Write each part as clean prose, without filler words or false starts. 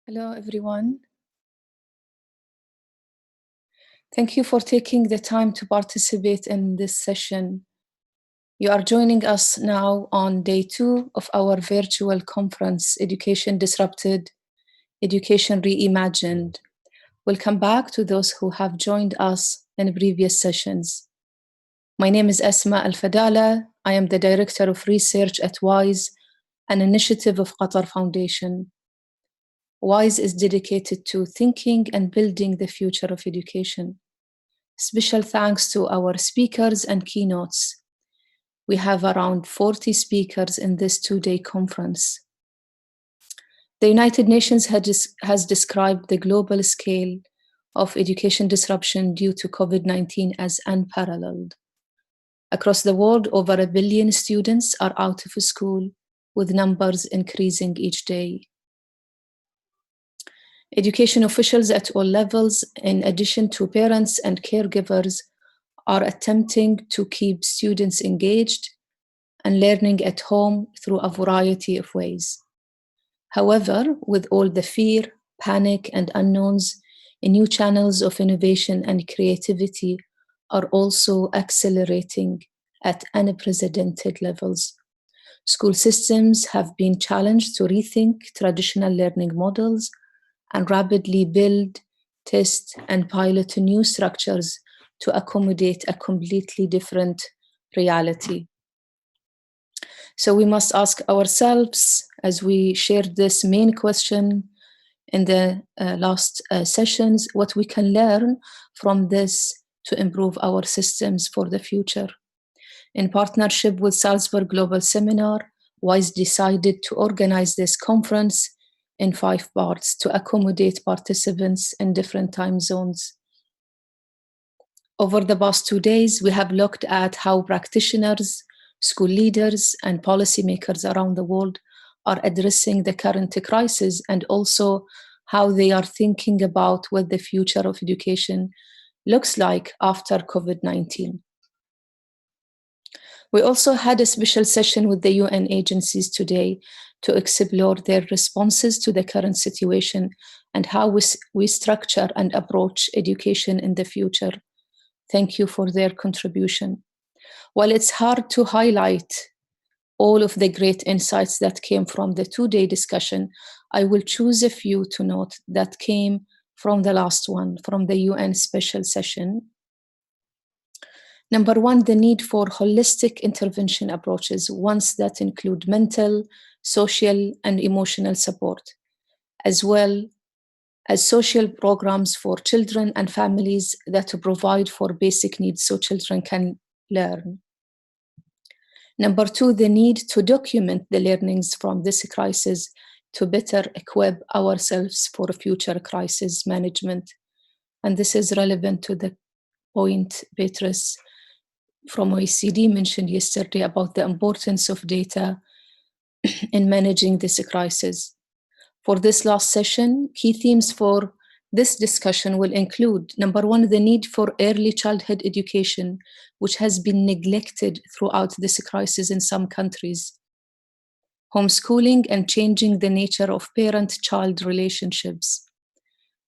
Hello, everyone. Thank you for taking the time to participate in this session. You are joining us now on day 2 of our virtual conference, Education Disrupted, Education Reimagined. Welcome back to those who have joined us in previous sessions. My name is Asma Al-Fadala. I am the Director of Research at WISE, an initiative of Qatar Foundation. WISE is dedicated to thinking and building the future of education. Special thanks to our speakers and keynotes. We have around 40 speakers in this 2-day conference. The United Nations has described the global scale of education disruption due to COVID-19 as unparalleled. Across the world, over 1 billion students are out of school, with numbers increasing each day. Education officials at all levels, in addition to parents and caregivers, are attempting to keep students engaged and learning at home through a variety of ways. However, with all the fear, panic, and unknowns, new channels of innovation and creativity are also accelerating at unprecedented levels. School systems have been challenged to rethink traditional learning models and rapidly build, test, and pilot new structures to accommodate a completely different reality. So we must ask ourselves, as we shared this main question in the last sessions, what we can learn from this to improve our systems for the future. In partnership with Salzburg Global Seminar, WISE decided to organize this conference in 5 parts to accommodate participants in different time zones. Over the past 2 days, we have looked at how practitioners, school leaders, and policymakers around the world are addressing the current crisis, and also how they are thinking about what the future of education looks like after COVID-19. We also had a special session with the UN agencies today to explore their responses to the current situation and how we structure and approach education in the future. Thank you for their contribution. While it's hard to highlight all of the great insights that came from the 2-day discussion, I will choose a few to note that came from the last one, from the UN special session. Number 1, the need for holistic intervention approaches, ones that include mental, social, and emotional support, as well as social programs for children and families that provide for basic needs so children can learn. Number 2, the need to document the learnings from this crisis to better equip ourselves for future crisis management. And this is relevant to the point Beatrice from OECD mentioned yesterday about the importance of data in managing this crisis. For this last session, key themes for this discussion will include, number 1, the need for early childhood education, which has been neglected throughout this crisis in some countries. Homeschooling and changing the nature of parent-child relationships.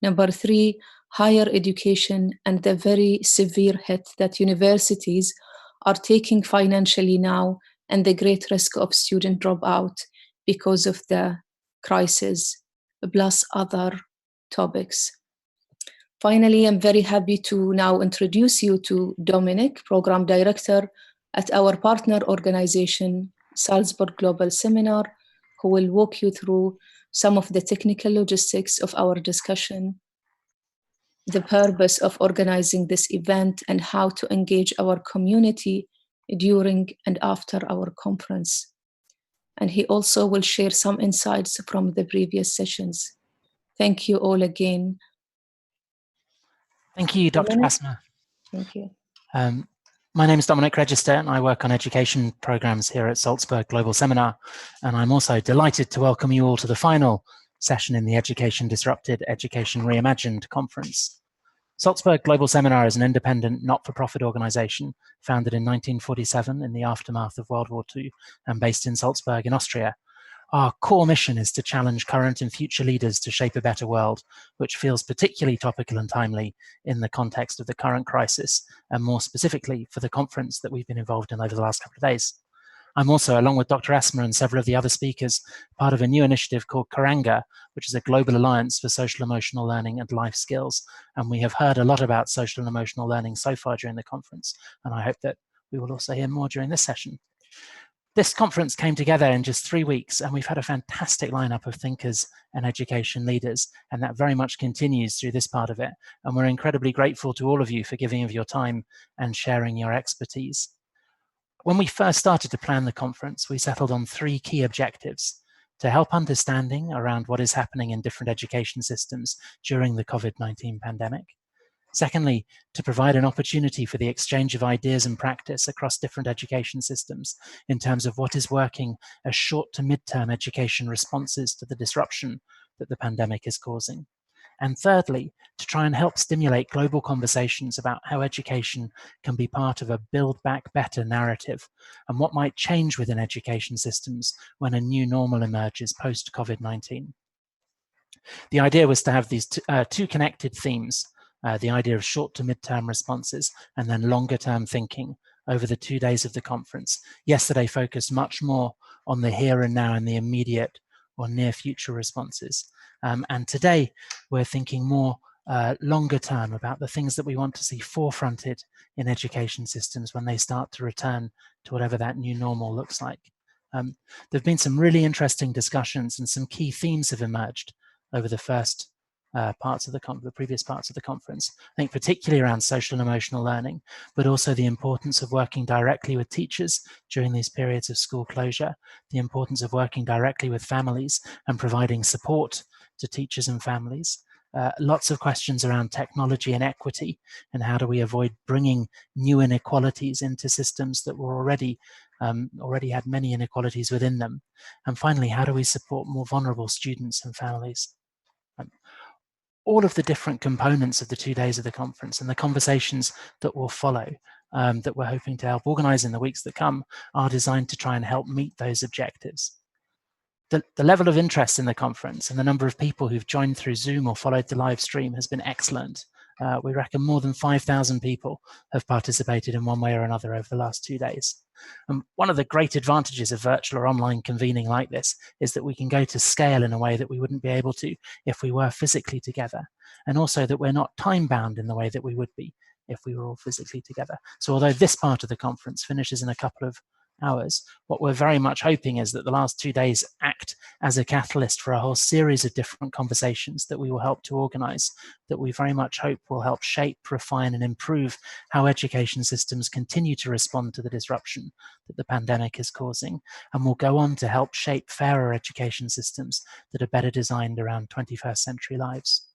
Number 3, higher education and the very severe hit that universities are taking financially now, and the great risk of student dropout because of the crisis, plus other topics. Finally, I'm very happy to now introduce you to Dominic, Program Director at our partner organization, Salzburg Global Seminar, who will walk you through some of the technical logistics of our discussion, the purpose of organizing this event, and how to engage our community during and after our conference. And he also will share some insights from the previous sessions. Thank you all again. Thank you, Dr. Asma. Thank you. My name is Dominic Register, and I work on education programs here at Salzburg Global Seminar. And I'm also delighted to welcome you all to the final session in the Education Disrupted, Education Reimagined conference. Salzburg Global Seminar is an independent, not-for-profit organization founded in 1947 in the aftermath of World War II and based in Salzburg in Austria. Our core mission is to challenge current and future leaders to shape a better world, which feels particularly topical and timely in the context of the current crisis, and more specifically for the conference that we've been involved in over the last couple of days. I'm also, along with Dr. Asma and several of the other speakers, part of a new initiative called Karanga, which is a global alliance for social emotional learning and life skills. And we have heard a lot about social and emotional learning so far during the conference, and I hope that we will also hear more during this session. This conference came together in just 3 weeks, and we've had a fantastic lineup of thinkers and education leaders, and that very much continues through this part of it. And we're incredibly grateful to all of you for giving of your time and sharing your expertise. When we first started to plan the conference, we settled on 3 key objectives: to help understanding around what is happening in different education systems during the COVID-19 pandemic. Secondly, to provide an opportunity for the exchange of ideas and practice across different education systems in terms of what is working as short to mid-term education responses to the disruption that the pandemic is causing. And thirdly, to try and help stimulate global conversations about how education can be part of a Build Back Better narrative and what might change within education systems when a new normal emerges post-COVID-19. The idea was to have these two connected themes, the idea of short to mid-term responses and then longer-term thinking over the 2 days of the conference. Yesterday focused much more on the here and now and the immediate or near future responses. And today we're thinking more longer term about the things that we want to see forefronted in education systems when they start to return to whatever that new normal looks like. There have been some really interesting discussions and some key themes have emerged over the first parts of the previous parts of the conference. I think particularly around social and emotional learning, but also the importance of working directly with teachers during these periods of school closure, the importance of working directly with families and providing support to teachers and families. Lots of questions around technology and equity and how do we avoid bringing new inequalities into systems that were already had many inequalities within them. And finally, how do we support more vulnerable students and families? All of the different components of the 2 days of the conference and the conversations that will follow that we're hoping to help organize in the weeks that come are designed to try and help meet those objectives. The level of interest in the conference and the number of people who've joined through Zoom or followed the live stream has been excellent. We reckon more than 5,000 people have participated in one way or another over the last 2 days. And one of the great advantages of virtual or online convening like this is that we can go to scale in a way that we wouldn't be able to if we were physically together. And also that we're not time bound in the way that we would be if we were all physically together. So although this part of the conference finishes in a couple of hours, what we're very much hoping is that the last 2 days act as a catalyst for a whole series of different conversations that we will help to organize, that we very much hope will help shape, refine, and improve how education systems continue to respond to the disruption that the pandemic is causing, and will go on to help shape fairer education systems that are better designed around 21st century lives.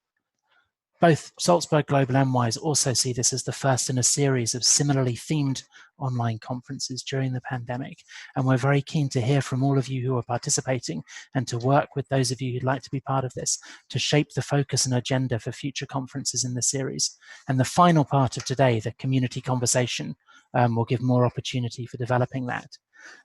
Both Salzburg Global and WISE also see this as the first in a series of similarly themed online conferences during the pandemic. And we're very keen to hear from all of you who are participating and to work with those of you who'd like to be part of this to shape the focus and agenda for future conferences in the series. And the final part of today, the community conversation, will give more opportunity for developing that.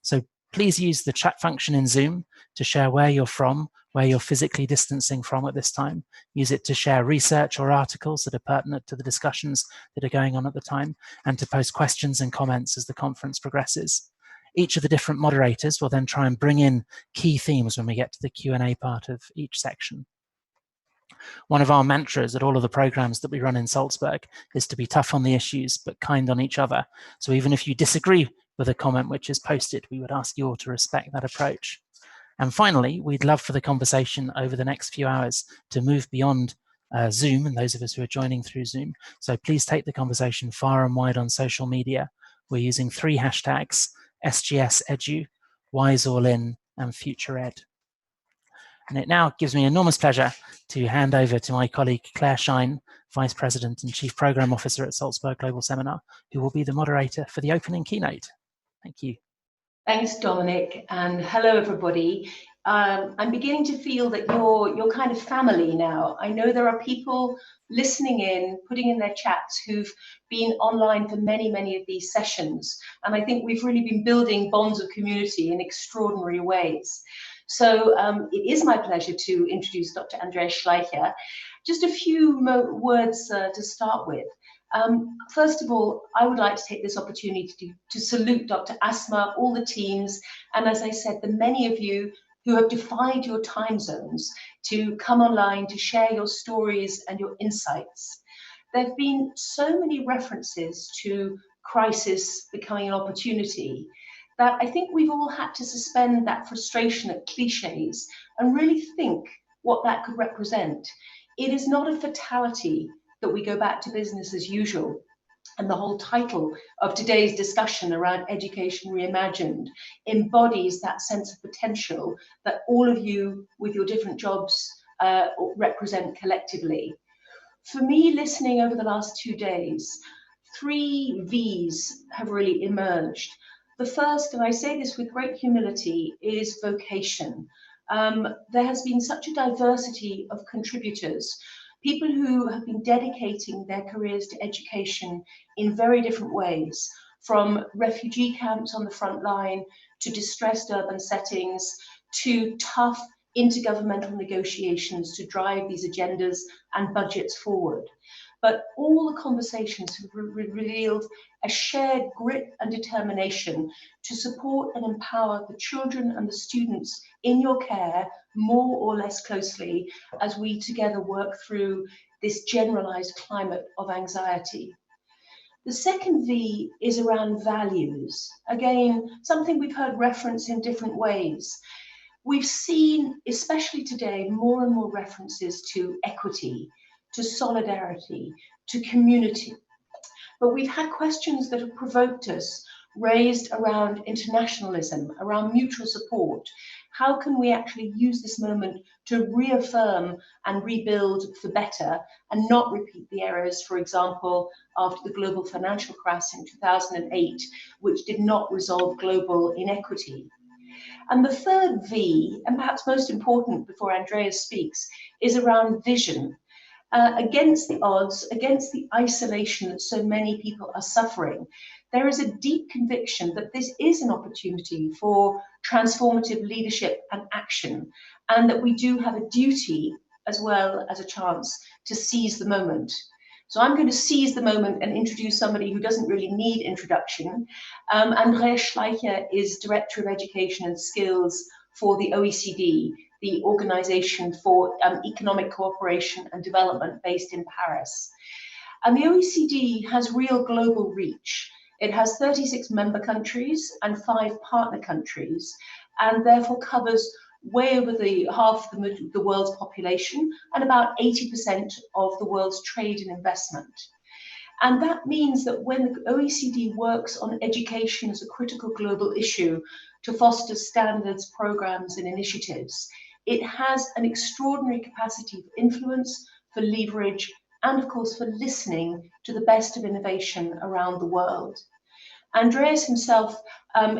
So please use the chat function in Zoom to share where you're from, where you're physically distancing from at this time. Use it to share research or articles that are pertinent to the discussions that are going on at the time, and to post questions and comments as the conference progresses. Each of the different moderators will then try and bring in key themes when we get to the Q&A part of each section. One of our mantras at all of the programs that we run in Salzburg is to be tough on the issues, but kind on each other. So even if you disagree with a comment which is posted, we would ask you all to respect that approach. And finally, we'd love for the conversation over the next few hours to move beyond Zoom and those of us who are joining through Zoom. So please take the conversation far and wide on social media. We're using 3 hashtags: SGSEdu, WiseAllIn, and FutureEd. And it now gives me enormous pleasure to hand over to my colleague Claire Shine, Vice President and Chief Programme Officer at Salzburg Global Seminar, who will be the moderator for the opening keynote. Thank you. Thanks, Dominic, and hello, everybody. I'm beginning to feel that you're kind of family now. I know there are people listening in, putting in their chats, who've been online for many, many of these sessions. And I think we've really been building bonds of community in extraordinary ways. So it is my pleasure to introduce Dr. Andreas Schleicher. Just a few words to start with. First of all, I would like to take this opportunity to salute Dr. Asma, all the teams, and as I said, the many of you who have defied your time zones to come online to share your stories and your insights. There have been so many references to crisis becoming an opportunity that I think we've all had to suspend that frustration at cliches and really think what that could represent. It is not a fatality that we go back to business as usual. And the whole title of today's discussion around Education Reimagined embodies that sense of potential that all of you with your different jobs represent collectively. For me, listening over the last 2 days, 3 V's have really emerged. The first, and I say this with great humility, is vocation. There has been such a diversity of contributors, people who have been dedicating their careers to education in very different ways, from refugee camps on the front line, to distressed urban settings, to tough intergovernmental negotiations to drive these agendas and budgets forward. But all the conversations have revealed a shared grit and determination to support and empower the children and the students in your care more or less closely as we together work through this generalized climate of anxiety. The second V is around values. Again, something we've heard reference in different ways. We've seen, especially today, more and more references to equity, to solidarity, to community. But we've had questions that have provoked us, raised around internationalism, around mutual support. How can we actually use this moment to reaffirm and rebuild for better and not repeat the errors, for example, after the global financial crash in 2008, which did not resolve global inequity? And the third V, and perhaps most important before Andreas speaks, is around vision. Against the odds, against the isolation that so many people are suffering, there is a deep conviction that this is an opportunity for transformative leadership and action, and that we do have a duty as well as a chance to seize the moment. So I'm going to seize the moment and introduce somebody who doesn't really need introduction. Andreas Schleicher is Director of Education and Skills for the OECD, the Organization for Economic Cooperation and Development based in Paris. And the OECD has real global reach. It has 36 member countries and 5 partner countries, and therefore covers way over the half the world's population and about 80% of the world's trade and investment. And that means that when the OECD works on education as a critical global issue to foster standards, programs, and initiatives, it has an extraordinary capacity for influence, for leverage, and of course for listening to the best of innovation around the world. Andreas himself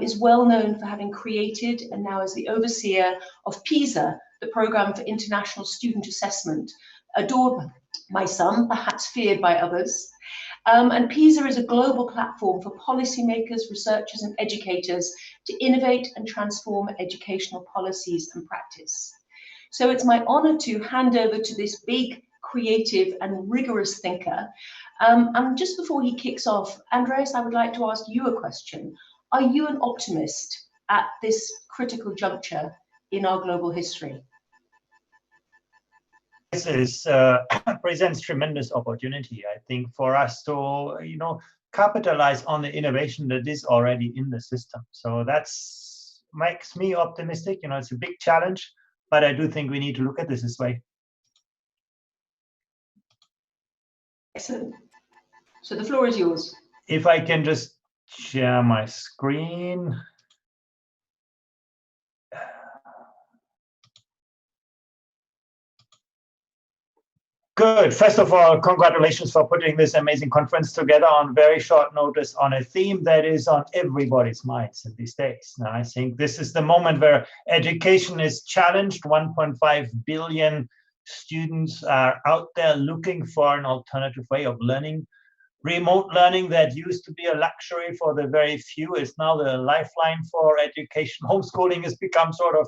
is well known for having created and now is the overseer of PISA, the Programme for International Student Assessment, adored by some, perhaps feared by others. And PISA is a global platform for policymakers, researchers, and educators to innovate and transform educational policies and practice. So it's my honor to hand over to this big, creative, and rigorous thinker. And just before he kicks off, Andreas, I would like to ask you a question. Are you an optimist at this critical juncture in our global history? This presents tremendous opportunity, I think, for us to, capitalize on the innovation that is already in the system. So that's makes me optimistic. It's a big challenge, but I do think we need to look at this way. Excellent. So the floor is yours. If I can just share my screen. Good. First of all, congratulations for putting this amazing conference together on very short notice on a theme that is on everybody's minds in these days. Now, I think this is the moment where education is challenged. 1.5 billion students are out there looking for an alternative way of learning. Remote learning that used to be a luxury for the very few is now the lifeline for education. Homeschooling has become sort of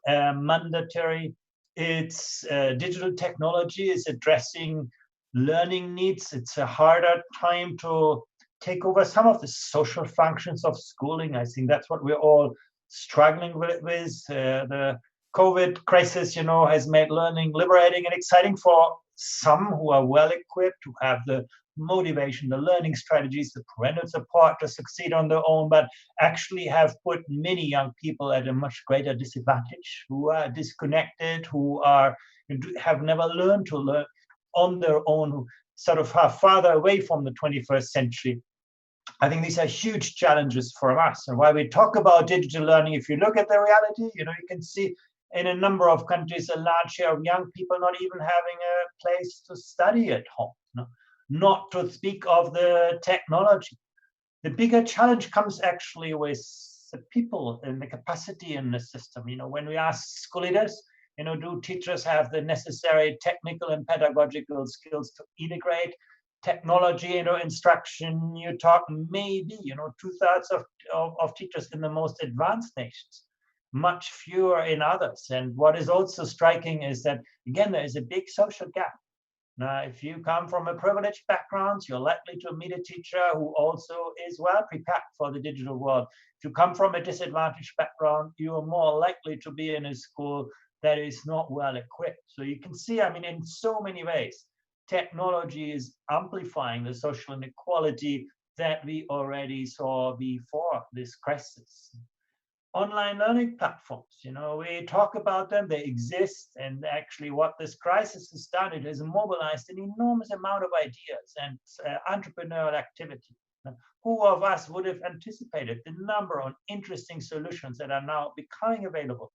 mandatory. It's digital technology is addressing learning needs. It's a harder time to take over some of the social functions of schooling. I think that's what we're all struggling with. The COVID crisis, has made learning liberating and exciting for some who are well equipped, who have the motivation, the learning strategies, the parental support to succeed on their own, but actually have put many young people at a much greater disadvantage, who are disconnected, who have never learned to learn on their own, who sort of are farther away from the 21st century. I think these are huge challenges for us. And while we talk about digital learning, if you look at the reality, you can see in a number of countries a large share of young people not even having a place to study at home, not to speak of the technology. The bigger challenge comes actually with the people and the capacity in the system. When we ask school leaders, do teachers have the necessary technical and pedagogical skills to integrate technology into instruction? You talk maybe, 2/3 of teachers in the most advanced nations, much fewer in others. And what is also striking is that, again, there is a big social gap. Now, if you come from a privileged background, you're likely to meet a teacher who also is well prepared for the digital world. If you come from a disadvantaged background, you are more likely to be in a school that is not well equipped. So you can see, in so many ways, technology is amplifying the social inequality that we already saw before this crisis. Online learning platforms, we talk about them, they exist, and actually what this crisis has done, it has mobilized an enormous amount of ideas and entrepreneurial activity. Who of us would have anticipated the number of interesting solutions that are now becoming available?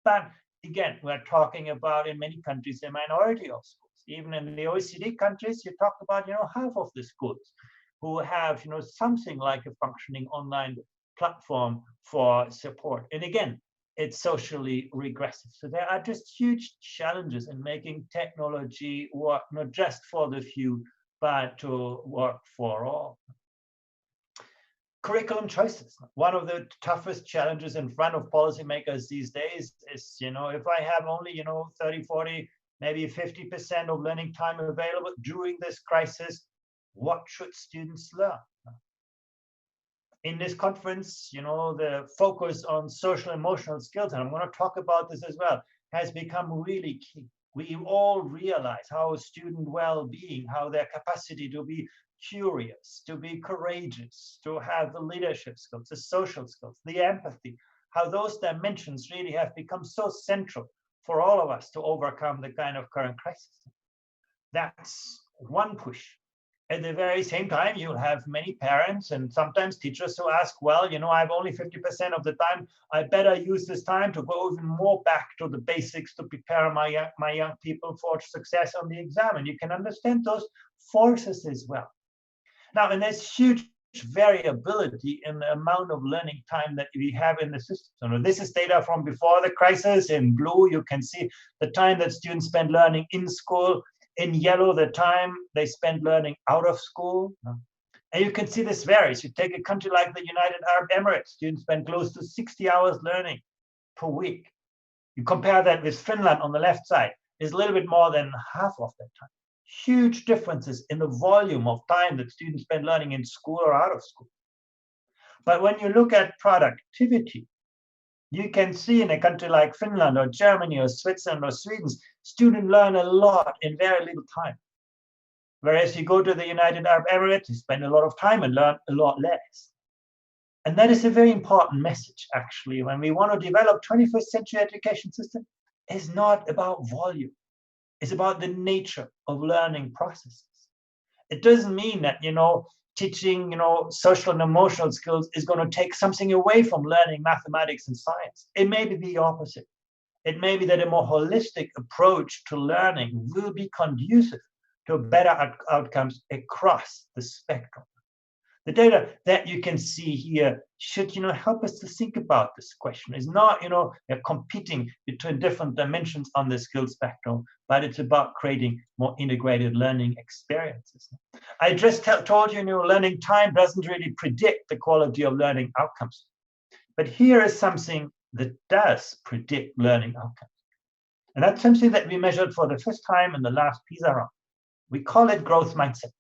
But again, we're talking about, in many countries, a minority of schools. Even in the OECD countries, you talk about, half of the schools who have, something like a functioning online platform for support. And again, it's socially regressive. So there are just huge challenges in making technology work, not just for the few, but to work for all. Curriculum choices. One of the toughest challenges in front of policymakers these days is, if I have only, 30, 40, maybe 50% of learning time available during this crisis, what should students learn? In this conference, the focus on social emotional skills, and I'm going to talk about this as well, has become really key. We all realize how student well-being, how their capacity to be curious, to be courageous, to have the leadership skills, the social skills, the empathy, how those dimensions really have become so central for all of us to overcome the kind of current crisis. That's one push. At the very same time, you'll have many parents and sometimes teachers who ask, well, I have only 50% of the time. I better use this time to go even more back to the basics to prepare my young people for success on the exam. And you can understand those forces as well. Now, and there's huge variability in the amount of learning time that we have in the system. So this is data from before the crisis. In blue, you can see the time that students spend learning in school. In yellow, the time they spend learning out of school. And you can see this varies. You take a country like the United Arab Emirates, students spend close to 60 hours learning per week. You compare that with Finland on the left side, is a little bit more than half of that time. Huge differences in the volume of time that students spend learning in school or out of school. But when you look at productivity, you can see in a country like Finland or Germany or Switzerland or Sweden, students learn a lot in very little time. Whereas you go to the United Arab Emirates, you spend a lot of time and learn a lot less. And that is a very important message, actually, when we want to develop 21st century education system. It's not about volume. It's about the nature of learning processes. It doesn't mean that, teaching, social and emotional skills is going to take something away from learning mathematics and science. It may be the opposite. It may be that a more holistic approach to learning will be conducive to better outcomes across the spectrum. The data that you can see here should, help us to think about this question. It's not, competing between different dimensions on the skill spectrum, but it's about creating more integrated learning experiences. I just told you, learning time doesn't really predict the quality of learning outcomes. But here is something that does predict learning outcomes. And that's something that we measured for the first time in the last PISA round. We call it growth mindset.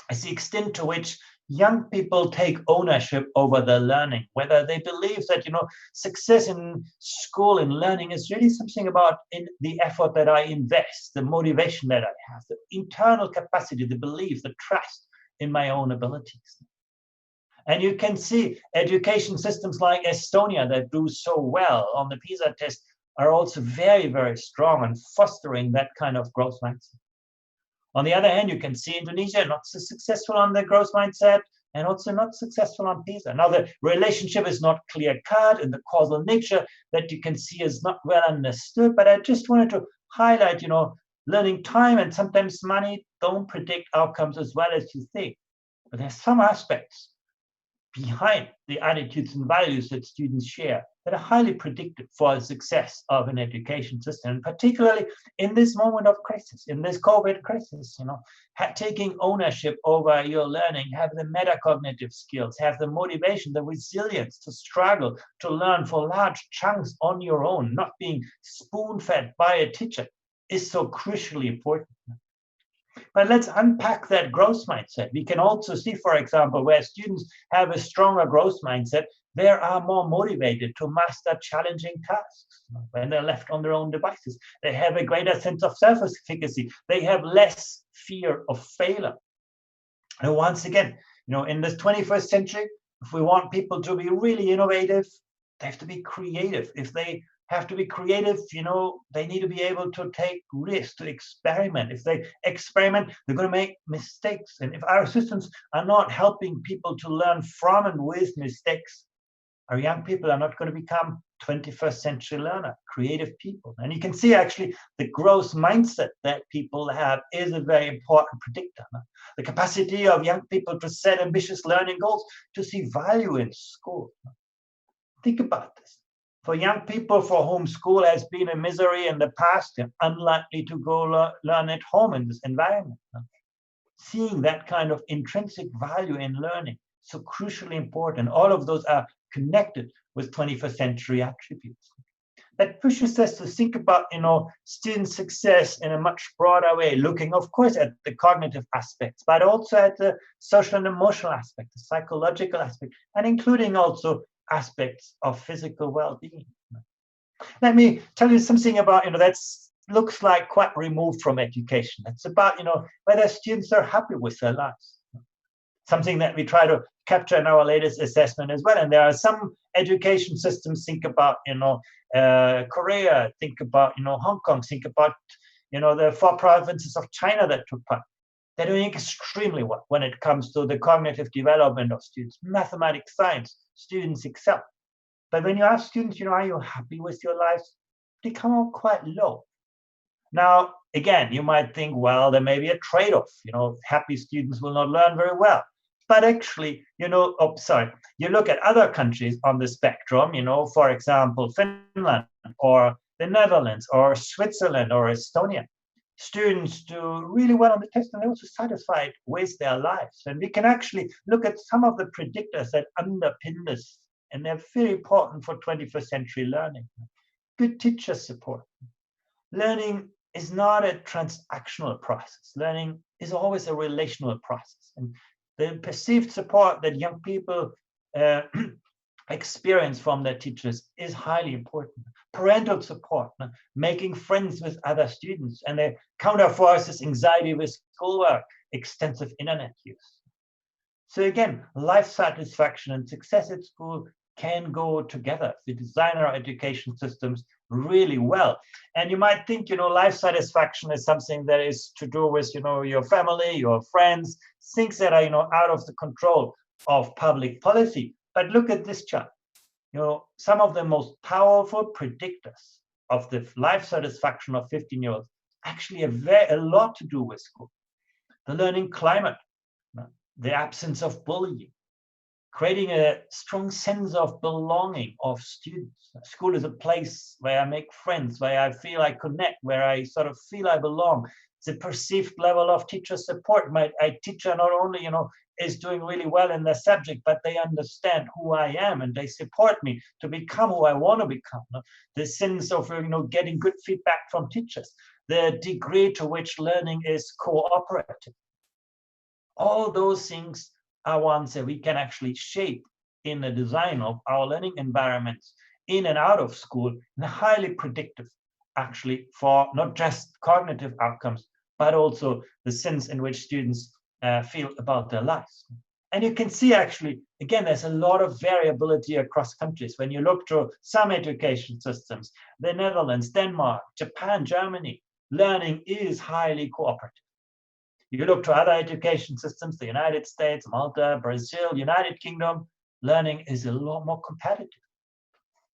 It's the extent to which young people take ownership over their learning, whether they believe that, success in school and learning is really something about in the effort that I invest, the motivation that I have, the internal capacity, the belief, the trust in my own abilities. And you can see education systems like Estonia that do so well on the PISA test are also very, very strong in fostering that kind of growth mindset. On the other hand, you can see Indonesia not so successful on the growth mindset and also not successful on PISA. Now, the relationship is not clear-cut and the causal nature that you can see is not well understood, but I just wanted to highlight, learning time and sometimes money don't predict outcomes as well as you think. But there's some aspects behind the attitudes and values that students share that are highly predictive for the success of an education system, and particularly in this moment of crisis, in this COVID crisis, taking ownership over your learning, have the metacognitive skills, have the motivation, the resilience to struggle, to learn for large chunks on your own, not being spoon-fed by a teacher, is so crucially important. But let's unpack that growth mindset. We can also see, for example, where students have a stronger growth mindset, they are more motivated to master challenging tasks when they're left on their own devices. They have a greater sense of self-efficacy. They have less fear of failure. And once again, in this 21st century, if we want people to be really innovative, they have to be creative. If they have to be creative, they need to be able to take risks, to experiment. If they experiment, they're going to make mistakes. And if our systems are not helping people to learn from and with mistakes, our young people are not going to become 21st century learner, creative people. And you can see actually the growth mindset that people have is a very important predictor. The capacity of young people to set ambitious learning goals, to see value in school. Think about this. For young people for whom school has been a misery in the past, they're unlikely to go learn at home in this environment. Seeing that kind of intrinsic value in learning, so crucially important. All of those are connected with 21st century attributes. That pushes us to think about, student success in a much broader way, looking, of course, at the cognitive aspects, but also at the social and emotional aspect, the psychological aspect, and including also aspects of physical well-being. Let me tell you something about, that looks like quite removed from education. It's about, whether students are happy with their lives. Something that we try to capture in our latest assessment as well. And there are some education systems, think about, Korea, think about, Hong Kong, think about, the 4 provinces of China that took part. They're doing extremely well when it comes to the cognitive development of students. Mathematics, science, students excel. But when you ask students, are you happy with your lives? They come out quite low. Now, again, you might think, well, there may be a trade-off. Happy students will not learn very well. But actually, you look at other countries on the spectrum, for example, Finland or the Netherlands or Switzerland or Estonia. Students do really well on the test and they're also satisfied with their lives. And we can actually look at some of the predictors that underpin this, and they're very important for 21st century learning. Good teacher support. Learning is not a transactional process. Learning is always a relational process. And the perceived support that young people experience from their teachers is highly important. Parental support, making friends with other students, and the counterforces anxiety with schoolwork, extensive internet use. So again, life satisfaction and success at school can go together. We design our education systems really well. And you might think, life satisfaction is something that is to do with, your family, your friends, things that are, out of the control of public policy. But look at this chart. Some of the most powerful predictors of the life satisfaction of 15-year-olds actually have a lot to do with school. The learning climate, the absence of bullying, creating a strong sense of belonging of students. School is a place where I make friends, where I feel I connect, where I sort of feel I belong. The perceived level of teacher support. My teacher not only, is doing really well in their subject, but they understand who I am and they support me to become who I want to become. The sense of getting good feedback from teachers, the degree to which learning is cooperative. All those things are ones that we can actually shape in the design of our learning environments in and out of school, and highly predictive, actually, for not just cognitive outcomes, but also the sense in which students feel about their lives. And you can see, actually, again, there's a lot of variability across countries. When you look to some education systems, the Netherlands, Denmark, Japan, Germany, learning is highly cooperative. You look to other education systems, the United States, Malta, Brazil, United Kingdom, learning is a lot more competitive.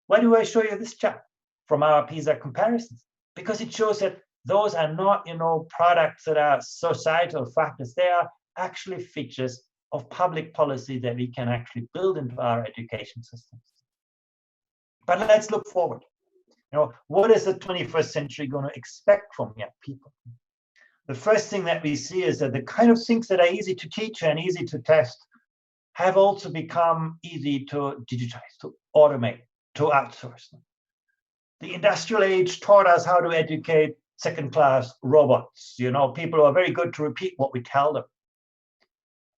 Why do I show you this chart from our PISA comparisons? Because it shows that those are not, products that are societal factors. They are actually features of public policy that we can actually build into our education systems. But let's look forward. What is the 21st century going to expect from young people? The first thing that we see is that the kind of things that are easy to teach and easy to test have also become easy to digitize, to automate, to outsource. The industrial age taught us how to educate second-class robots, people who are very good to repeat what we tell them.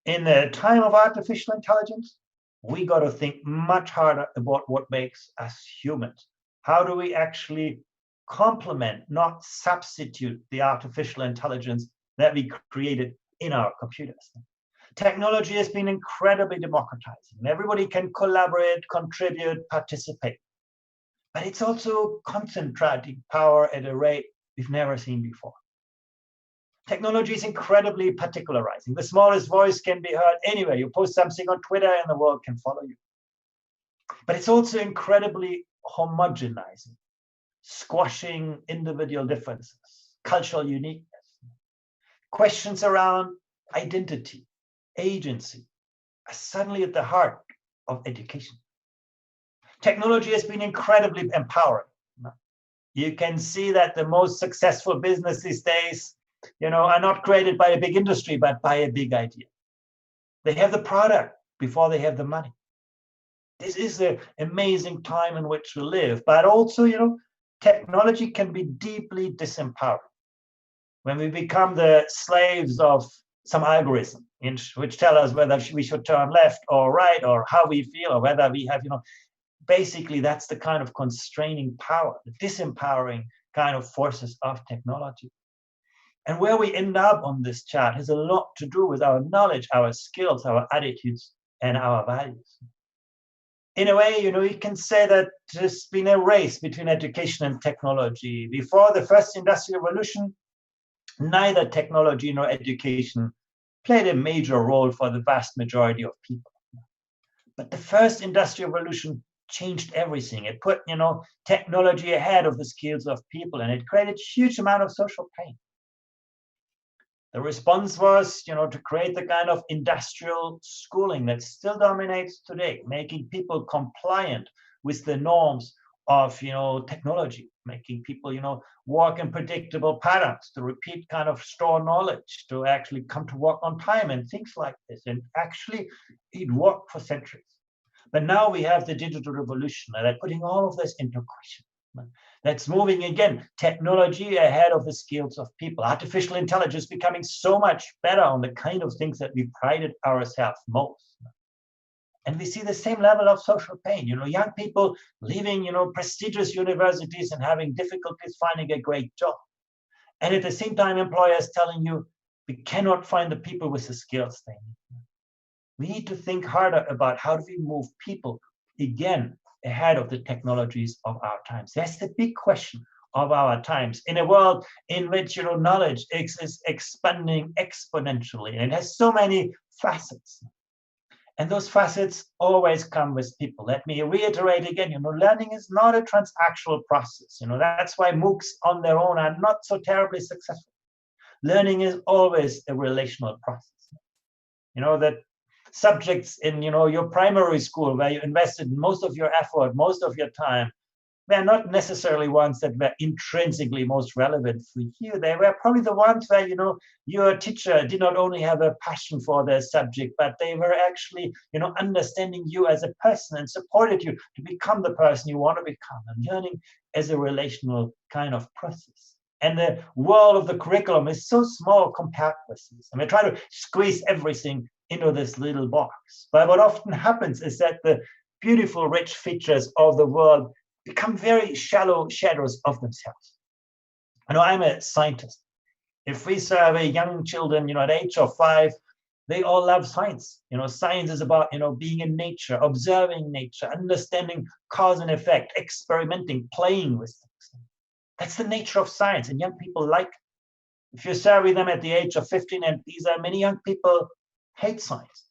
In the time of artificial intelligence, we got to think much harder about what makes us humans. How do we actually complement, not substitute, the artificial intelligence that we created in our computers? Technology has been incredibly democratizing. Everybody can collaborate, contribute, participate. But it's also concentrating power at a rate we've never seen before. Technology is incredibly particularizing. The smallest voice can be heard anywhere. You post something on Twitter and the world can follow you. But it's also incredibly homogenizing, squashing individual differences, cultural uniqueness. Questions around identity, agency are suddenly at the heart of education. Technology has been incredibly empowering. You can see that the most successful business these days, are not created by a big industry, but by a big idea. They have the product before they have the money. This is an amazing time in which we live, but also, technology can be deeply disempowering when we become the slaves of some algorithm which tell us whether we should turn left or right, or how we feel, or whether we have, basically that's the kind of constraining power, the disempowering kind of forces of technology. And where we end up on this chart has a lot to do with our knowledge, our skills, our attitudes, and our values. In a way, you can say that there's been a race between education and technology. Before the first industrial revolution, neither technology nor education played a major role for the vast majority of people. But the first industrial revolution changed everything. It put, technology ahead of the skills of people, and it created a huge amount of social pain. The response was, to create the kind of industrial schooling that still dominates today, making people compliant with the norms of, technology, making people, work in predictable patterns, to repeat kind of store knowledge, to actually come to work on time and things like this. And actually, it worked for centuries. But now we have the digital revolution, and they're putting all of this into question. That's moving, again, technology ahead of the skills of people. Artificial intelligence becoming so much better on the kind of things that we prided ourselves most. And we see the same level of social pain. Young people leaving, prestigious universities and having difficulties finding a great job. And at the same time, employers telling you, we cannot find the people with the skills they need. We need to think harder about how do we move people, again, ahead of the technologies of our times. That's the big question of our times. In a world in which, knowledge is expanding exponentially, and it has so many facets. And those facets always come with people. Let me reiterate again, learning is not a transactional process. That's why MOOCs on their own are not so terribly successful. Learning is always a relational process. That subjects in, your primary school where you invested most of your effort, most of your time, were not necessarily ones that were intrinsically most relevant for you. They were probably the ones where, you know, your teacher did not only have a passion for their subject, but they were actually, you know, understanding you as a person and supported you to become the person you want to become, and learning as a relational kind of process. And the world of the curriculum is so small compared with this. And we try to squeeze everything into this little box. But what often happens is that the beautiful, rich features of the world become very shallow shadows of themselves. I know I'm a scientist. If we survey young children, you know, at the age of 5, they all love science. You know, science is about, you know, being in nature, observing nature, understanding cause and effect, experimenting, playing with things. That's the nature of science, and young people like it. If you survey them at the age of 15, and these are many young people hate science.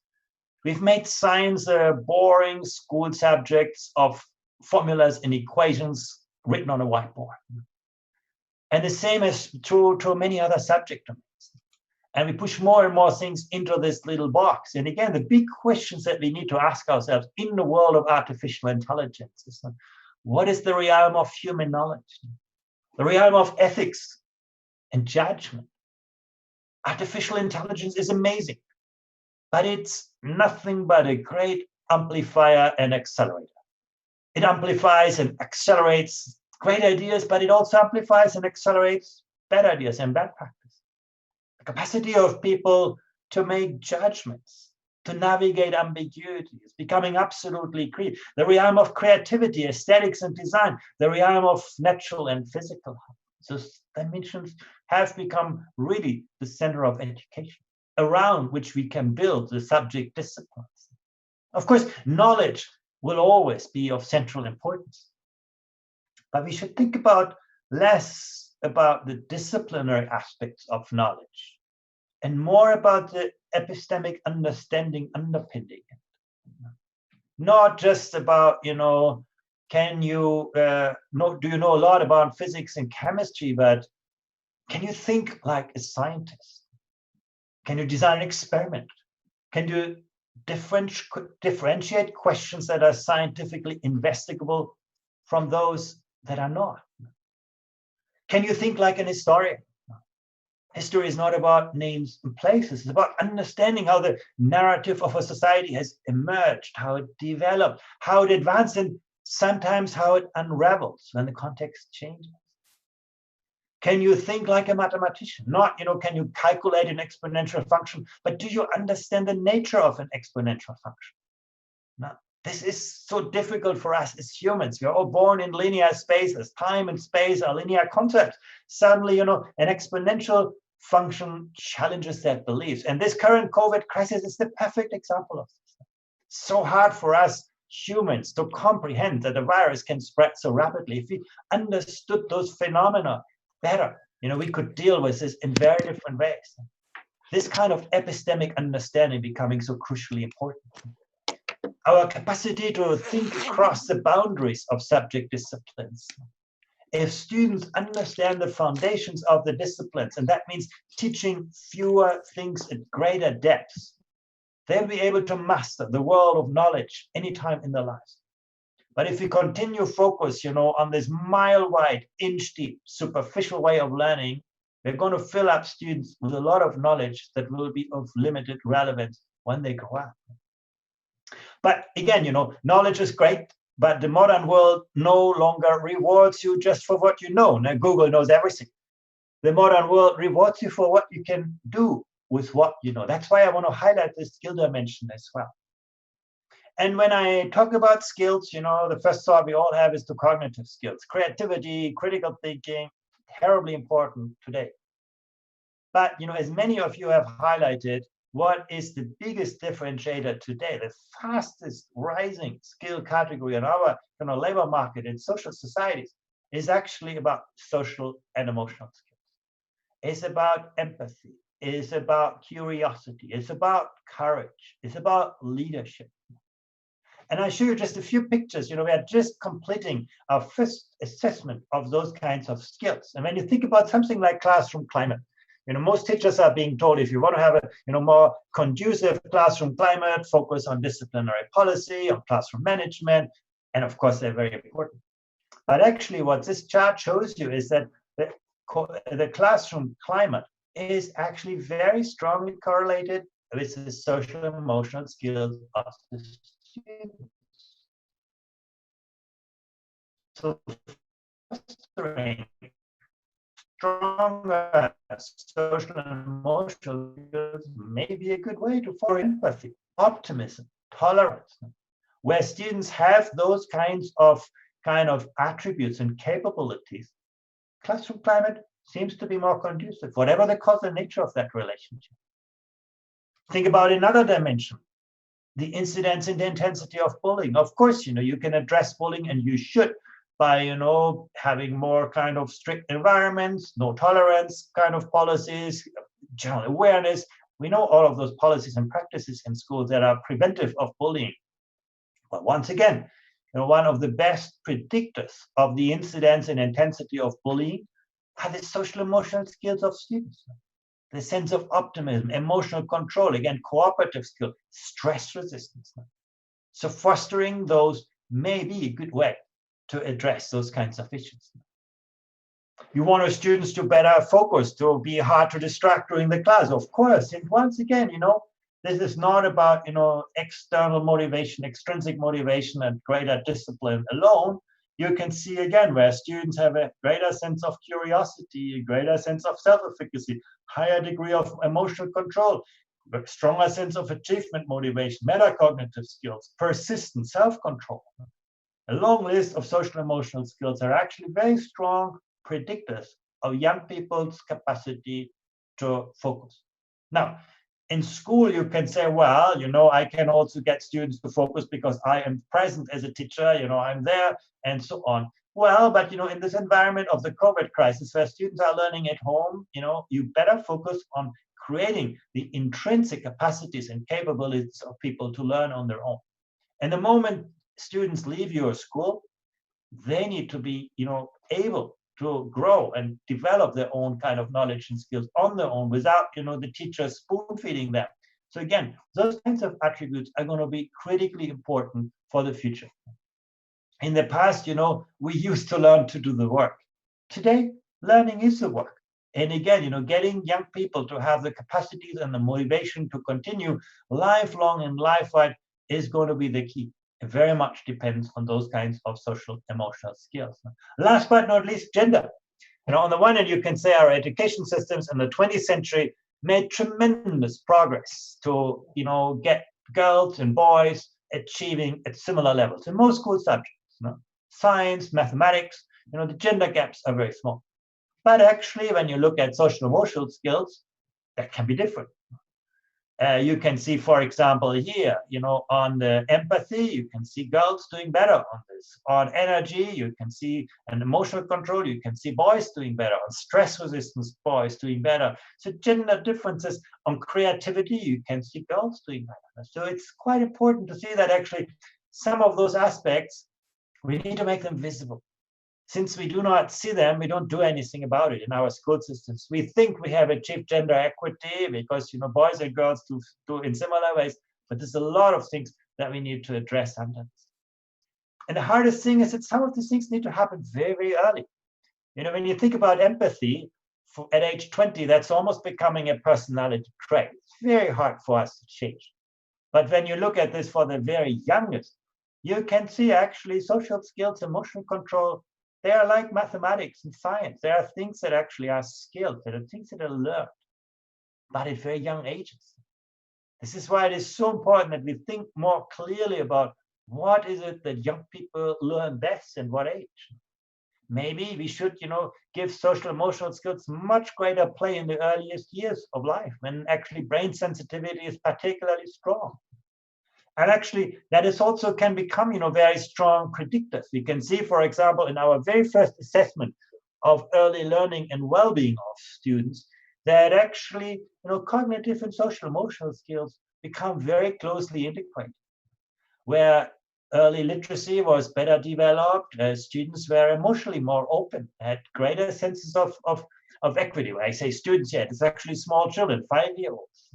We've made science a boring school subject of formulas and equations written on a whiteboard. And the same is true to many other subject domains. And we push more and more things into this little box. And again, the big questions that we need to ask ourselves in the world of artificial intelligence is, what is the realm of human knowledge? The realm of ethics and judgment. Artificial intelligence is amazing, but it's nothing but a great amplifier and accelerator. It amplifies and accelerates great ideas, but it also amplifies and accelerates bad ideas and bad practice. The capacity of people to make judgments, to navigate ambiguity is becoming absolutely clear. The realm of creativity, aesthetics, and design, the realm of natural and physical health. Those dimensions have become really the center of education, around which we can build the subject disciplines. Of course, knowledge will always be of central importance. But we should think about less about the disciplinary aspects of knowledge and more about the epistemic understanding underpinning it. Not just about, you know, can you do you know a lot about physics and chemistry, but can you think like a scientist? Can you design an experiment? Can you differentiate questions that are scientifically investigable from those that are not? Can you think like an historian? History is not about names and places. It's about understanding how the narrative of a society has emerged, how it developed, how it advanced, and sometimes how it unravels when the context changes. Can you think like a mathematician? Not, you know, can you calculate an exponential function, but do you understand the nature of an exponential function? Now, this is so difficult for us as humans. We are all born in linear spaces. Time and space are linear concepts. Suddenly, you know, an exponential function challenges that beliefs. And this current COVID crisis is the perfect example of this. So hard for us humans to comprehend that a virus can spread so rapidly. If we understood those phenomena better, you know, we could deal with this in very different ways. This kind of epistemic understanding becoming so crucially important. Our capacity to think across the boundaries of subject disciplines. If students understand the foundations of the disciplines, and that means teaching fewer things at greater depths, they'll be able to master the world of knowledge anytime in their lives. But if we continue focus, you know, on this mile-wide, inch-deep, superficial way of learning, we're going to fill up students with a lot of knowledge that will be of limited relevance when they grow up. But again, you know, knowledge is great, but the modern world no longer rewards you just for what you know. Now, Google knows everything. The modern world rewards you for what you can do with what you know. That's why I want to highlight this skill dimension as well. And when I talk about skills, you know, the first thought we all have is the cognitive skills. Creativity, critical thinking, terribly important today. But, you know, as many of you have highlighted, what is the biggest differentiator today? The fastest rising skill category in our labor market in social societies is actually about social and emotional skills. It's about empathy. It's about curiosity. It's about courage. It's about leadership. And I show you just a few pictures. You know, we are just completing our first assessment of those kinds of skills. And when you think about something like classroom climate, you know, most teachers are being told if you want to have a, you know, more conducive classroom climate, focus on disciplinary policy, on classroom management, and of course they're very important. But actually what this chart shows you is that the classroom climate is actually very strongly correlated with the social and emotional skills of the students. So fostering stronger social and emotional skills may be a good way to foster empathy, optimism, tolerance, where students have those kinds of attributes and capabilities. Classroom climate seems to be more conducive, whatever the causal nature of that relationship. Think about another dimension, the incidence and the intensity of bullying. Of course, you can address bullying, and you should, by having more kind of strict environments, no tolerance kind of policies, general awareness. We know all of those policies and practices in schools that are preventive of bullying. But once again, one of the best predictors of the incidence and intensity of bullying are the social emotional skills of students. The sense of optimism, emotional control, again, cooperative skill, stress resistance. So fostering those may be a good way to address those kinds of issues. You want your students to better focus, to be hard to distract during the class, of course. And once again, this is not about, external motivation, extrinsic motivation, and greater discipline alone. You can see again where students have a greater sense of curiosity, a greater sense of self-efficacy, higher degree of emotional control, a stronger sense of achievement motivation, metacognitive skills, persistence, self-control. A long list of social emotional skills are actually very strong predictors of young people's capacity to focus. Now, in school, you can say, well, I can also get students to focus because I am present as a teacher, I'm there, and so on. Well, but, in this environment of the COVID crisis where students are learning at home, you better focus on creating the intrinsic capacities and capabilities of people to learn on their own. And the moment students leave your school, they need to be, able to grow and develop their own kind of knowledge and skills on their own without, the teacher spoon feeding them. So again, those kinds of attributes are going to be critically important for the future. In the past, we used to learn to do the work. Today, learning is the work. And again, getting young people to have the capacities and the motivation to continue lifelong and life-wide is going to be the key. It very much depends on those kinds of social emotional skills. Last but not least, gender. On the one hand, you can say our education systems in the 20th century made tremendous progress to, get girls and boys achieving at similar levels in most school subjects. Science, mathematics, the gender gaps are very small. But actually, when you look at social emotional skills, that can be different. You can see, for example, here, on the empathy, you can see girls doing better on this. On energy, you can see an emotional control, you can see boys doing better. On stress resistance, boys doing better. So gender differences. On creativity, you can see girls doing better. So it's quite important to see that actually some of those aspects, we need to make them visible. Since we do not see them, we don't do anything about it in our school systems. We think we have achieved gender equity because, boys and girls do in similar ways, but there's a lot of things that we need to address sometimes. And the hardest thing is that some of these things need to happen very, very early. When you think about empathy, at age 20, that's almost becoming a personality trait. It's very hard for us to change. But when you look at this for the very youngest, you can see actually social skills, emotional control, they are like mathematics and science. There are things that actually are skills, there are things that are learned, but at very young ages. This is why it is so important that we think more clearly about what is it that young people learn best and what age. Maybe we should, give social emotional skills much greater play in the earliest years of life when actually brain sensitivity is particularly strong. And actually, that is also can become, very strong predictors. We can see, for example, in our very first assessment of early learning and well-being of students, that actually, cognitive and social emotional skills become very closely integrated. Where early literacy was better developed, students were emotionally more open, had greater senses of equity. When I say students, it's actually small children, 5-year-olds.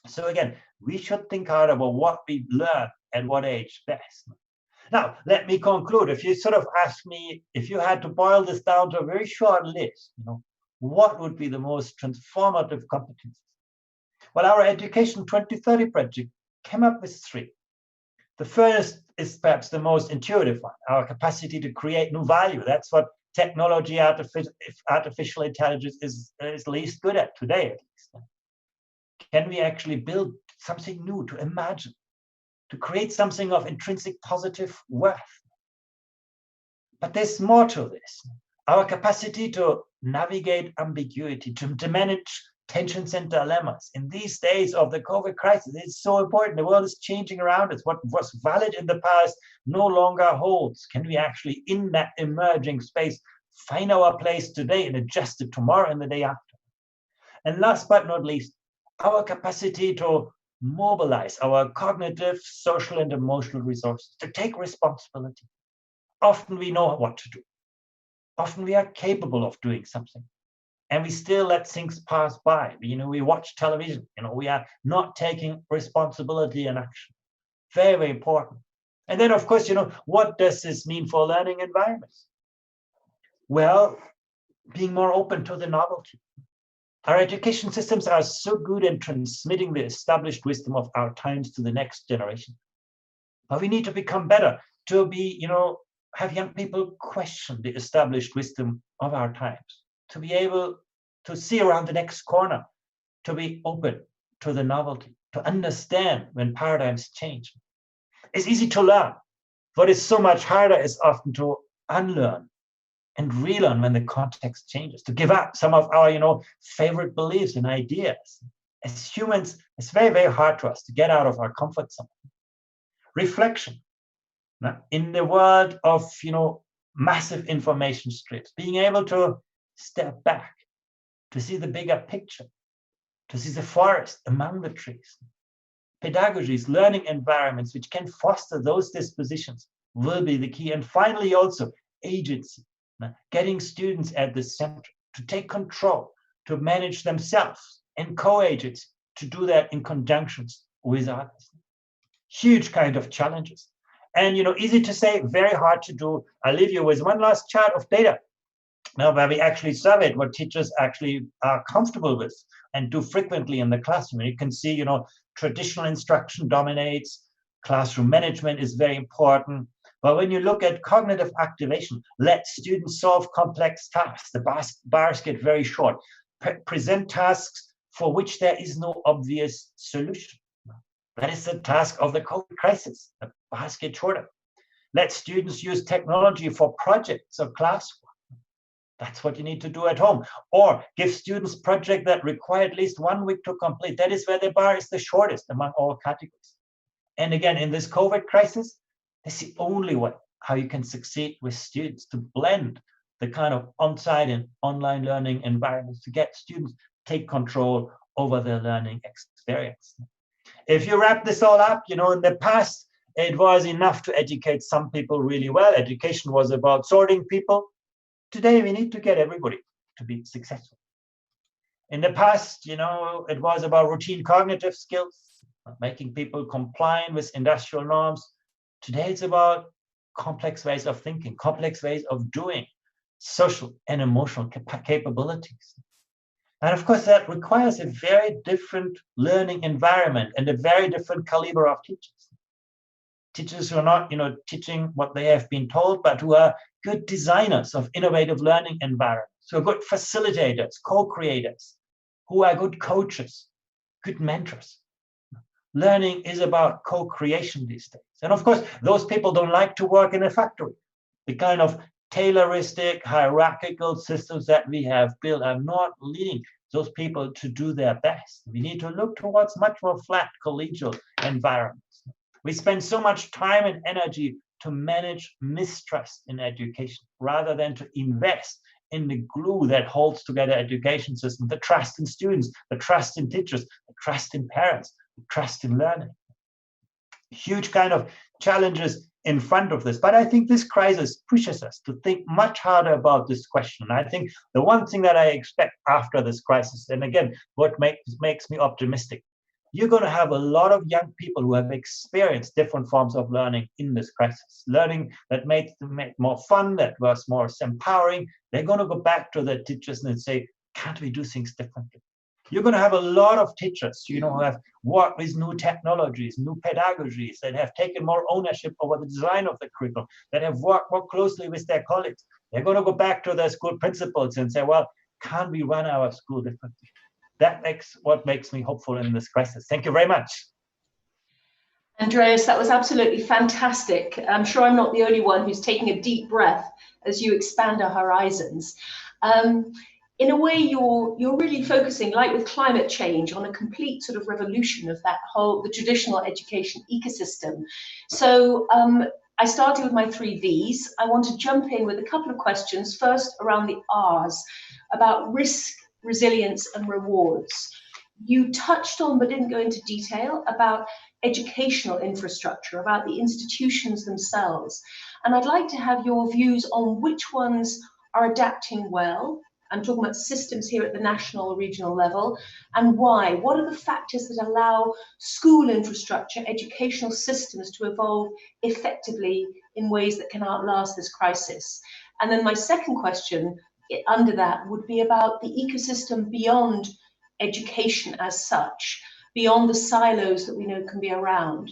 So again, we should think hard about what we learn at what age best. Now, let me conclude. If you sort of ask me, if you had to boil this down to a very short list, what would be the most transformative competencies? Well, our Education 2030 project came up with 3. The first is perhaps the most intuitive one, our capacity to create new value. That's what technology, artificial intelligence is least good at today, at least. Can we actually build something new, to imagine, to create something of intrinsic positive worth? But there's more to this. Our capacity to navigate ambiguity, to manage tensions and dilemmas. In these days of the COVID crisis, it's so important. The world is changing around us. What was valid in the past no longer holds. Can we actually, in that emerging space, find our place today and adjust it tomorrow and the day after? And last but not least, our capacity to mobilize our cognitive, social, and emotional resources, to take responsibility. Often we know what to do. Often we are capable of doing something. And we still let things pass by. We watch television. We are not taking responsibility and action. Very, very important. And then, of course, what does this mean for learning environments? Well, being more open to the novelty. Our education systems are so good in transmitting the established wisdom of our times to the next generation. But we need to become better to be, have young people question the established wisdom of our times, to be able to see around the next corner, to be open to the novelty, to understand when paradigms change. It's easy to learn. What is so much harder is often to unlearn and relearn when the context changes, to give up some of our, favorite beliefs and ideas. As humans, it's very, very hard to us to get out of our comfort zone. Reflection. Now, in the world of, massive information streams, being able to step back, to see the bigger picture, to see the forest among the trees. Pedagogies, learning environments which can foster those dispositions will be the key. And finally, also agency, getting students at the center, to take control, to manage themselves, and co-agency, to do that in conjunctions with others. Huge kind of challenges. And, easy to say, very hard to do. I'll leave you with one last chart of data. Now, where we actually surveyed what teachers actually are comfortable with and do frequently in the classroom. And you can see, traditional instruction dominates, classroom management is very important. But when you look at cognitive activation, let students solve complex tasks. The bars get very short. Present tasks for which there is no obvious solution. That is the task of the COVID crisis. The bars get shorter. Let students use technology for projects or classwork. That's what you need to do at home. Or give students projects that require at least 1 week to complete. That is where the bar is the shortest among all categories. And again, in this COVID crisis, that's the only way how you can succeed with students, to blend the kind of on-site and online learning environments, to get students take control over their learning experience. If you wrap this all up, in the past, it was enough to educate some people really well. Education was about sorting people. Today, we need to get everybody to be successful. In the past, it was about routine cognitive skills, making people compliant with industrial norms. Today, it's about complex ways of thinking, complex ways of doing, social and emotional capabilities. And of course, that requires a very different learning environment and a very different caliber of teachers. Teachers who are not, teaching what they have been told, but who are good designers of innovative learning environments, who are good facilitators, co-creators, who are good coaches, good mentors. Learning is about co-creation these days. And of course, those people don't like to work in a factory. The kind of Tayloristic, hierarchical systems that we have built are not leading those people to do their best. We need to look towards much more flat, collegial environments. We spend so much time and energy to manage mistrust in education rather than to invest in the glue that holds together education system, the trust in students, the trust in teachers, the trust in parents, the trust in learning. Huge kind of challenges in front of this. But I think this crisis pushes us to think much harder about this question. And I think the one thing that I expect after this crisis, and again, what makes me optimistic, you're going to have a lot of young people who have experienced different forms of learning in this crisis. Learning that made more fun, that was more empowering. They're going to go back to their teachers and say, can't we do things differently? You're going to have a lot of teachers, who have worked with new technologies, new pedagogies, that have taken more ownership over the design of the curriculum, that have worked more closely with their colleagues. They're going to go back to their school principals and say, well, can't we run our school differently? That's what makes me hopeful in this crisis. Thank you very much. Andreas, that was absolutely fantastic. I'm sure I'm not the only one who's taking a deep breath as you expand our horizons. In a way, you're really focusing, like with climate change, on a complete sort of revolution of the traditional education ecosystem. So I started with my 3 V's. I want to jump in with a couple of questions. First, around the R's, about risk, resilience, and rewards. You touched on, but didn't go into detail, about educational infrastructure, about the institutions themselves. And I'd like to have your views on which ones are adapting well. I'm talking about systems here at the national or regional level, and why. What are the factors that allow school infrastructure, educational systems to evolve effectively in ways that can outlast this crisis? And then my second question under that would be about the ecosystem beyond education as such, beyond the silos that we know can be around.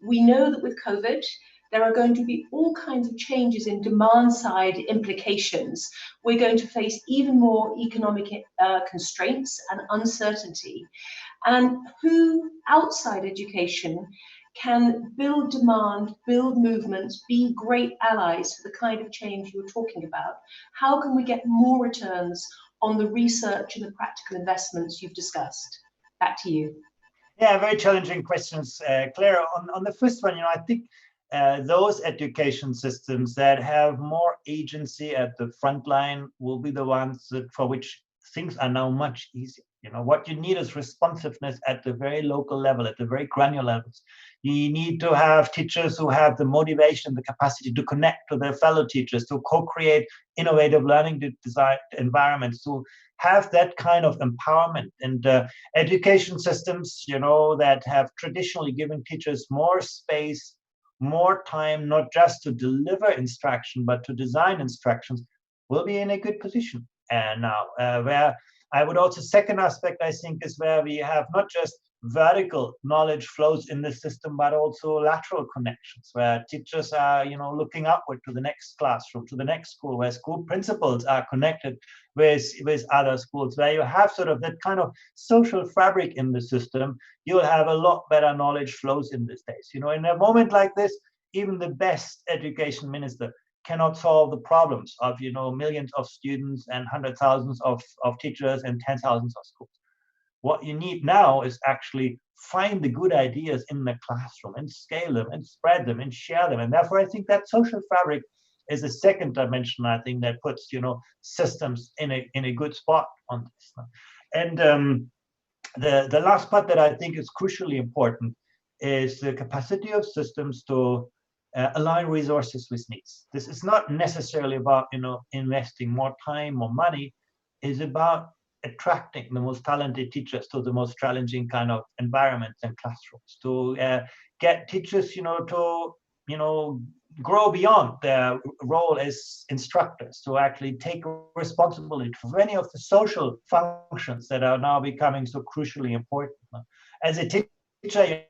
We know that with COVID, there are going to be all kinds of changes in demand side implications. We're going to face even more economic constraints and uncertainty. And who outside education can build demand, build movements, be great allies for the kind of change you were talking about? How can we get more returns on the research and the practical investments you've discussed? Back to you. Yeah, very challenging questions, Claire. On the first one, I think those education systems that have more agency at the front line will be the ones for which things are now much easier. What you need is responsiveness at the very local level, at the very granular levels. You need to have teachers who have the motivation, the capacity to connect to their fellow teachers, to co-create innovative learning design environments, to have that kind of empowerment. And education systems, that have traditionally given teachers more space, more time, not just to deliver instruction, but to design instructions, will be in a good position. And now, where I would also, second aspect, I think, is where we have not just vertical knowledge flows in the system, but also lateral connections, where teachers are, looking upward to the next classroom, to the next school, where school principals are connected with other schools, where you have sort of that kind of social fabric in the system. You'll have a lot better knowledge flows in these days. In a moment like this, even the best education minister cannot solve the problems of millions of students and hundreds of thousands of teachers and 10,000s of schools. What you need now is actually find the good ideas in the classroom and scale them and spread them and share them. And therefore, I think that social fabric is a second dimension, I think, that puts systems in a good spot on this. And the last part that I think is crucially important is the capacity of systems to align resources with needs. This is not necessarily about investing more time or money. It's about attracting the most talented teachers to the most challenging kind of environments and classrooms, to get teachers to grow beyond their role as instructors, to actually take responsibility for many of the social functions that are now becoming so crucially important. As a teacher,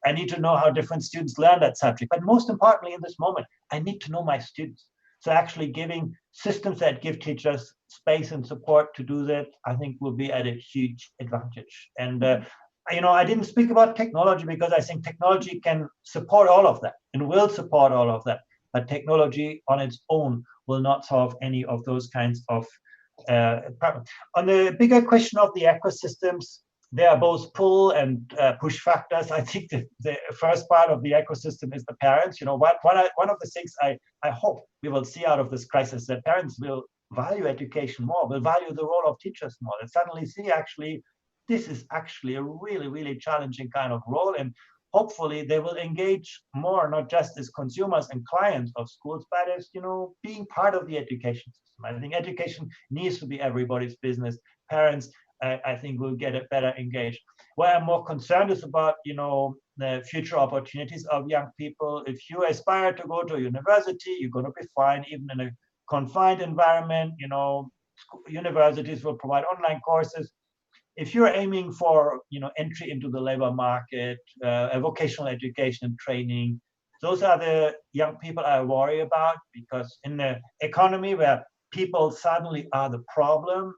I need to know how different students learn that subject. But most importantly, in this moment, I need to know my students. So actually giving systems that give teachers space and support to do that, I think, will be at a huge advantage. And I didn't speak about technology because I think technology can support all of that and will support all of that. But technology on its own will not solve any of those kinds of problems. On the bigger question of the ecosystems, there are both pull and push factors. I think the first part of the ecosystem is the parents. One of the things I hope we will see out of this crisis, that parents will value education more, will value the role of teachers more, and suddenly see actually this is actually a really, really challenging kind of role. And hopefully they will engage more, not just as consumers and clients of schools, but as being part of the education system. I think education needs to be everybody's business. Parents I think we'll get it better engaged. Where I'm more concerned is about, the future opportunities of young people. If you aspire to go to a university, you're going to be fine, even in a confined environment. Universities will provide online courses. If you're aiming for, entry into the labor market, a vocational education and training, those are the young people I worry about, because in the economy where people suddenly are the problem,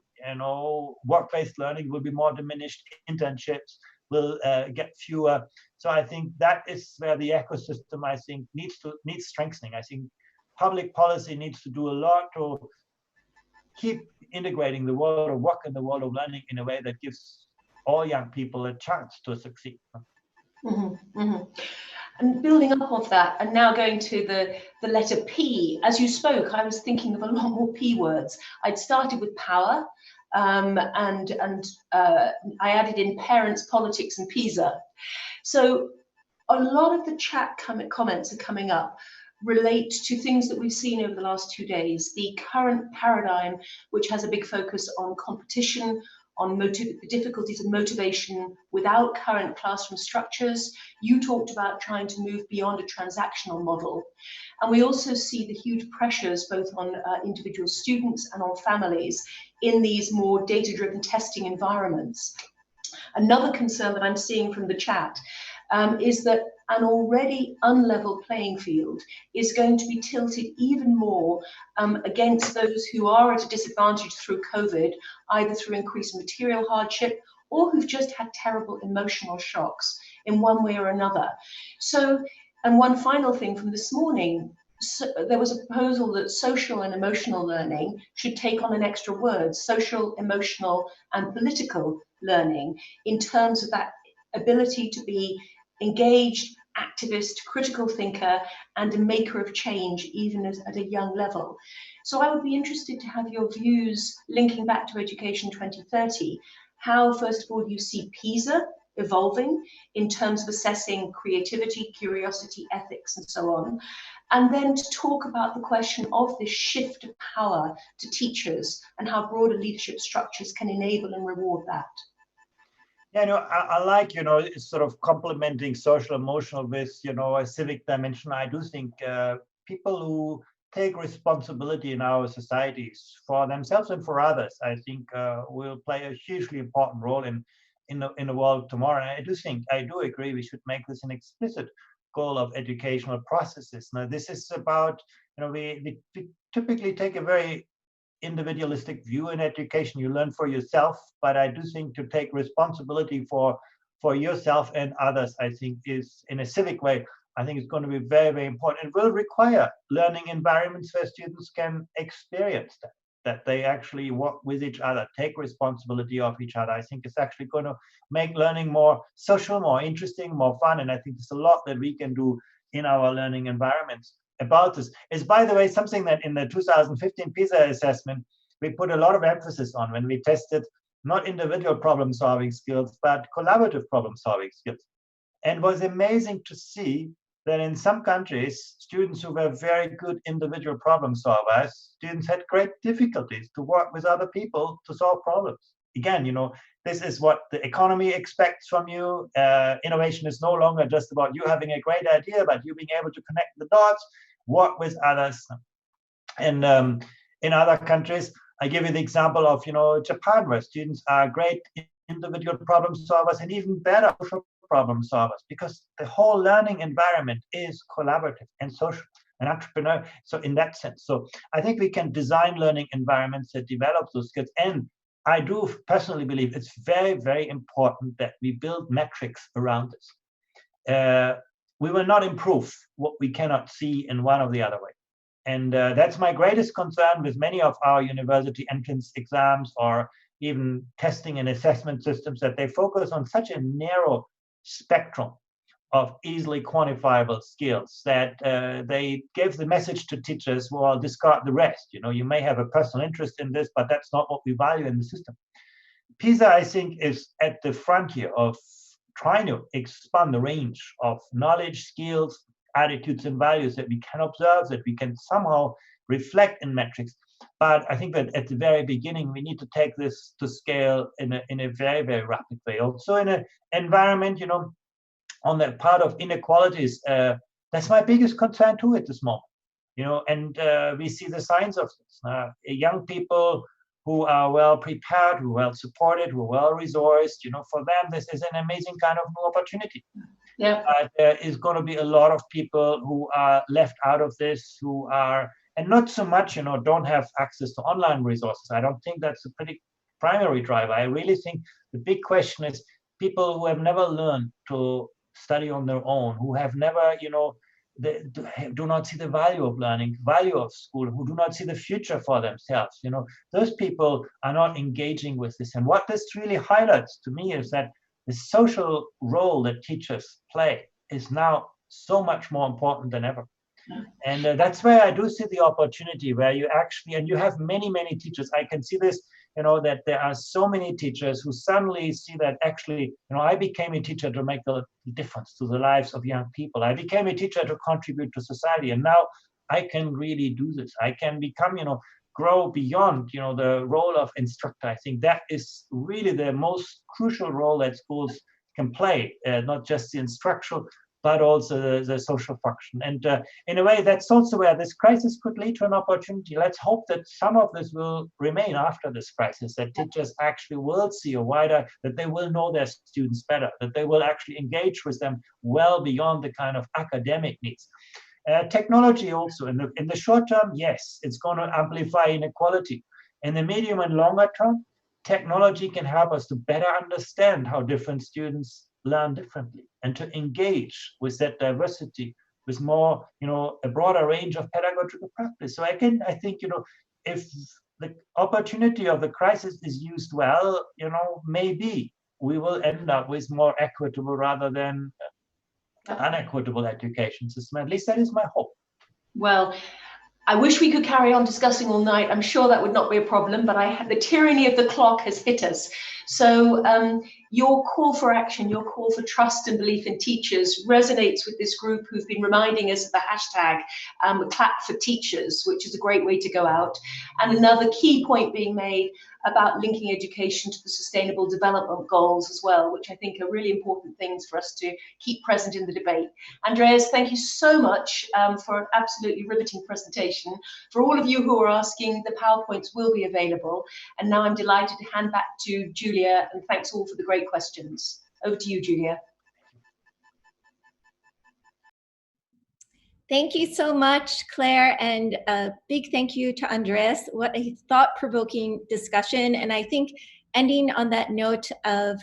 work-based learning will be more diminished, internships will get fewer. So I think that is where the ecosystem, I think, needs strengthening. I think public policy needs to do a lot to keep integrating the world of work and the world of learning in a way that gives all young people a chance to succeed. Mm-hmm, mm-hmm. And building up of that, and now going to the letter P, as you spoke, I was thinking of a lot more P words. I'd started with power, and I added in parents, politics, and PISA. So a lot of the chat comments are coming up relate to things that we've seen over the last 2 days. The current paradigm, which has a big focus on competition, on the difficulties of motivation without current classroom structures. You talked about trying to move beyond a transactional model. And we also see the huge pressures both on individual students and on families in these more data-driven testing environments. Another concern that I'm seeing from the chat is that an already unlevel playing field is going to be tilted even more against those who are at a disadvantage through COVID, either through increased material hardship or who've just had terrible emotional shocks in one way or another. So, and one final thing from this morning, there was a proposal that social and emotional learning should take on an extra word, social, emotional, and political learning, in terms of that ability to be engaged, activist, critical thinker, and a maker of change, even at a young level. So I would be interested to have your views, linking back to Education 2030, how, first of all, you see PISA evolving in terms of assessing creativity, curiosity, ethics, and so on. And then to talk about the question of this shift of power to teachers and how broader leadership structures can enable and reward that. Yeah, I like, sort of complementing social emotional with, a civic dimension. I do think people who take responsibility in our societies for themselves and for others, I think will play a hugely important role in the world tomorrow. And I do agree we should make this an explicit goal of educational processes. Now, this is about, we typically take a very individualistic view in education. You learn for yourself, but I do think to take responsibility for yourself and others, I think is, in a civic way, I think it's going to be very, very important. It will require learning environments where students can experience that they actually work with each other, take responsibility of each other. I think it's actually going to make learning more social, more interesting, more fun. And I think there's a lot that we can do in our learning environments about this. Is, by the way, something that in the 2015 PISA assessment, we put a lot of emphasis on when we tested not individual problem-solving skills, but collaborative problem-solving skills. And it was amazing to see that in some countries, students who were very good individual problem solvers, students had great difficulties to work with other people to solve problems. Again, this is what the economy expects from you. Innovation is no longer just about you having a great idea, but you being able to connect the dots, work with others. And in other countries, I give you the example of, Japan, where students are great individual problem solvers and even better social problem solvers, because the whole learning environment is collaborative and social and entrepreneurial. So in that sense, so I think we can design learning environments that develop those skills. And I do personally believe it's very, very important that we build metrics around this. We will not improve what we cannot see in one or the other way. And that's my greatest concern with many of our university entrance exams or even testing and assessment systems, that they focus on such a narrow spectrum of easily quantifiable skills that they give the message to teachers, well, discard the rest. You may have a personal interest in this, but that's not what we value in the system. PISA, I think, is at the frontier of trying to expand the range of knowledge, skills, attitudes, and values that we can observe, that we can somehow reflect in metrics. But I think that at the very beginning, we need to take this to scale in a very, very rapid way. Also in an environment, on the part of inequalities, that's my biggest concern too at this moment. And we see the signs of this. Young people who are well prepared, who are well supported, who are well resourced, for them, this is an amazing kind of new opportunity. Yeah. There is going to be a lot of people who are left out of this, who are, and not so much, don't have access to online resources. I don't think that's a pretty primary driver. I really think the big question is people who have never learned to study on their own, who have never, they do not see the value of learning, value of school, who do not see the future for themselves. Those people are not engaging with this. And what this really highlights to me is that the social role that teachers play is now so much more important than ever. And that's where I do see the opportunity where you actually, and you have many, many teachers. I can see this, that there are so many teachers who suddenly see that actually, I became a teacher to make a difference to the lives of young people. I became a teacher to contribute to society. And now I can really do this. I can become, grow beyond, the role of instructor. I think that is really the most crucial role that schools can play, not just the instructional, but also the social function. And in a way, that's also where this crisis could lead to an opportunity. Let's hope that some of this will remain after this crisis, that teachers actually will see a wider, that they will know their students better, that they will actually engage with them well beyond the kind of academic needs. Technology also, in the short term, yes, it's going to amplify inequality. In the medium and longer term, technology can help us to better understand how different students learn differently and to engage with that diversity with more, a broader range of pedagogical practice. So again, I think, if the opportunity of the crisis is used well, maybe we will end up with more equitable rather than unequitable education system. At least that is my hope. Well, I wish we could carry on discussing all night. I'm sure that would not be a problem, but the tyranny of the clock has hit us. So your call for action, your call for trust and belief in teachers resonates with this group who've been reminding us of the hashtag clap for teachers, which is a great way to go out. And another key point being made about linking education to the sustainable development goals as well, which I think are really important things for us to keep present in the debate. Andreas, thank you so much for an absolutely riveting presentation. For all of you who are asking, the PowerPoints will be available. And now I'm delighted to hand back to Julia, and thanks all for the great questions. Over to you, Julia. Thank you so much, Claire, and a big thank you to Andreas. What a thought-provoking discussion, and I think ending on that note of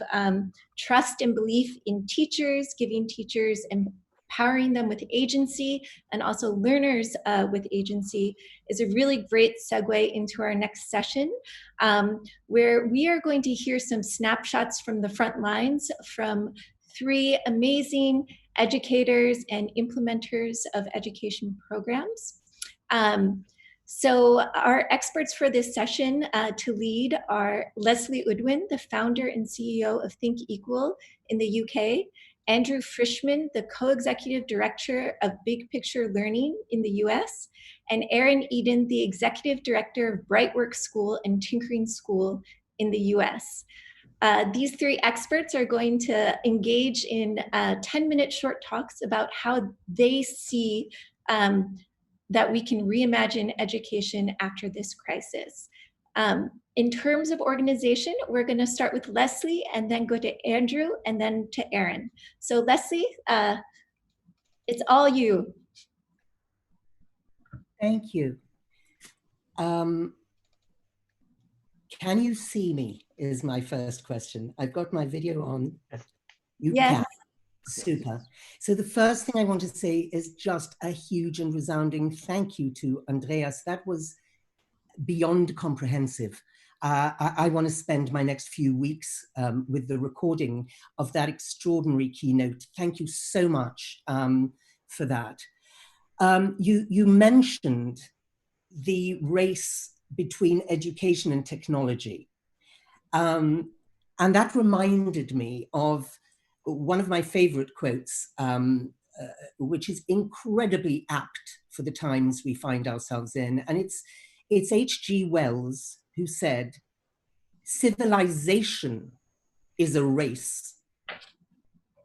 trust and belief in teachers, giving teachers and empowering them with agency, and also learners with agency is a really great segue into our next session, where we are going to hear some snapshots from the front lines from 3 amazing educators and implementers of education programs. So our experts for this session to lead are Leslie Udwin, the founder and CEO of Think Equal in the UK, Andrew Frischman, the co-executive director of Big Picture Learning in the US, and Erin Eden, the executive director of Brightwork School and Tinkering School in the US. These 3 experts are going to engage in 10-minute short talks about how they see that we can reimagine education after this crisis. In terms of organization, we're going to start with Leslie and then go to Andrew and then to Erin. So Leslie, it's all you. Thank you. Can you see me is my first question. I've got my video on. You can. Super. So the first thing I want to say is just a huge and resounding thank you to Andreas. That was beyond comprehensive. I want to spend my next few weeks with the recording of that extraordinary keynote. Thank you so much for that. You mentioned the race between education and technology. And that reminded me of one of my favorite quotes, which is incredibly apt for the times we find ourselves in. And it's H.G. Wells who said, civilization is a race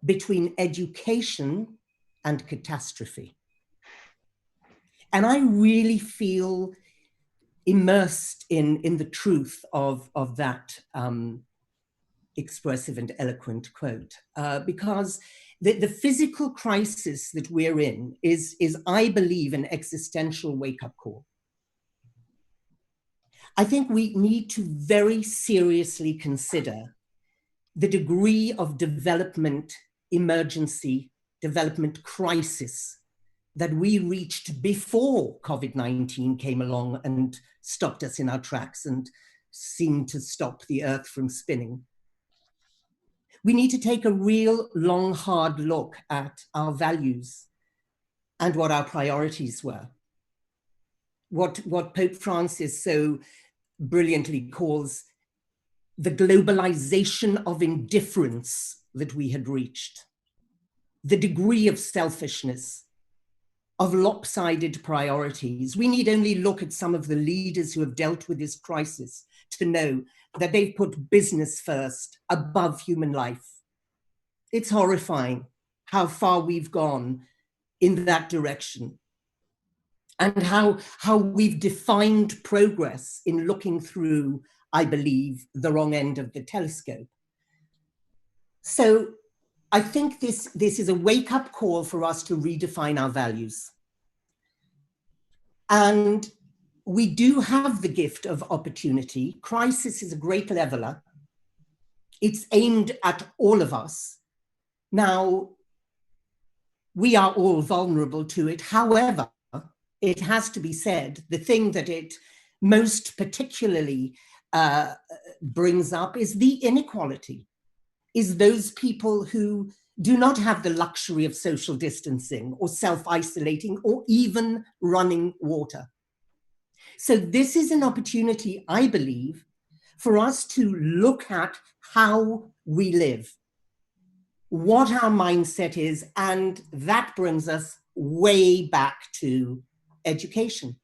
between education and catastrophe. And I really feel immersed in the truth of that expressive and eloquent quote, because the physical crisis that we're in is, I believe, an existential wake-up call. I think we need to very seriously consider the degree of development emergency, development crisis that we reached before COVID-19 came along and stopped us in our tracks and seemed to stop the earth from spinning. We need to take a real long, hard look at our values and what our priorities were. What Pope Francis so brilliantly calls the globalization of indifference that we had reached, the degree of selfishness, of lopsided priorities. We need only look at some of the leaders who have dealt with this crisis to know that they've put business first above human life. It's horrifying how far we've gone in that direction, and how we've defined progress in looking through, I believe, the wrong end of the telescope. So I think this is a wake-up call for us to redefine our values. And we do have the gift of opportunity. Crisis is a great leveler. It's aimed at all of us. Now, we are all vulnerable to it. However, it has to be said, the thing that it most particularly brings up is the inequality, is those people who do not have the luxury of social distancing or self-isolating or even running water. So this is an opportunity, I believe, for us to look at how we live, what our mindset is, and that brings us way back to education,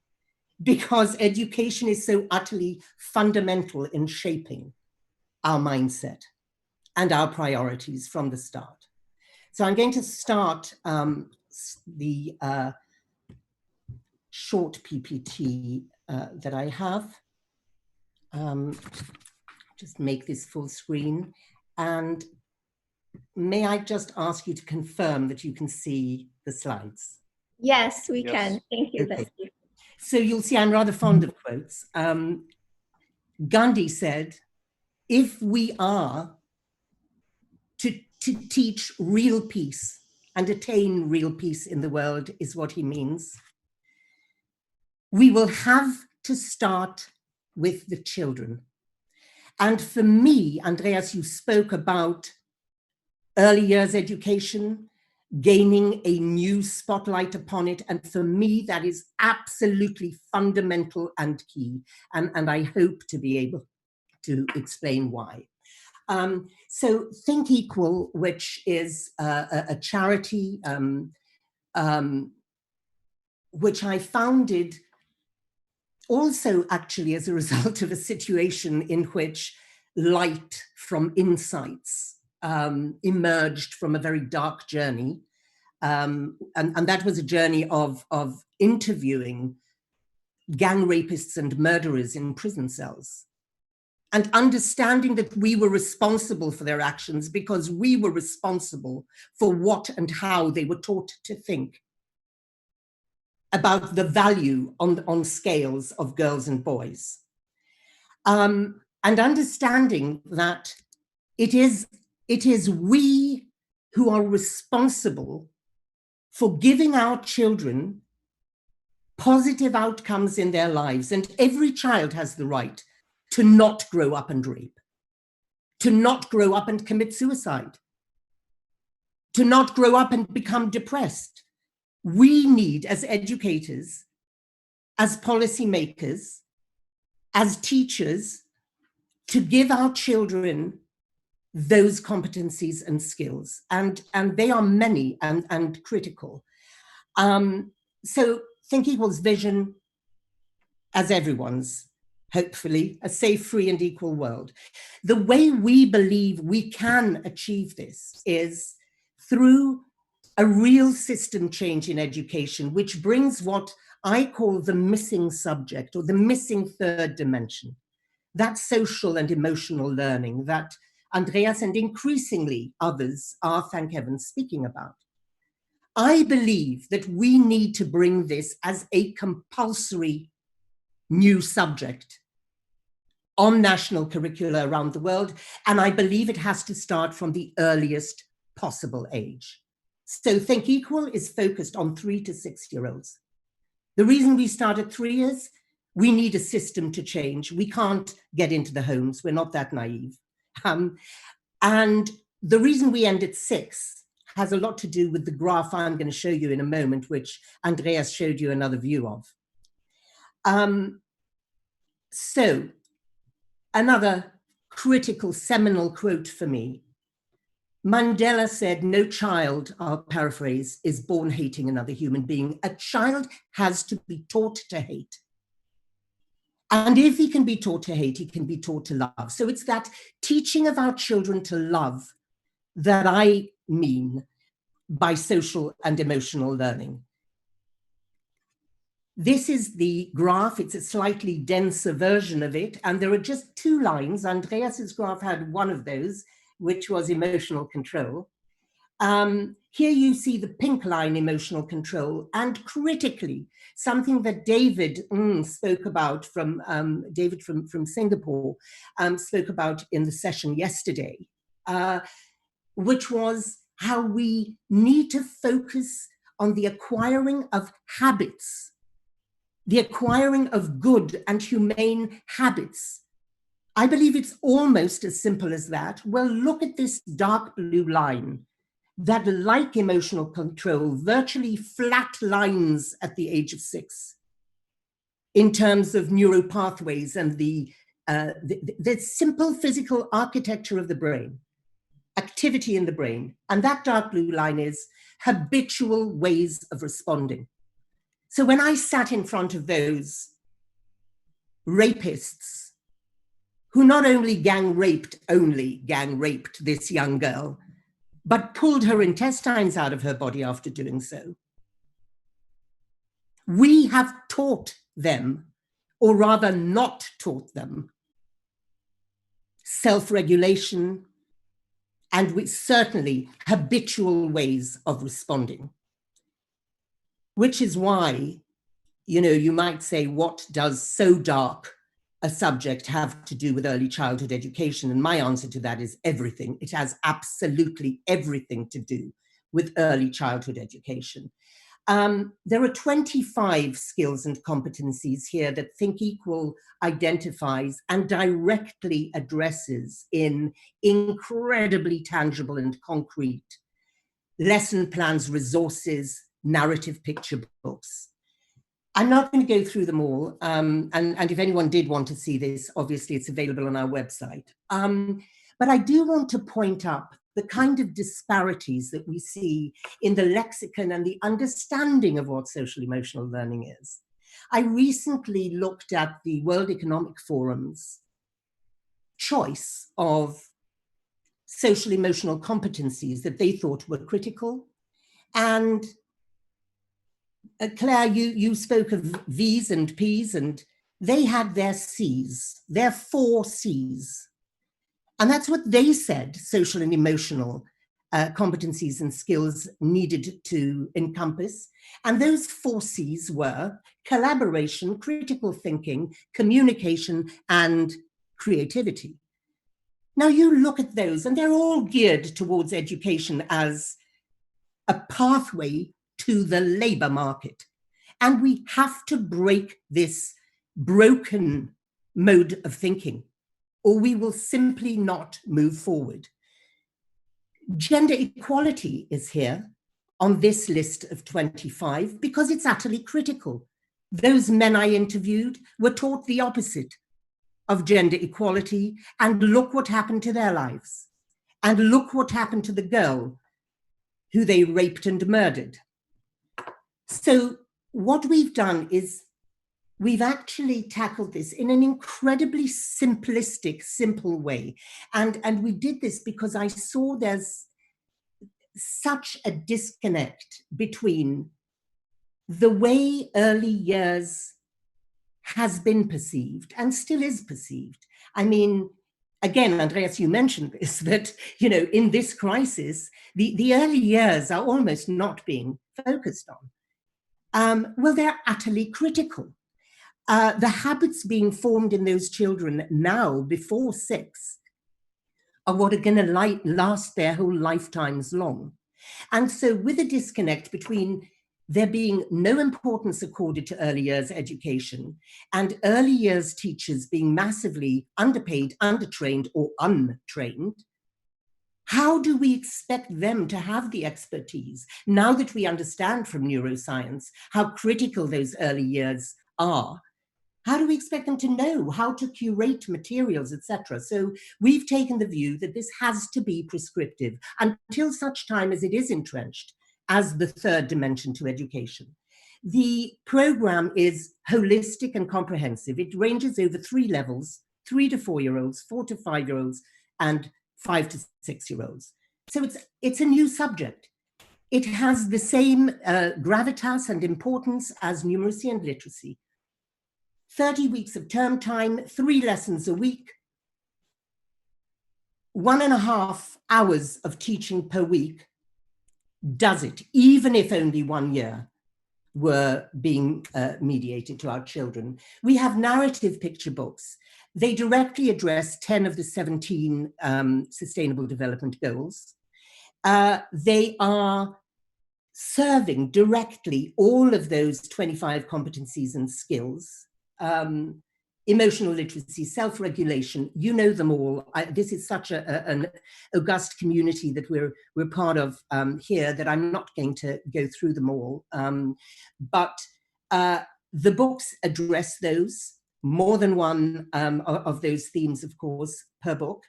because education is so utterly fundamental in shaping our mindset and our priorities from the start. So I'm going to start the short PPT that I have. Just make this full screen. And may I just ask you to confirm that you can see the slides? Yes, we can. Thank you. Okay. So you'll see I'm rather fond of quotes. Gandhi said, if we are to teach real peace and attain real peace in the world, is what he means, we will have to start with the children. And for me, Andreas, you spoke about early years education, gaining a new spotlight upon it. And for me, that is absolutely fundamental and key. And I hope to be able to explain why. So Think Equal, which is a charity which I founded also actually as a result of a situation in which light from insights emerged from a very dark journey. And that was a journey of interviewing gang rapists and murderers in prison cells, and understanding that we were responsible for their actions because we were responsible for what and how they were taught to think about the value on scales of girls and boys. And understanding that it is we who are responsible for giving our children positive outcomes in their lives. And every child has the right to not grow up and rape, to not grow up and commit suicide, to not grow up and become depressed. We need, as educators, as policymakers, as teachers, to give our children those competencies and skills. And they are many and critical. So Think Equal's vision as everyone's, hopefully, a safe, free, and equal world. The way we believe we can achieve this is through a real system change in education, which brings what I call the missing subject, or the missing third dimension, that social and emotional learning that Andreas and increasingly others are, thank heaven, speaking about. I believe that we need to bring this as a compulsory new subject on national curricula around the world, and I believe it has to start from the earliest possible age. So Think Equal is focused on 3 to 6-year-olds. The reason we start at 3 is we need a system to change. We can't get into the homes. We're not that naive. And the reason we end at 6 has a lot to do with the graph I'm going to show you in a moment, which Andreas showed you another view of. So another critical seminal quote for me. Mandela said, "No child," I'll paraphrase, "is born hating another human being. A child has to be taught to hate. And if he can be taught to hate, he can be taught to love." So it's that teaching of our children to love that I mean by social and emotional learning. This is the graph. It's a slightly denser version of it. And there are just 2 lines. Andreas's graph had one of those, which was emotional control. Here you see the pink line, emotional control, and critically, something that David spoke about from David from Singapore spoke about in the session yesterday, which was how we need to focus on the acquiring of habits, the acquiring of good and humane habits. I believe it's almost as simple as that. Well, look at this dark blue line that, like emotional control, virtually flat lines at the age of 6 in terms of neuropathways and the simple physical architecture of the brain, activity in the brain. And that dark blue line is habitual ways of responding. So when I sat in front of those rapists who not only gang raped this young girl, but pulled her intestines out of her body after doing so, we have taught them, or rather not taught them, self-regulation, and with certainly habitual ways of responding. Which is why, you might say, what does so dark a subject have to do with early childhood education? And my answer to that is everything. It has absolutely everything to do with early childhood education. There are 25 skills and competencies here that Think Equal identifies and directly addresses in incredibly tangible and concrete lesson plans, resources, narrative picture books. I'm not going to go through them all, and if anyone did want to see this, obviously it's available on our website. But I do want to point up the kind of disparities that we see in the lexicon and the understanding of what social emotional learning is. I recently looked at the World Economic Forum's choice of social emotional competencies that they thought were critical. And Claire, you spoke of V's and P's, and they had their C's, their 4 C's. And that's what they said social and emotional competencies and skills needed to encompass. And those 4 C's were collaboration, critical thinking, communication, and creativity. Now you look at those and they're all geared towards education as a pathway to the labor market. And we have to break this broken mode of thinking, or we will simply not move forward. Gender equality is here on this list of 25 because it's utterly critical. Those men I interviewed were taught the opposite of gender equality, and look what happened to their lives. And look what happened to the girl who they raped and murdered. So what we've done is we've actually tackled this in an incredibly simplistic, simple way. And we did this because I saw there's such a disconnect between the way early years has been perceived and still is perceived. I mean, again, Andreas, you mentioned this, that, you know, in this crisis, the early years are almost not being focused on. Well, they're utterly critical. The habits being formed in those children now, before 6, are what are going to last their whole lifetimes long. And so with a disconnect between there being no importance accorded to early years education and early years teachers being massively underpaid, undertrained, or untrained, how do we expect them to have the expertise now that we understand from neuroscience how critical those early years are? How do we expect them to know how to curate materials, etc.? So we've taken the view that this has to be prescriptive until such time as it is entrenched as the third dimension to education. The program is holistic and comprehensive. It ranges over 3 levels: 3 to 4-year-olds, 4 to 5-year-olds, and 5 to 6-year-olds. So it's a new subject. It has the same gravitas and importance as numeracy and literacy. 30 weeks of term time, 3 lessons a week, 1.5 hours of teaching per week does it, even if only 1 year were being mediated to our children. We have narrative picture books. They directly address 10 of the 17 Sustainable Development Goals. They are serving directly all of those 25 competencies and skills. Emotional literacy, self-regulation, you know them all. This is such an august community that we're part of here that I'm not going to go through them all. But the books address those, more than one of those themes, of course, per book,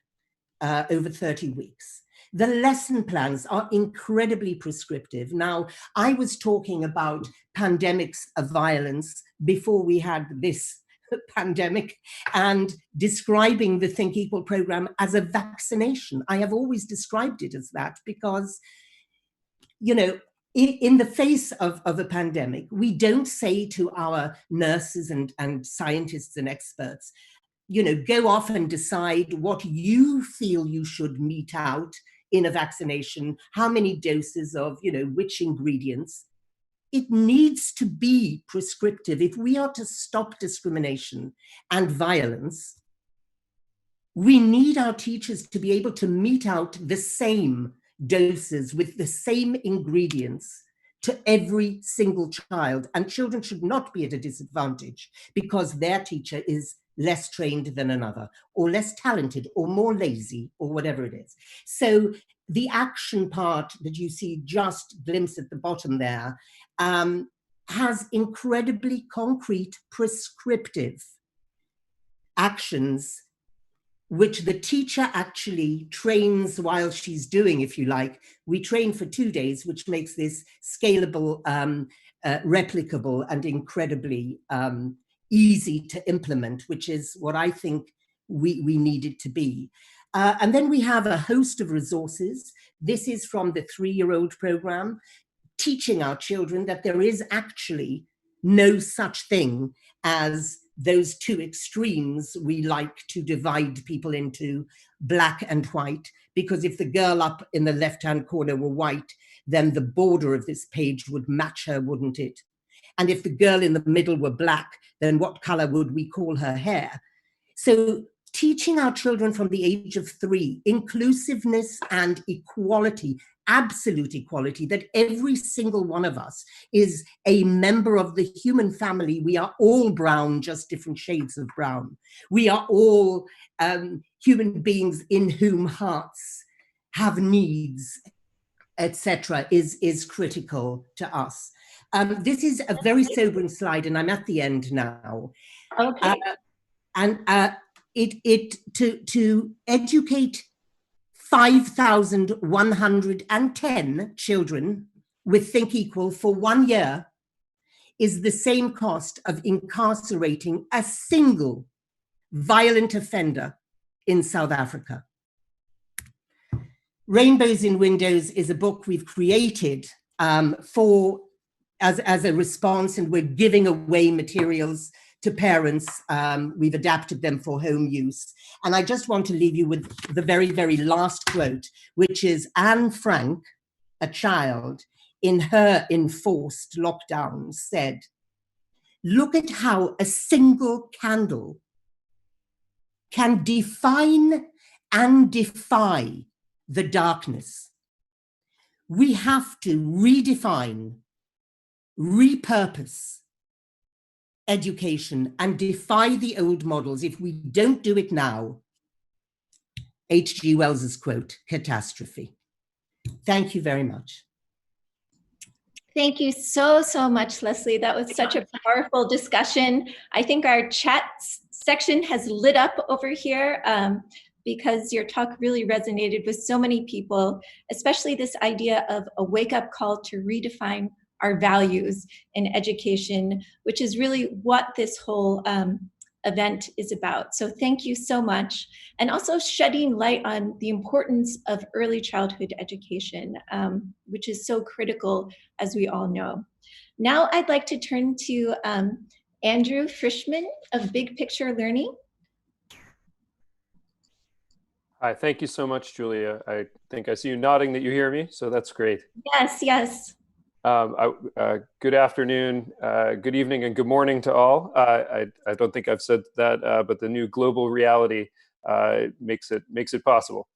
over 30 weeks. The lesson plans are incredibly prescriptive. Now, I was talking about pandemics of violence before we had this pandemic and describing the Think Equal program as a vaccination. I have always described it as that because, you know, in the face of a pandemic, we don't say to our nurses and scientists and experts, you know, go off and decide what you feel you should mete out in a vaccination, how many doses of, you know, which ingredients. It needs to be prescriptive. If we are to stop discrimination and violence, we need our teachers to be able to mete out the same doses with the same ingredients to every single child. And children should not be at a disadvantage because their teacher is less trained than another, or less talented, or more lazy, or whatever it is. So the action part that you see just glimpsed at the bottom there has incredibly concrete prescriptive actions which the teacher actually trains while she's doing, if you like. We train for 2 days, which makes this scalable, replicable, and incredibly easy to implement, which is what I think we need it to be. And then we have a host of resources. This is from the 3-year-old program, teaching our children that there is actually no such thing as those 2 extremes we like to divide people into, black and white, because if the girl up in the left-hand corner were white, then the border of this page would match her, wouldn't it? And if the girl in the middle were black, then what color would we call her hair? So teaching our children from the age of 3, inclusiveness and equality, absolute equality, that every single one of us is a member of the human family. We are all brown, just different shades of brown. We are all human beings in whom hearts have needs, etc., is critical to us. This is a very sobering slide, and I'm at the end now. Okay. To educate 5,110 children with Think Equal for 1 year is the same cost of incarcerating a single violent offender in South Africa. Rainbows in Windows is a book we've created as a response, and we're giving away materials to parents. We've adapted them for home use. And I just want to leave you with the very, very last quote, which is Anne Frank, a child, in her enforced lockdown said, "Look at how a single candle can define and defy the darkness. We have to redefine, repurpose education and defy the old models. If we don't do it now," H.G. Wells's quote, catastrophe. Thank you very much. Thank you so much, Leslie. That was such a powerful discussion. I think our chat section has lit up over here because your talk really resonated with so many people, especially this idea of a wake-up call to redefine our values in education, which is really what this whole event is about. So thank you so much. And also shedding light on the importance of early childhood education, which is so critical, as we all know. Now I'd like to turn to Andrew Frischman of Big Picture Learning. Hi, thank you so much, Julia. I think I see you nodding that you hear me, so that's great. Yes, yes. Good afternoon, good evening, and good morning to all. I don't think I've said that, but the new global reality makes it possible.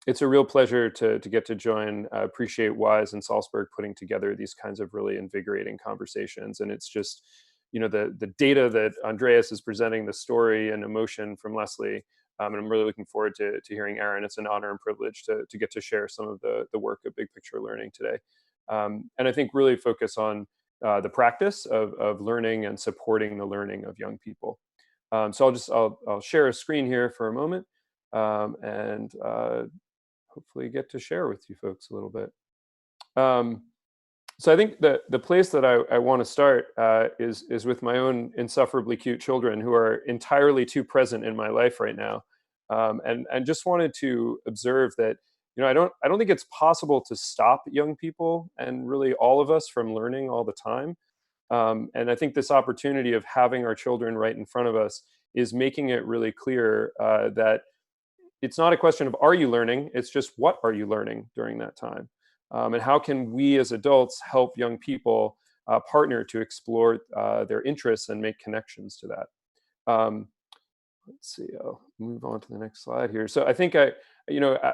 It's a real pleasure to get to join. I appreciate Wise and Salzburg putting together these kinds of really invigorating conversations. And it's just, you know, the data that Andreas is presenting, the story and emotion from Leslie. And I'm really looking forward to hearing Aaron. It's an honor and privilege to get to share some of the work of Big Picture Learning today. And I think really focus on the practice of learning and supporting the learning of young people. So I'll share a screen here for a moment and hopefully get to share with you folks a little bit. So I think the place that I want to start is with my own insufferably cute children who are entirely too present in my life right now, and just wanted to observe that, you know, I don't think it's possible to stop young people and really all of us from learning all the time. And I think this opportunity of having our children right in front of us is making it really clear that it's not a question of are you learning, it's just what are you learning during that time. And how can we as adults help young people partner to explore their interests and make connections to that. Let's see, I'll move on to the next slide here. So I think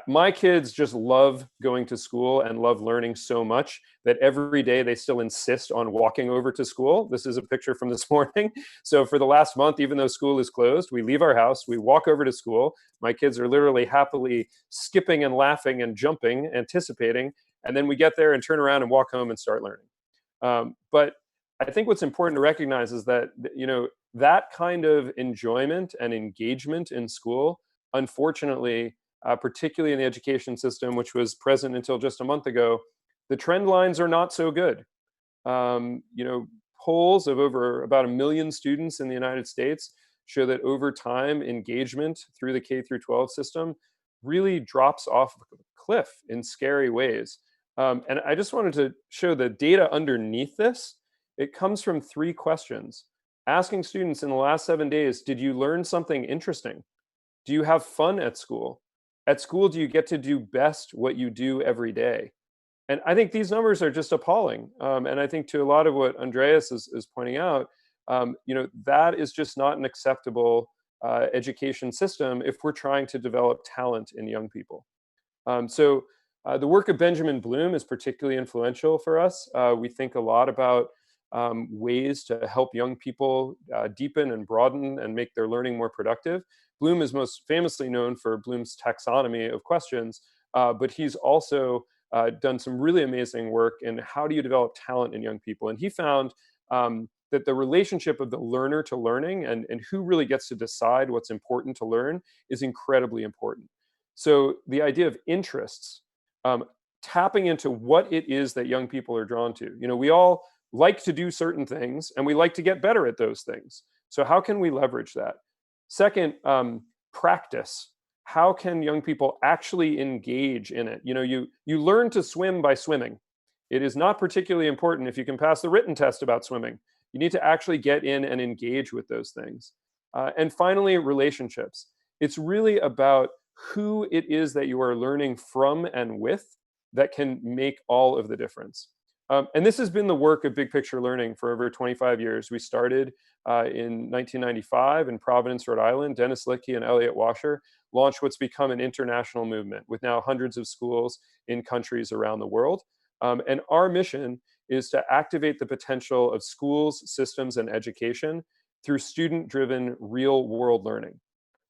my kids just love going to school and love learning so much that every day they still insist on walking over to school. This is a picture from this morning. So for the last month, even though school is closed, we leave our house, we walk over to school. My kids are literally happily skipping and laughing and jumping, anticipating, and then we get there and turn around and walk home and start learning. But I think what's important to recognize is that, you know, that kind of enjoyment and engagement in school, unfortunately, particularly in the education system, which was present until just a month ago, the trend lines are not so good. You know, polls of over about 1 million students in the United States show that over time, engagement through the K through 12 system really drops off a cliff in scary ways. And I just wanted to show the data underneath this. It comes from 3 questions. Asking students in the last 7 days, did you learn something interesting? Do you have fun at school? At school, do you get to do best what you do every day? And I think these numbers are just appalling. And I think to a lot of what Andreas is pointing out, you know, that is just not an acceptable education system if we're trying to develop talent in young people. So the work of Benjamin Bloom is particularly influential for us. We think a lot about ways to help young people deepen and broaden and make their learning more productive. Bloom is most famously known for Bloom's taxonomy of questions, but he's also done some really amazing work in how do you develop talent in young people. And he found that the relationship of the learner to learning and who really gets to decide what's important to learn is incredibly important. So the idea of interests, tapping into what it is that young people are drawn to. You know, we all like to do certain things, and we like to get better at those things. So how can we leverage that? Second, practice. How can young people actually engage in it? You learn to swim by swimming. It is not particularly important if you can pass the written test about swimming. You need to actually get in and engage with those things. And finally, relationships. It's really about who it is that you are learning from and with that can make all of the difference. And this has been the work of Big Picture Learning for over 25 years. We started in 1995 in Providence, Rhode Island. Dennis Litkey and Elliot Washer launched what's become an international movement with now hundreds of schools in countries around the world. And our mission is to activate the potential of schools, systems, and education through student-driven real-world learning.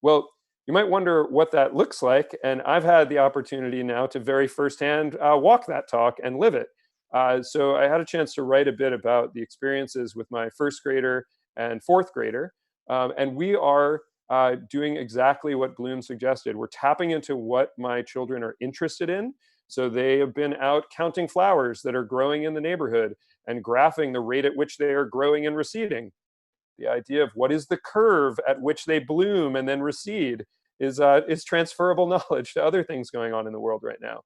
Well, you might wonder what that looks like, and I've had the opportunity now to very firsthand walk that talk and live it. So I had a chance to write a bit about the experiences with my first grader and fourth grader, and we are doing exactly what Bloom suggested. We're tapping into what my children are interested in. So they have been out counting flowers that are growing in the neighborhood and graphing the rate at which they are growing and receding. The idea of what is the curve at which they bloom and then recede is transferable knowledge to other things going on in the world right now.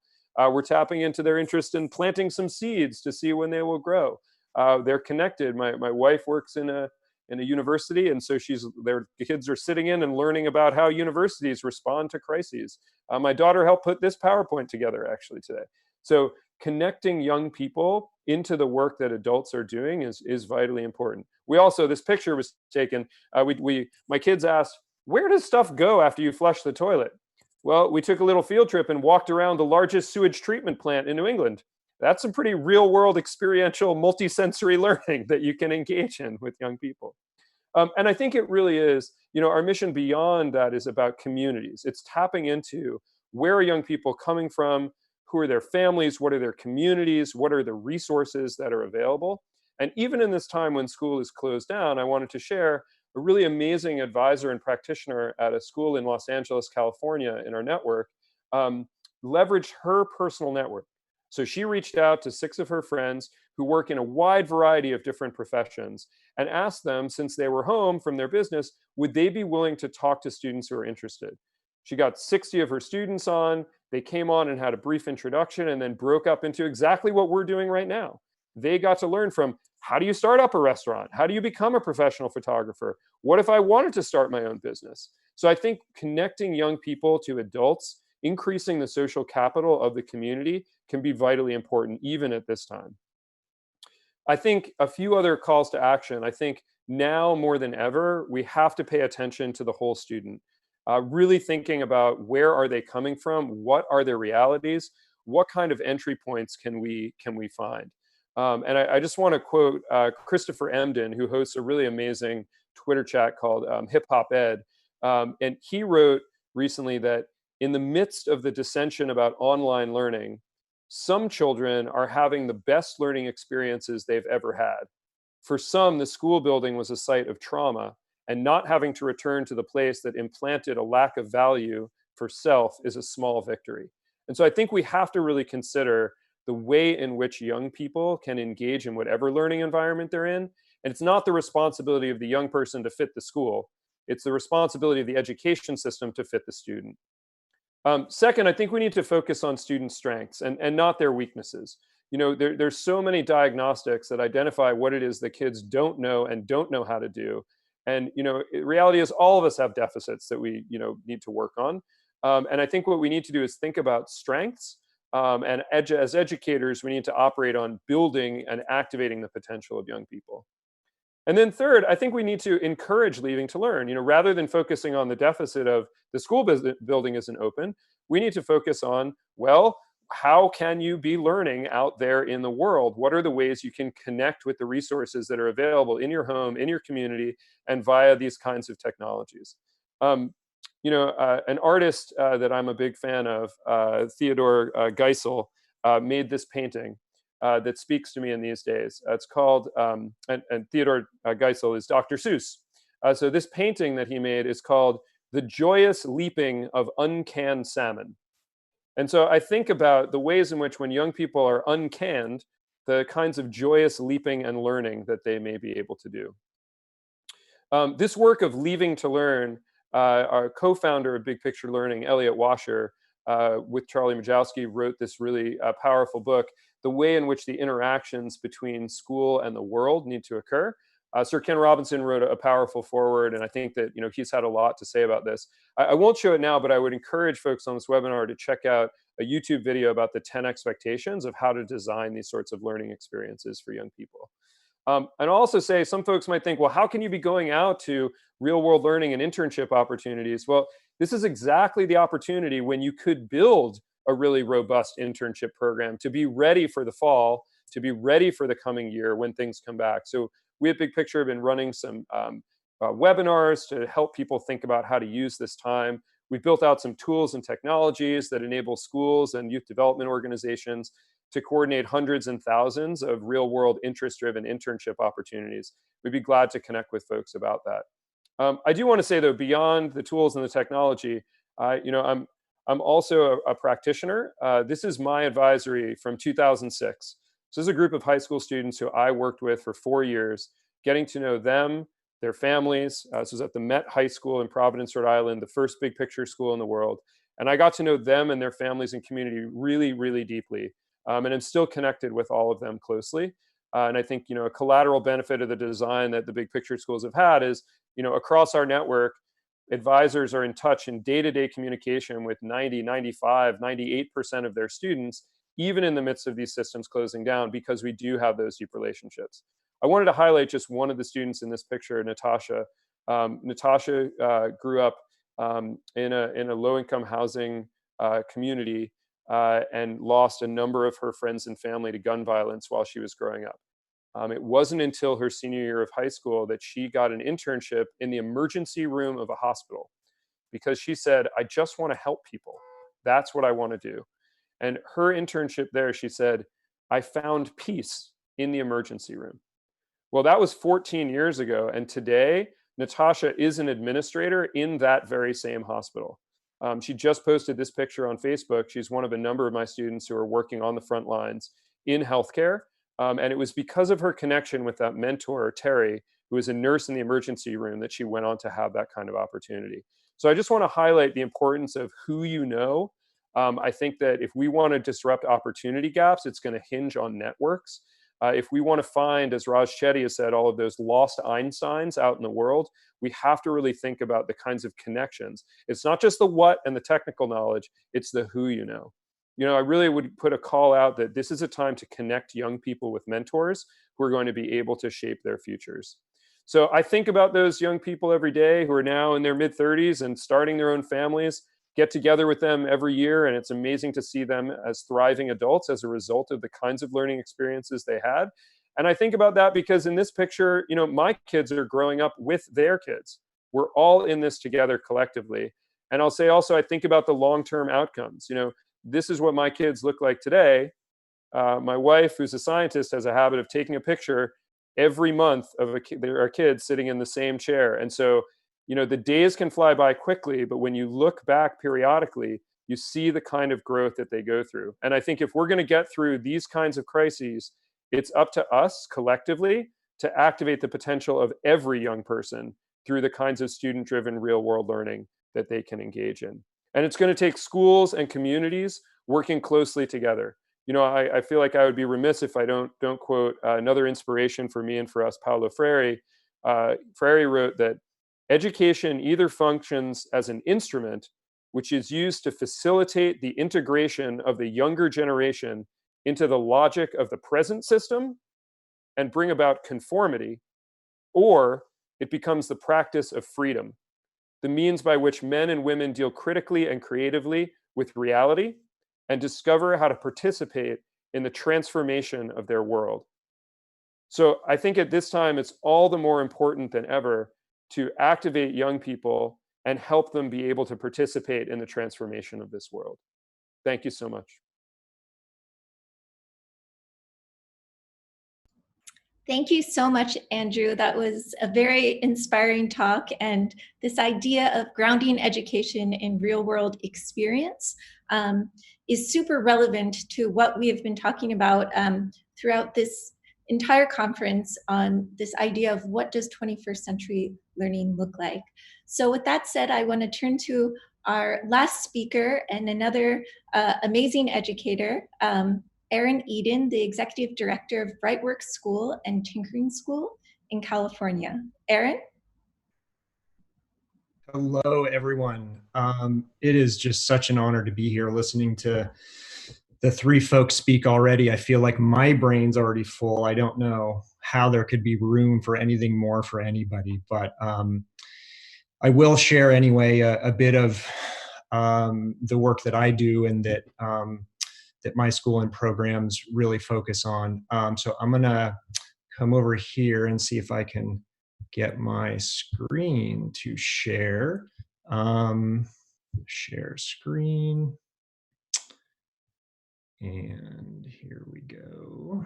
We're tapping into their interest in planting some seeds to see when they will grow. They're connected. My wife works in a university, and so their kids are sitting in and learning about how universities respond to crises. My daughter helped put this PowerPoint together actually today. So connecting young people into the work that adults are doing is vitally important. We also, this picture was taken, my kids asked, where does stuff go after you flush the toilet? Well, we took a little field trip and walked around the largest sewage treatment plant in New England. That's some pretty real world experiential multisensory learning that you can engage in with young people. And I think it really is, our mission beyond that is about communities. It's tapping into where are young people coming from, who are their families, what are their communities, what are the resources that are available. And even in this time when school is closed down, I wanted to share a really amazing advisor and practitioner at a school in Los Angeles, California, in our network, leveraged her personal network. So she reached out to 6 of her friends who work in a wide variety of different professions and asked them, since they were home from their business, would they be willing to talk to students who are interested? She got 60 of her students on. They came on and had a brief introduction and then broke up into exactly what we're doing right now. They got to learn from, how do you start up a restaurant? How do you become a professional photographer? What if I wanted to start my own business? So I think connecting young people to adults, increasing the social capital of the community can be vitally important even at this time. I think a few other calls to action. I think now more than ever, we have to pay attention to the whole student. Really thinking about where are they coming from? What are their realities? What kind of entry points can we find? And I just want to quote Christopher Emden, who hosts a really amazing Twitter chat called Hip Hop Ed. And he wrote recently that in the midst of the dissension about online learning, some children are having the best learning experiences they've ever had. For some, the school building was a site of trauma, and not having to return to the place that implanted a lack of value for self is a small victory. And so I think we have to really consider the way in which young people can engage in whatever learning environment they're in. And it's not the responsibility of the young person to fit the school. It's the responsibility of the education system to fit the student. Second, I think we need to focus on student strengths and not their weaknesses. There's so many diagnostics that identify what it is that kids don't know and don't know how to do. And, reality is all of us have deficits that we, need to work on. And I think what we need to do is think about strengths. And as educators, we need to operate on building and activating the potential of young people. And then third, I think we need to encourage leaving to learn. Rather than focusing on the deficit of the school building isn't open, we need to focus on, well, how can you be learning out there in the world? What are the ways you can connect with the resources that are available in your home, in your community, and via these kinds of technologies? An artist that I'm a big fan of, Theodor Geisel, made this painting that speaks to me in these days. It's called, and Theodor Geisel is Dr. Seuss. So this painting that he made is called The Joyous Leaping of Uncanned Salmon. And so I think about the ways in which when young people are uncanned, the kinds of joyous leaping and learning that they may be able to do. This work of leaving to learn, our co-founder of Big Picture Learning, Elliot Washer, with Charlie Majowski, wrote this really powerful book, The Way in Which the Interactions Between School and the World Need to Occur. Sir Ken Robinson wrote a powerful foreword, and I think that he's had a lot to say about this. I won't show it now, but I would encourage folks on this webinar to check out a YouTube video about the 10 expectations of how to design these sorts of learning experiences for young people. And I'll also say some folks might think, well, how can you be going out to real world learning and internship opportunities? Well, this is exactly the opportunity when you could build a really robust internship program to be ready for the fall, to be ready for the coming year when things come back. So we at Big Picture have been running some webinars to help people think about how to use this time. We've built out some tools and technologies that enable schools and youth development organizations to coordinate hundreds and thousands of real-world interest-driven internship opportunities. We'd be glad to connect with folks about that. I do want to say, though, beyond the tools and the technology, I'm also a practitioner. This is my advisory from 2006. So this is a group of high school students who I worked with for 4 years, getting to know them, their families. This was at the Met High School in Providence, Rhode Island, the first big picture school in the world. And I got to know them and their families and community really, really deeply. And I'm still connected with all of them closely. And I think, a collateral benefit of the design that the big picture schools have had is, across our network, advisors are in touch in day-to-day communication with 90, 95, 98% of their students, even in the midst of these systems closing down, because we do have those deep relationships. I wanted to highlight just one of the students in this picture, Natasha. Natasha grew up in a low-income housing community and lost a number of her friends and family to gun violence while she was growing up. It wasn't until her senior year of high school that she got an internship in the emergency room of a hospital, because she said, I just want to help people. That's what I want to do. And her internship there, she said, I found peace in the emergency room. Well, that was 14 years ago. And today, Natasha is an administrator in that very same hospital. She just posted this picture on Facebook. She's one of a number of my students who are working on the front lines in healthcare. And it was because of her connection with that mentor, Terry, who was a nurse in the emergency room, that she went on to have that kind of opportunity. So I just want to highlight the importance of who you know. I think that if we want to disrupt opportunity gaps, it's going to hinge on networks. If we want to find, as Raj Chetty has said, all of those lost Einsteins out in the world, we have to really think about the kinds of connections. It's not just the what and the technical knowledge, it's the who you know. I really would put a call out that this is a time to connect young people with mentors who are going to be able to shape their futures. So I think about those young people every day who are now in their mid-30s and starting their own families, get together with them every year, and it's amazing to see them as thriving adults as a result of the kinds of learning experiences they had. And I think about that because in this picture, my kids are growing up with their kids. We're all in this together collectively. And I'll say also, I think about the long-term outcomes. This is what my kids look like today. My wife, who's a scientist, has a habit of taking a picture every month of our kids sitting in the same chair. And so, the days can fly by quickly, but when you look back periodically, you see the kind of growth that they go through. And I think if we're going to get through these kinds of crises, it's up to us collectively to activate the potential of every young person through the kinds of student-driven real-world learning that they can engage in. And it's going to take schools and communities working closely together. I feel like I would be remiss if I don't quote another inspiration for me and for us, Paulo Freire. Freire wrote that education either functions as an instrument which is used to facilitate the integration of the younger generation into the logic of the present system and bring about conformity, or it becomes the practice of freedom, the means by which men and women deal critically and creatively with reality and discover how to participate in the transformation of their world. So I think at this time, it's all the more important than ever to activate young people and help them be able to participate in the transformation of this world. Thank you so much. Thank you so much, Andrew. That was a very inspiring talk. And this idea of grounding education in real-world experience is super relevant to what we have been talking about throughout this entire conference on this idea of what does 21st century learning look like. So with that said, I want to turn to our last speaker and another amazing educator, Erin Eden, the Executive Director of Brightworks School and Tinkering School in California. Erin? Hello, everyone. It is just such an honor to be here listening to the three folks speak already. I feel like my brain's already full. I don't know how there could be room for anything more for anybody, but I will share anyway a bit of the work that I do and that that my school and programs really focus on. So I'm gonna come over here and see if I can get my screen to share. Share screen. And here we go.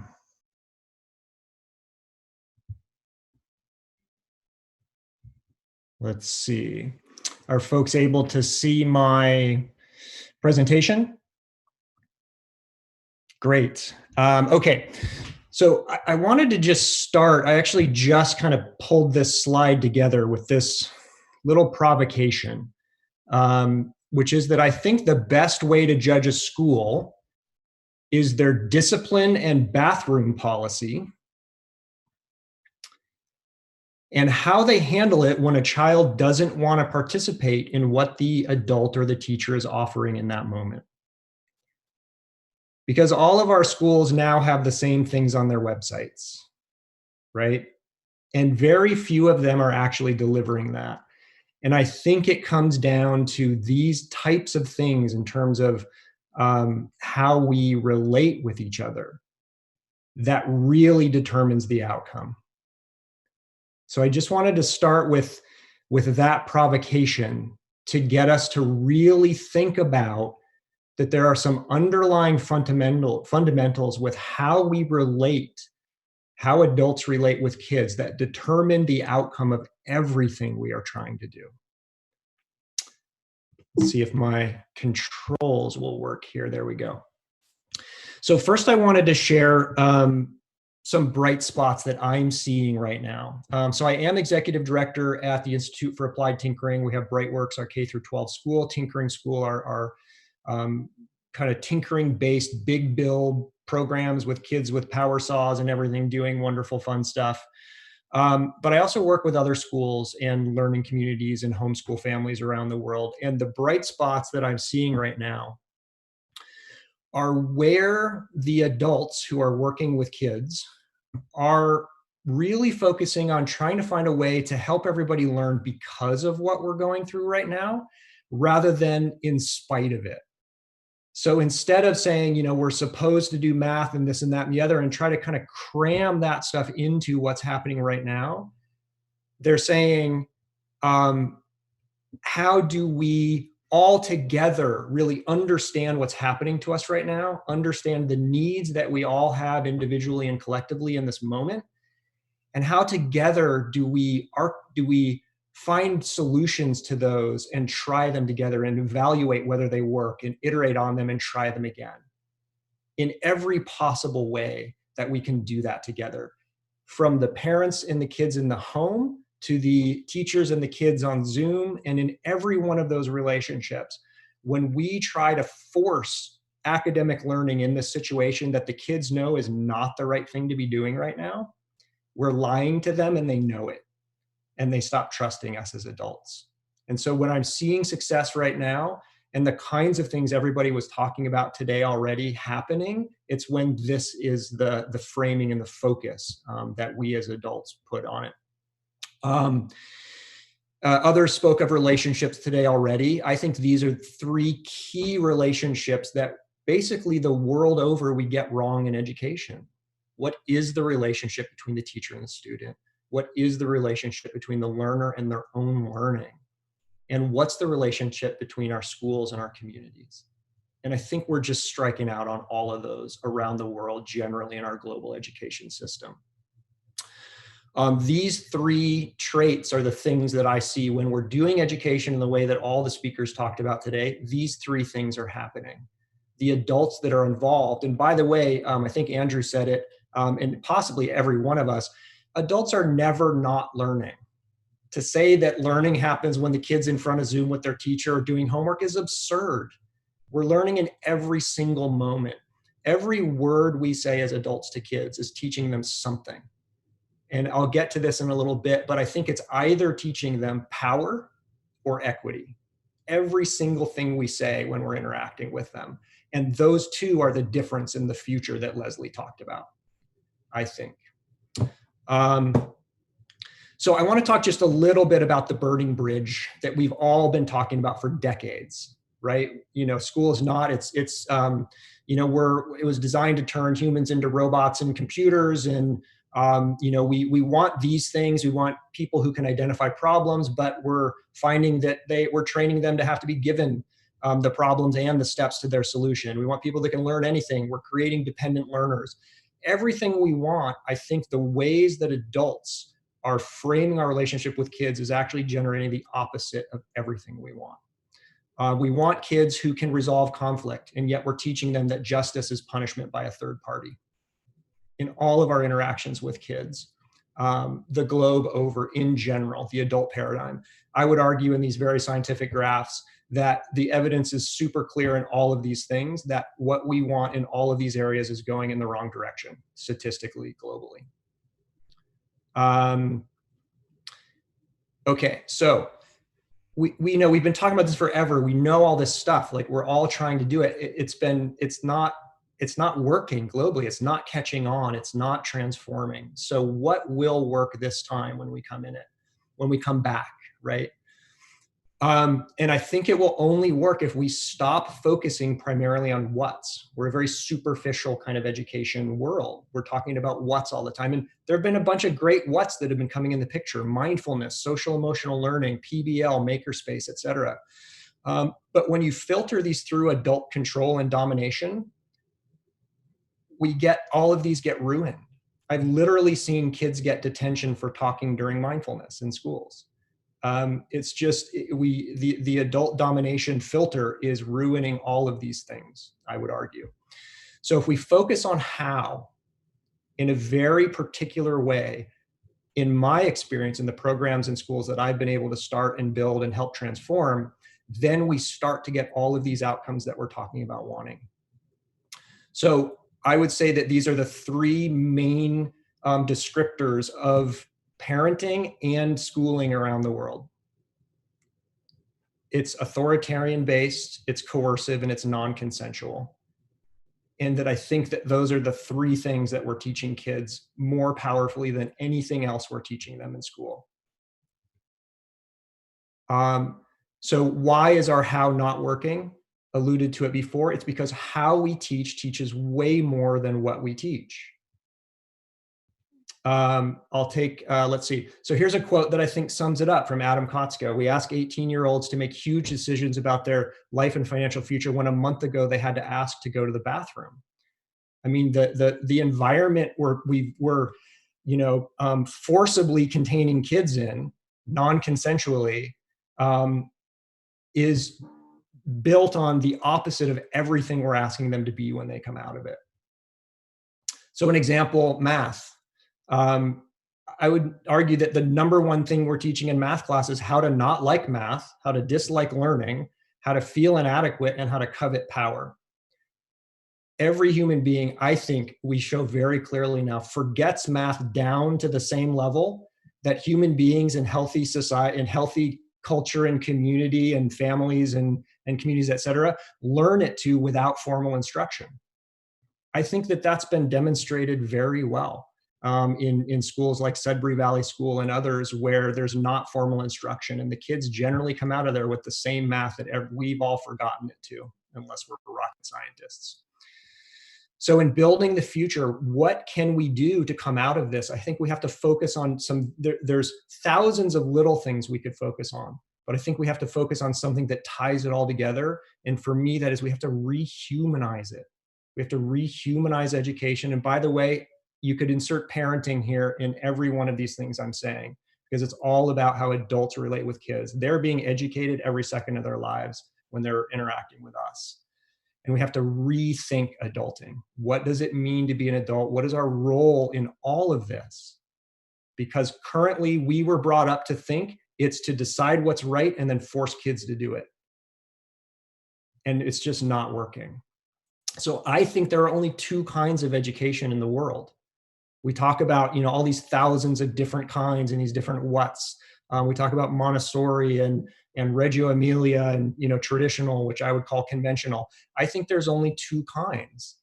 Let's see. Are folks able to see my presentation? Great. Okay. So I wanted to just start. I actually just kind of pulled this slide together with this little provocation, which is that I think the best way to judge a school is their discipline and bathroom policy, and how they handle it when a child doesn't want to participate in what the adult or the teacher is offering in that moment. Because all of our schools now have the same things on their websites, right? And very few of them are actually delivering that. And I think it comes down to these types of things in terms of how we relate with each other that really determines the outcome. So I just wanted to start with that provocation to get us to really think about that there are some underlying fundamentals with how we relate, how adults relate with kids that determine the outcome of everything we are trying to do. Let's see if my controls will work here. There we go. So first I wanted to share some bright spots that I'm seeing right now. So I am executive director at the Institute for Applied Tinkering. We have Brightworks, our K-12 school, Tinkering School, our kind of tinkering-based big build programs with kids with power saws and everything, doing wonderful, fun stuff. But I also work with other schools and learning communities and homeschool families around the world. And the bright spots that I'm seeing right now are where the adults who are working with kids are really focusing on trying to find a way to help everybody learn because of what we're going through right now, rather than in spite of it. So instead of saying, you know, we're supposed to do math and this and that and the other and try to kind of cram that stuff into what's happening right now, they're saying, how do we all together really understand what's happening to us right now, understand the needs that we all have individually and collectively in this moment, and how together do we find solutions to those and try them together and evaluate whether they work and iterate on them and try them again in every possible way that we can do that together, from the parents and the kids in the home to the teachers and the kids on Zoom, and in every one of those relationships. When we try to force academic learning in this situation that the kids know is not the right thing to be doing right now, we're lying to them and they know it. And they stop trusting us as adults. And so when I'm seeing success right now and the kinds of things everybody was talking about today already happening, it's when this is the framing and the focus that we as adults put on it. Others spoke of relationships today already. I think these are three key relationships that basically the world over we get wrong in education. What is the relationship between the teacher and the student? What is the relationship between the learner and their own learning? And what's the relationship between our schools and our communities? And I think we're just striking out on all of those around the world, generally in our global education system. These three traits are the things that I see when we're doing education in the way that all the speakers talked about today. These three things are happening. The adults that are involved, and by the way, I think Andrew said it, and possibly every one of us, adults are never not learning. To say that learning happens when the kid's in front of Zoom with their teacher or doing homework is absurd. We're learning in every single moment. Every word we say as adults to kids is teaching them something. And I'll get to this in a little bit, but I think it's either teaching them power or equity. Every single thing we say when we're interacting with them. And those two are the difference in the future that Leslie talked about, I think. So I want to talk just a little bit about the burning bridge that we've all been talking about for decades, right? You know, school is not, you know, it was designed to turn humans into robots and computers. And, you know, we want these things. We want people who can identify problems, but we're finding that we're training them to have to be given the problems and the steps to their solution. We want people that can learn anything. We're creating dependent learners. Everything we want, I think the ways that adults are framing our relationship with kids is actually generating the opposite of everything we want. We want kids who can resolve conflict, and yet we're teaching them that justice is punishment by a third party. In all of our interactions with kids, the globe over in general, the adult paradigm, I would argue in these very scientific graphs that the evidence is super clear in all of these things, that what we want in all of these areas is going in the wrong direction, statistically, globally. Okay, so we know we've been talking about this forever. We know all this stuff. Like, we're all trying to do it. It's not working globally. It's not catching on. It's not transforming. So what will work this time when we come back, right? And I think it will only work if we stop focusing primarily on what's. We're a very superficial kind of education world. We're talking about what's all the time. And there have been a bunch of great what's that have been coming in the picture: mindfulness, social emotional learning, PBL, makerspace, et cetera. But when you filter these through adult control and domination, all of these get ruined. I've literally seen kids get detention for talking during mindfulness in schools. It's just, the adult domination filter is ruining all of these things, I would argue. So if we focus on how, in a very particular way, in my experience in the programs and schools that I've been able to start and build and help transform, then we start to get all of these outcomes that we're talking about wanting. So I would say that these are the three main descriptors of parenting and schooling around the world. It's authoritarian based, it's coercive, and it's non-consensual. And that I think that those are the three things that we're teaching kids more powerfully than anything else we're teaching them in school. So why is our how not working? Alluded to it before. It's because how we teaches way more than what we teach. I'll take, let's see. So here's a quote that I think sums it up from Adam Kotsko. We ask 18-year-olds to make huge decisions about their life and financial future when a month ago they had to ask to go to the bathroom. I mean, the environment we're forcibly containing kids in, non-consensually, is built on the opposite of everything we're asking them to be when they come out of it. So an example, math. I would argue that the number one thing we're teaching in math class is how to not like math, how to dislike learning, how to feel inadequate, and how to covet power. Every human being, I think we show very clearly now, forgets math down to the same level that human beings in healthy society, in healthy culture and community and families and communities, et cetera, learn it to without formal instruction. I think that that's been demonstrated very well in schools like Sudbury Valley School and others where there's not formal instruction, and the kids generally come out of there with the same math that we've all forgotten it to, unless we're rocket scientists. So in building the future, what can we do to come out of this? I think we have to focus on there's thousands of little things we could focus on, but I think we have to focus on something that ties it all together. And for me, that is, we have to rehumanize it. We have to rehumanize education. And by the way, you could insert parenting here in every one of these things I'm saying, because it's all about how adults relate with kids. They're being educated every second of their lives when they're interacting with us. and we have to rethink adulting. What does it mean to be an adult? What is our role in all of this? Because currently we were brought up to think it's to decide what's right and then force kids to do it. And it's just not working. So I think there are only two kinds of education in the world. We talk about, you know, all these thousands of different kinds and these different whats. We talk about Montessori and Reggio Emilia and, you know, traditional, which I would call conventional. I think there's only two kinds.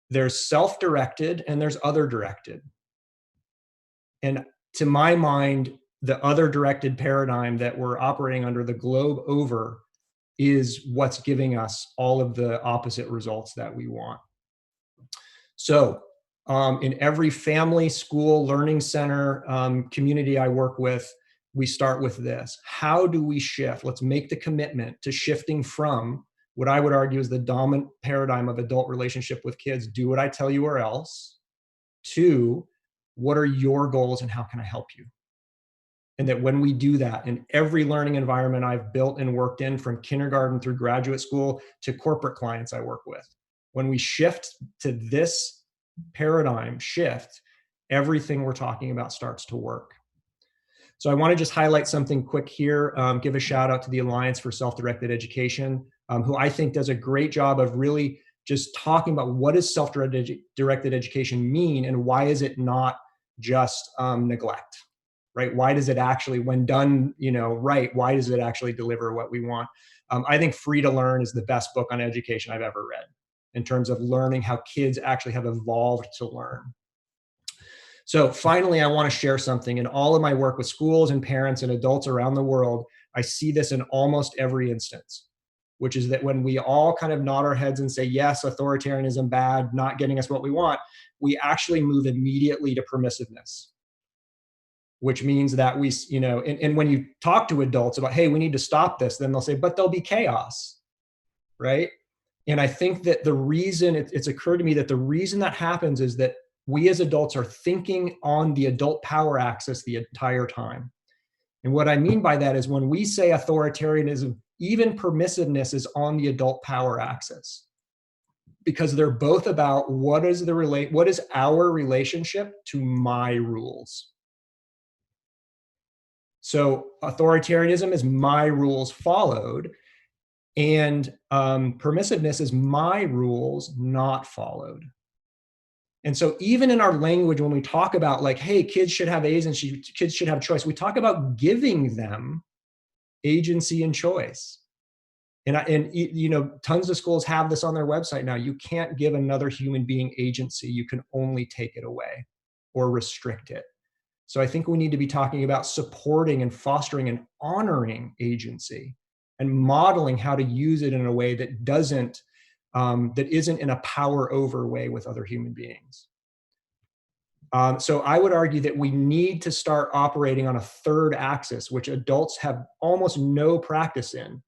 There's self-directed and there's other-directed. And to my mind, the other-directed paradigm that we're operating under the globe over is what's giving us all of the opposite results that we want. So in every family, school, learning center, community I work with, we start with this. How do we shift? Let's make the commitment to shifting from what I would argue is the dominant paradigm of adult relationship with kids, do what I tell you or else, to what are your goals and how can I help you? And that when we do that in every learning environment I've built and worked in, from kindergarten through graduate school to corporate clients I work with, when we shift to this paradigm shift, everything we're talking about starts to work. So I want to just highlight something quick here, give a shout out to the Alliance for Self-Directed Education, who I think does a great job of really just talking about what does self-directed education mean and why is it not just neglect, right? Why does it actually, when done, you know, right, why does it actually deliver what we want? I think Free to Learn is the best book on education I've ever read in terms of learning how kids actually have evolved to learn. So finally, I want to share something. In all of my work with schools and parents and adults around the world, I see this in almost every instance, which is that when we all kind of nod our heads and say, yes, authoritarianism bad, not getting us what we want, we actually move immediately to permissiveness, which means that we, you know, and when you talk to adults about, hey, we need to stop this, then they'll say, but there'll be chaos, right? And I think that the reason, it's occurred to me that the reason that happens is that we as adults are thinking on the adult power axis the entire time. And what I mean by that is when we say authoritarianism, even permissiveness is on the adult power axis, because they're both about what is our relationship to my rules. So authoritarianism is my rules followed, and permissiveness is my rules not followed. And so even in our language, when we talk about like, hey, kids should have agency, kids should have choice, we talk about giving them agency and choice. And you know, tons of schools have this on their website now. You can't give another human being agency. You can only take it away or restrict it. So I think we need to be talking about supporting and fostering and honoring agency and modeling how to use it in a way that doesn't, that isn't in a power over way with other human beings. So I would argue that we need to start operating on a third axis, which adults have almost no practice in,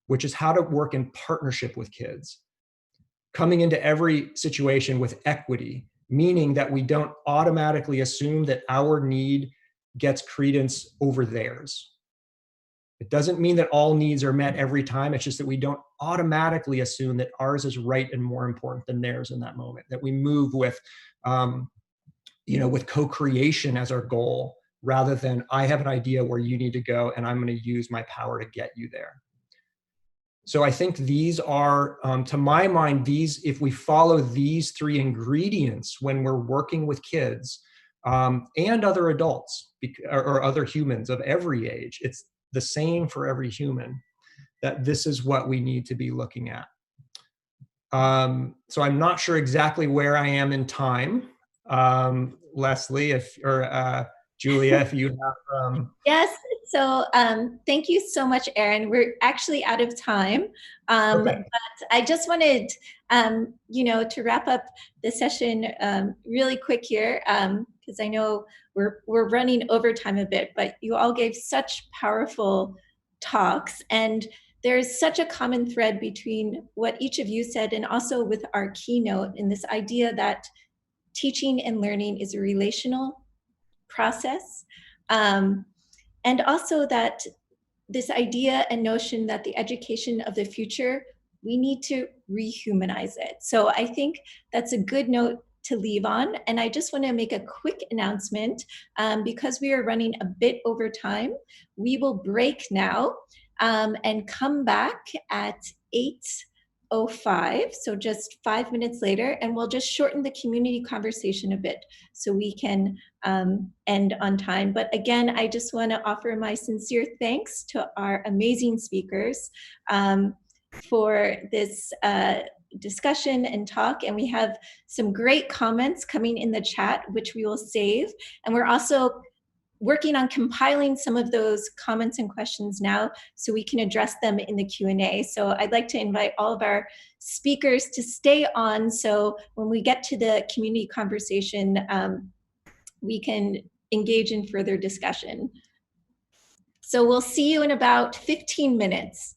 which is how to work in partnership with kids. Coming into every situation with equity, meaning that we don't automatically assume that our need gets credence over theirs. It doesn't mean that all needs are met every time. It's just that we don't automatically assume that ours is right and more important than theirs in that moment, that we move with, you know, with co-creation as our goal, rather than I have an idea where you need to go and I'm going to use my power to get you there. So I think these are, to my mind, if we follow these three ingredients when we're working with kids and other adults or other humans of every age, it's the same for every human, that this is what we need to be looking at. So I'm not sure exactly where I am in time. Leslie, or Julia, if you have. Yes. So thank you so much, Aaron. We're actually out of time, Okay. but I just wanted, you know, to wrap up the session really quick here, because I know we're running over time a bit, but you all gave such powerful talks, and there's such a common thread between what each of you said and also with our keynote in this idea that teaching and learning is a relational process. And also that this idea and notion that the education of the future we need to rehumanize it. So I think that's a good note to leave on. And I just want to make a quick announcement. Because we are running a bit over time, we will break now and come back at 8:05, so just 5 minutes later, and we'll just shorten the community conversation a bit so we can end on time. But again, I just want to offer my sincere thanks to our amazing speakers for this discussion and talk. And we have some great comments coming in the chat, which we will save. And we're also working on compiling some of those comments and questions now so we can address them in the Q&A. So I'd like to invite all of our speakers to stay on, so when we get to the community conversation, we can engage in further discussion. So we'll see you in about 15 minutes.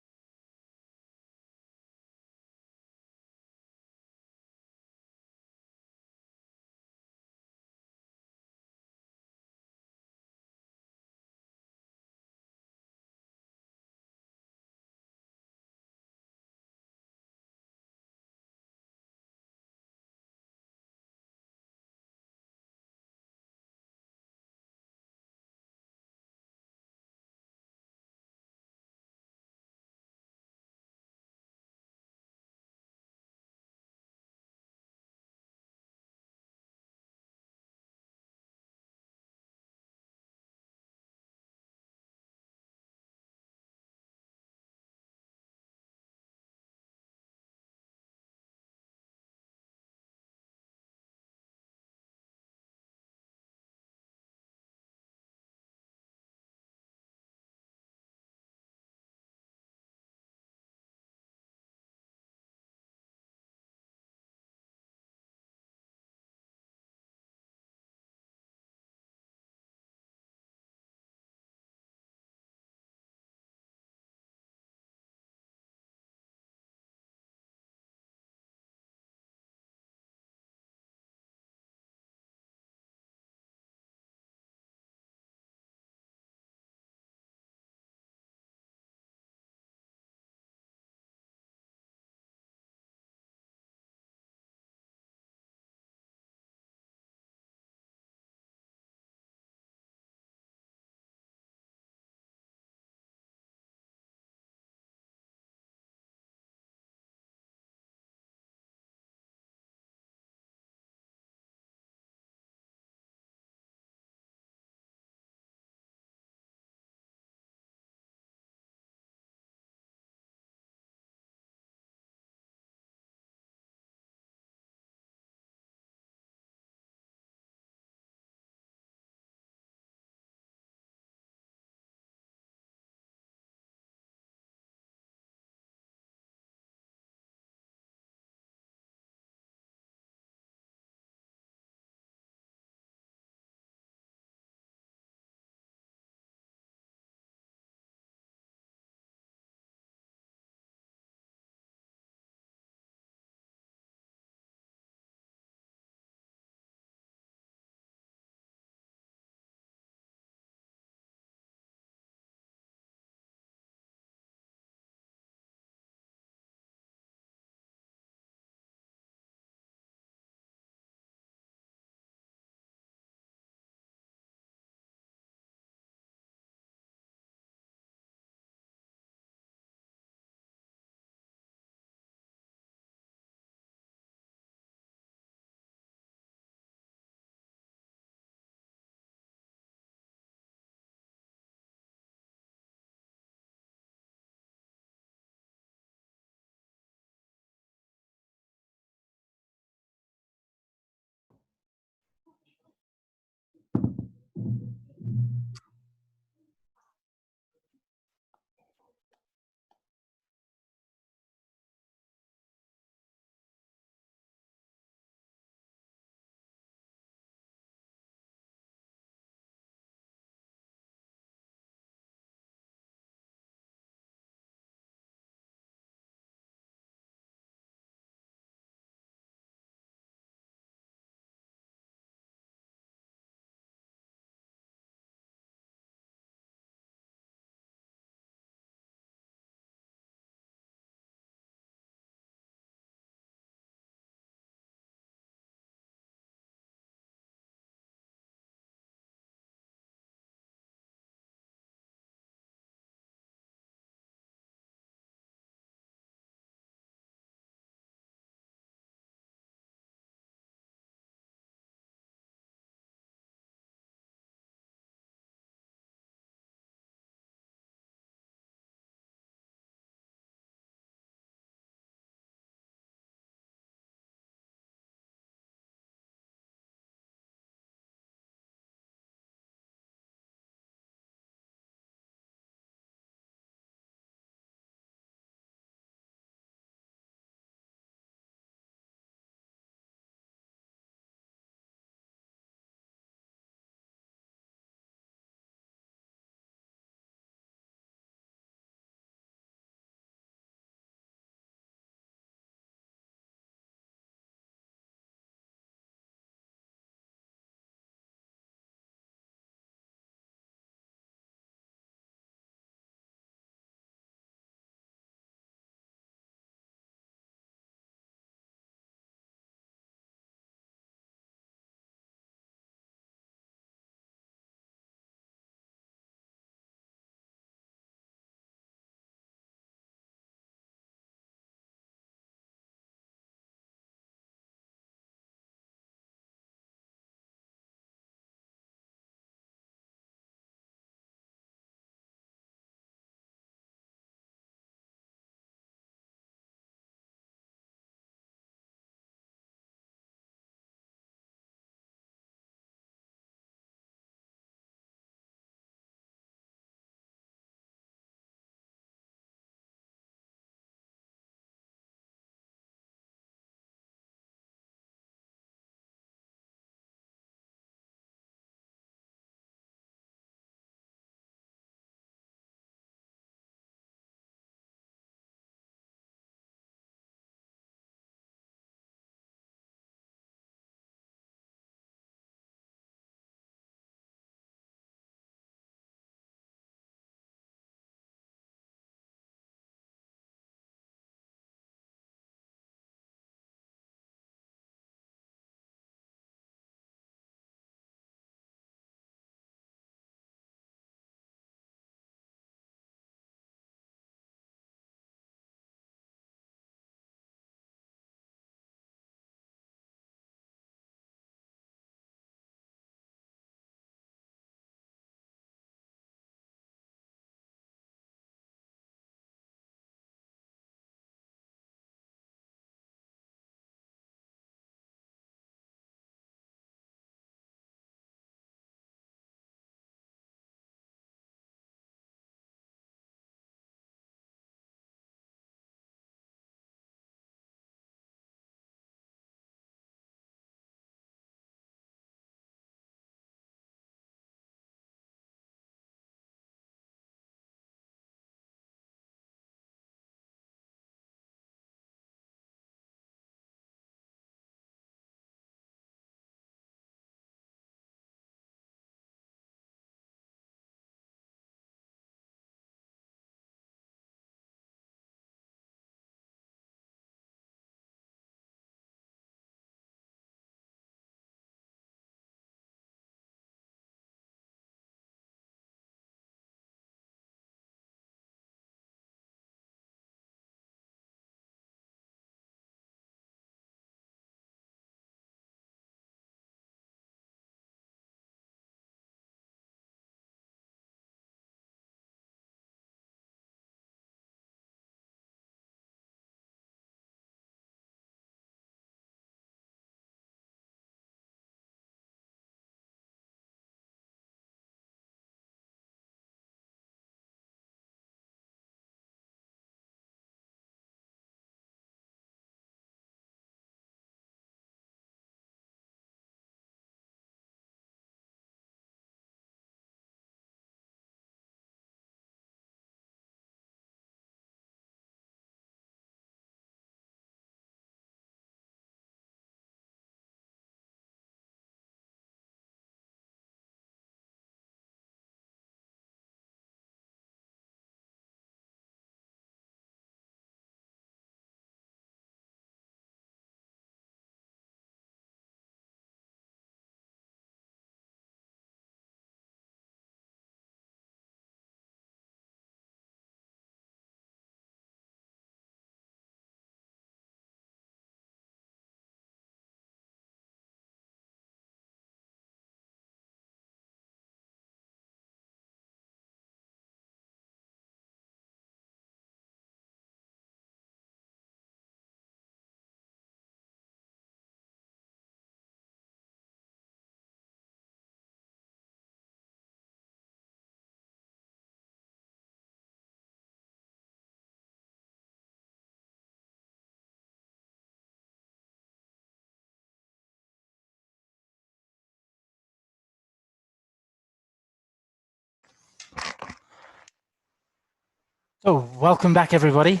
So welcome back, everybody.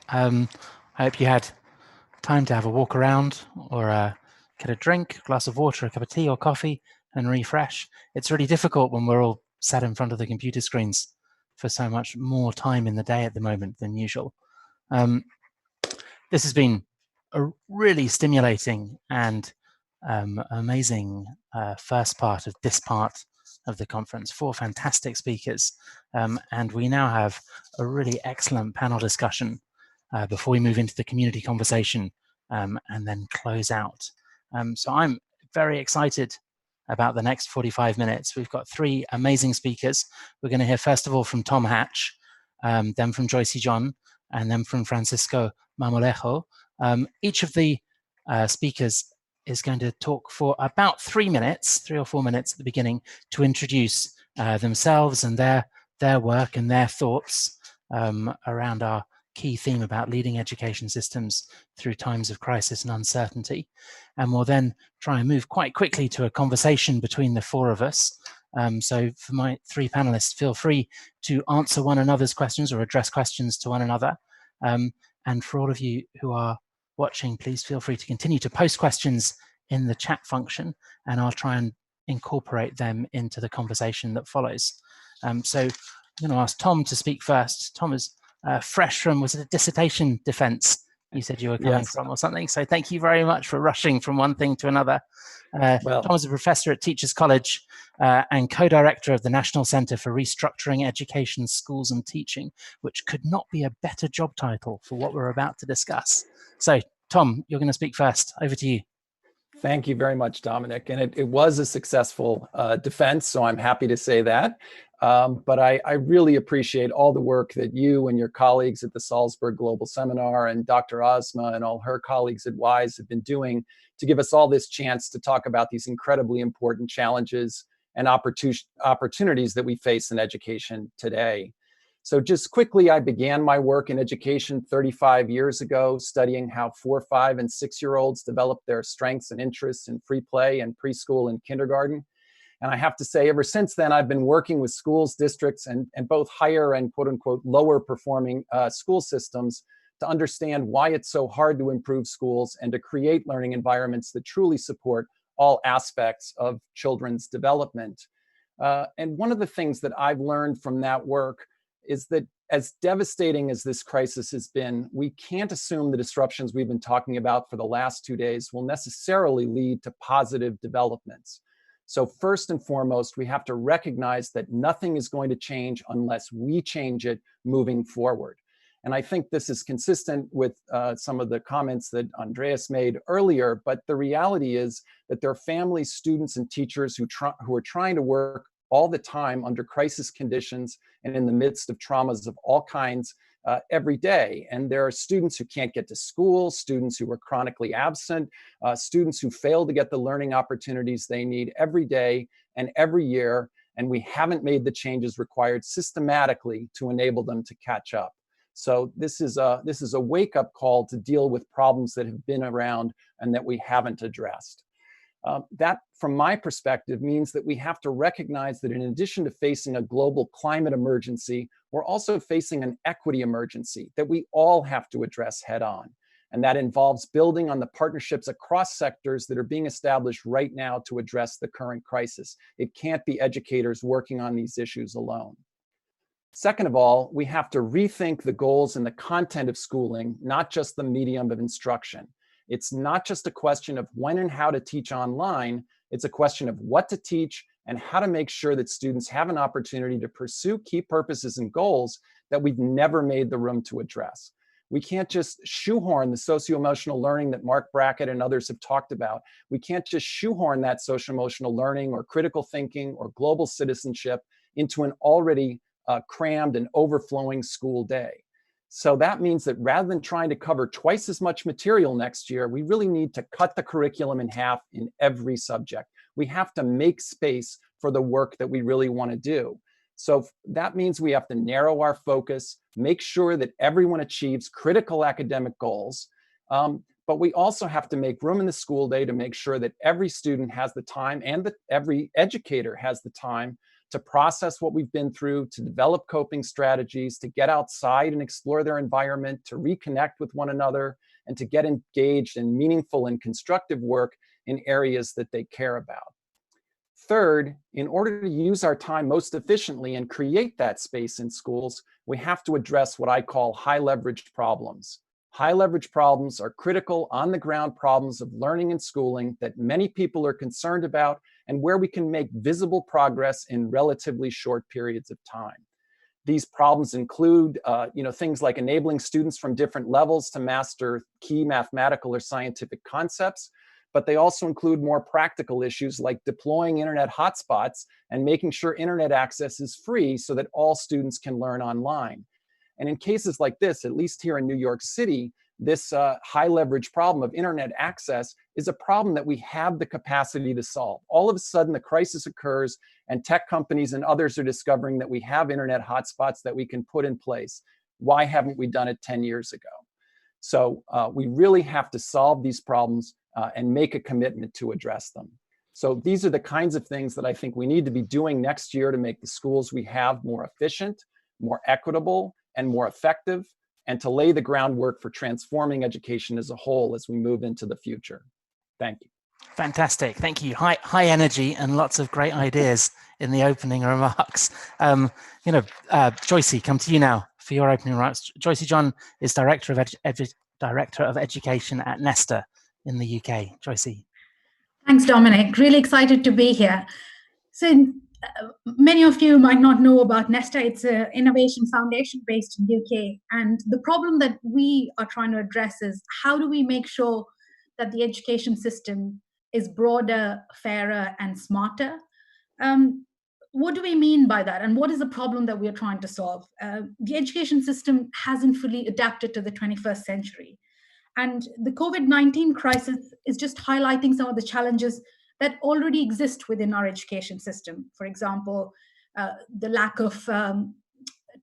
I hope you had time to have a walk around or get a drink, a glass of water, a cup of tea or coffee and refresh. It's really difficult when we're all sat in front of the computer screens for so much more time in the day at the moment than usual. This has been a really stimulating and amazing first part of this part of the conference. 4 fantastic speakers, and we now have a really excellent panel discussion before we move into the community conversation and then close out. So I'm very excited about the next 45 minutes. We've got 3 amazing speakers. We're going to hear first of all from Tom Hatch, then from Joyce John, and then from Francisco Marmolejo. Each of the speakers is going to talk for about 3 minutes, 3 or 4 minutes at the beginning, to introduce themselves and their work and their thoughts around our key theme about leading education systems through times of crisis and uncertainty. And we'll then try and move quite quickly to a conversation between the 4 of us. So for my 3 panelists, feel free to answer one another's questions or address questions to one another. And for all of you who are watching, please feel free to continue to post questions in the chat function, and I'll try and incorporate them into the conversation that follows. So I'm going to ask Tom to speak first. Tom is fresh from, was it a dissertation defense you said you were coming from or something? So thank you very much for rushing from one thing to another. Tom is a professor at Teachers College and co-director of the National Centre for Restructuring Education, Schools and Teaching, which could not be a better job title for what we're about to discuss. So Tom, you're going to speak first. Over to you. Thank you very much, Dominic. And it was a successful defense, so I'm happy to say that. But I really appreciate all the work that you and your colleagues at the Salzburg Global Seminar and Dr. Ozma and all her colleagues at WISE have been doing to give us all this chance to talk about these incredibly important challenges and opportunities that we face in education today. So just quickly, I began my work in education 35 years ago, studying how 4-, 5-, and 6-year-olds develop their strengths and interests in free play and preschool and kindergarten. And I have to say, ever since then, I've been working with schools, districts, and both higher and quote unquote lower performing school systems to understand why it's so hard to improve schools and to create learning environments that truly support all aspects of children's development. And one of the things that I've learned from that work is that as devastating as this crisis has been, we can't assume the disruptions we've been talking about for the last 2 days will necessarily lead to positive developments. So first and foremost, we have to recognize that nothing is going to change unless we change it moving forward. And I think this is consistent with some of the comments that Andreas made earlier, but the reality is that there are families, students, and teachers who are trying to work all the time under crisis conditions and in the midst of traumas of all kinds every day. And there are students who can't get to school, students who are chronically absent, students who fail to get the learning opportunities they need every day and every year. And we haven't made the changes required systematically to enable them to catch up. So this is a wake-up call to deal with problems that have been around and that we haven't addressed. That, from my perspective, means that we have to recognize that in addition to facing a global climate emergency, we're also facing an equity emergency that we all have to address head on. And that involves building on the partnerships across sectors that are being established right now to address the current crisis. It can't be educators working on these issues alone. Second of all, we have to rethink the goals and the content of schooling, not just the medium of instruction. It's not just a question of when and how to teach online, it's a question of what to teach and how to make sure that students have an opportunity to pursue key purposes and goals that we've never made the room to address. We can't just shoehorn the socio-emotional learning that Mark Brackett and others have talked about. We can't just shoehorn that social-emotional learning or critical thinking or global citizenship into an already crammed and overflowing school day. So that means that rather than trying to cover twice as much material next year, we really need to cut the curriculum in half in every subject. We have to make space for the work that we really want to do. So that means we have to narrow our focus, make sure that everyone achieves critical academic goals, but we also have to make room in the school day to make sure that every student has the time and that every educator has the time to process what we've been through, to develop coping strategies, to get outside and explore their environment, to reconnect with one another, and to get engaged in meaningful and constructive work in areas that they care about. Third, in order to use our time most efficiently and create that space in schools, we have to address what I call high leverage problems. High leverage problems are critical on-the-ground problems of learning and schooling that many people are concerned about and where we can make visible progress in relatively short periods of time. These problems include things like enabling students from different levels to master key mathematical or scientific concepts, but they also include more practical issues like deploying internet hotspots and making sure internet access is free so that all students can learn online. And in cases like this, at least here in New York City, this high leverage problem of internet access is a problem that we have the capacity to solve. All of a sudden, the crisis occurs and tech companies and others are discovering that we have internet hotspots that we can put in place. Why haven't we done it 10 years ago? So we really have to solve these problems and make a commitment to address them. So these are the kinds of things that I think we need to be doing next year to make the schools we have more efficient, more equitable, and more effective, and to lay the groundwork for transforming education as a whole as we move into the future. Thank you. Fantastic, thank you. High energy and lots of great ideas in the opening remarks. Joycey, come to you now for your opening remarks. Joycey John is Director of Education at Nesta in the UK. Joycey. Thanks, Dominic. Really excited to be here. So many of you might not know about Nesta. It's an innovation foundation based in the UK. And the problem that we are trying to address is how do we make sure that the education system is broader, fairer, and smarter? What do we mean by that? And what is the problem that we are trying to solve? The education system hasn't fully adapted to the 21st century. And the COVID-19 crisis is just highlighting some of the challenges that already exist within our education system. For example, the lack of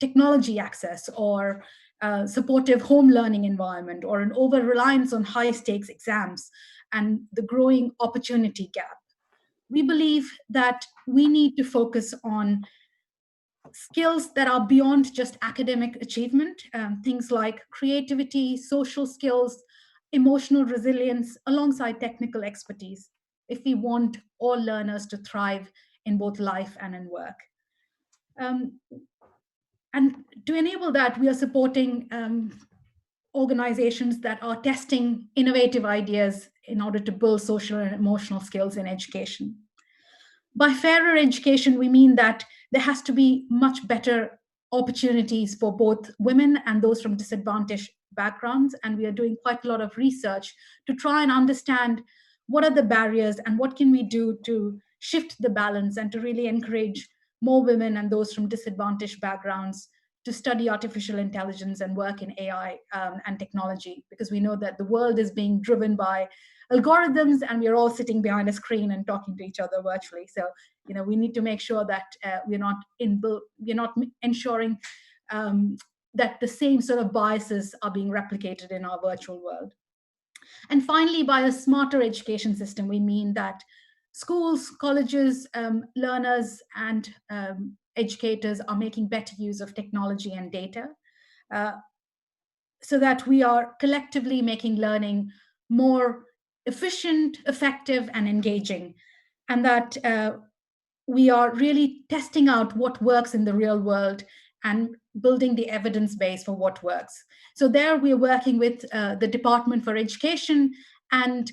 technology access, or supportive home learning environment, or an over-reliance on high-stakes exams, and the growing opportunity gap. We believe that we need to focus on skills that are beyond just academic achievement, things like creativity, social skills, emotional resilience, alongside technical expertise, if we want all learners to thrive in both life and in work. And to enable that, we are supporting organizations that are testing innovative ideas in order to build social and emotional skills in education. By fairer education, we mean that there has to be much better opportunities for both women and those from disadvantaged backgrounds. And we are doing quite a lot of research to try and understand what are the barriers and what can we do to shift the balance and to really encourage more women and those from disadvantaged backgrounds to study artificial intelligence and work in AI and technology, because we know that the world is being driven by algorithms and we're all sitting behind a screen and talking to each other virtually. So, we need to make sure that we're not ensuring that the same sort of biases are being replicated in our virtual world. And finally, by a smarter education system, we mean that schools, colleges, learners, and educators are making better use of technology and data so that we are collectively making learning more efficient, effective, and engaging, and that we are really testing out what works in the real world and building the evidence base for what works. So there we're working with the Department for Education and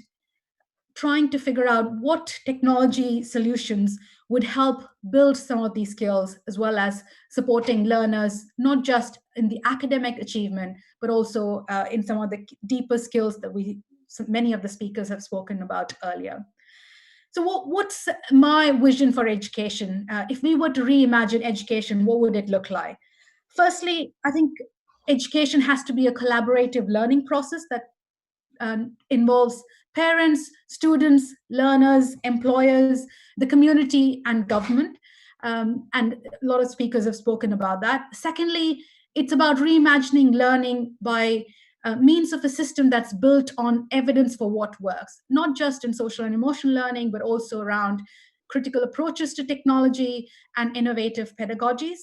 trying to figure out what technology solutions would help build some of these skills, as well as supporting learners, not just in the academic achievement, but also in some of the deeper skills that many of the speakers have spoken about earlier. So what's my vision for education? If we were to reimagine education, what would it look like? Firstly, I think education has to be a collaborative learning process that involves parents, students, learners, employers, the community, and government. And a lot of speakers have spoken about that. Secondly, it's about reimagining learning by means of a system that's built on evidence for what works, not just in social and emotional learning, but also around critical approaches to technology, and innovative pedagogies.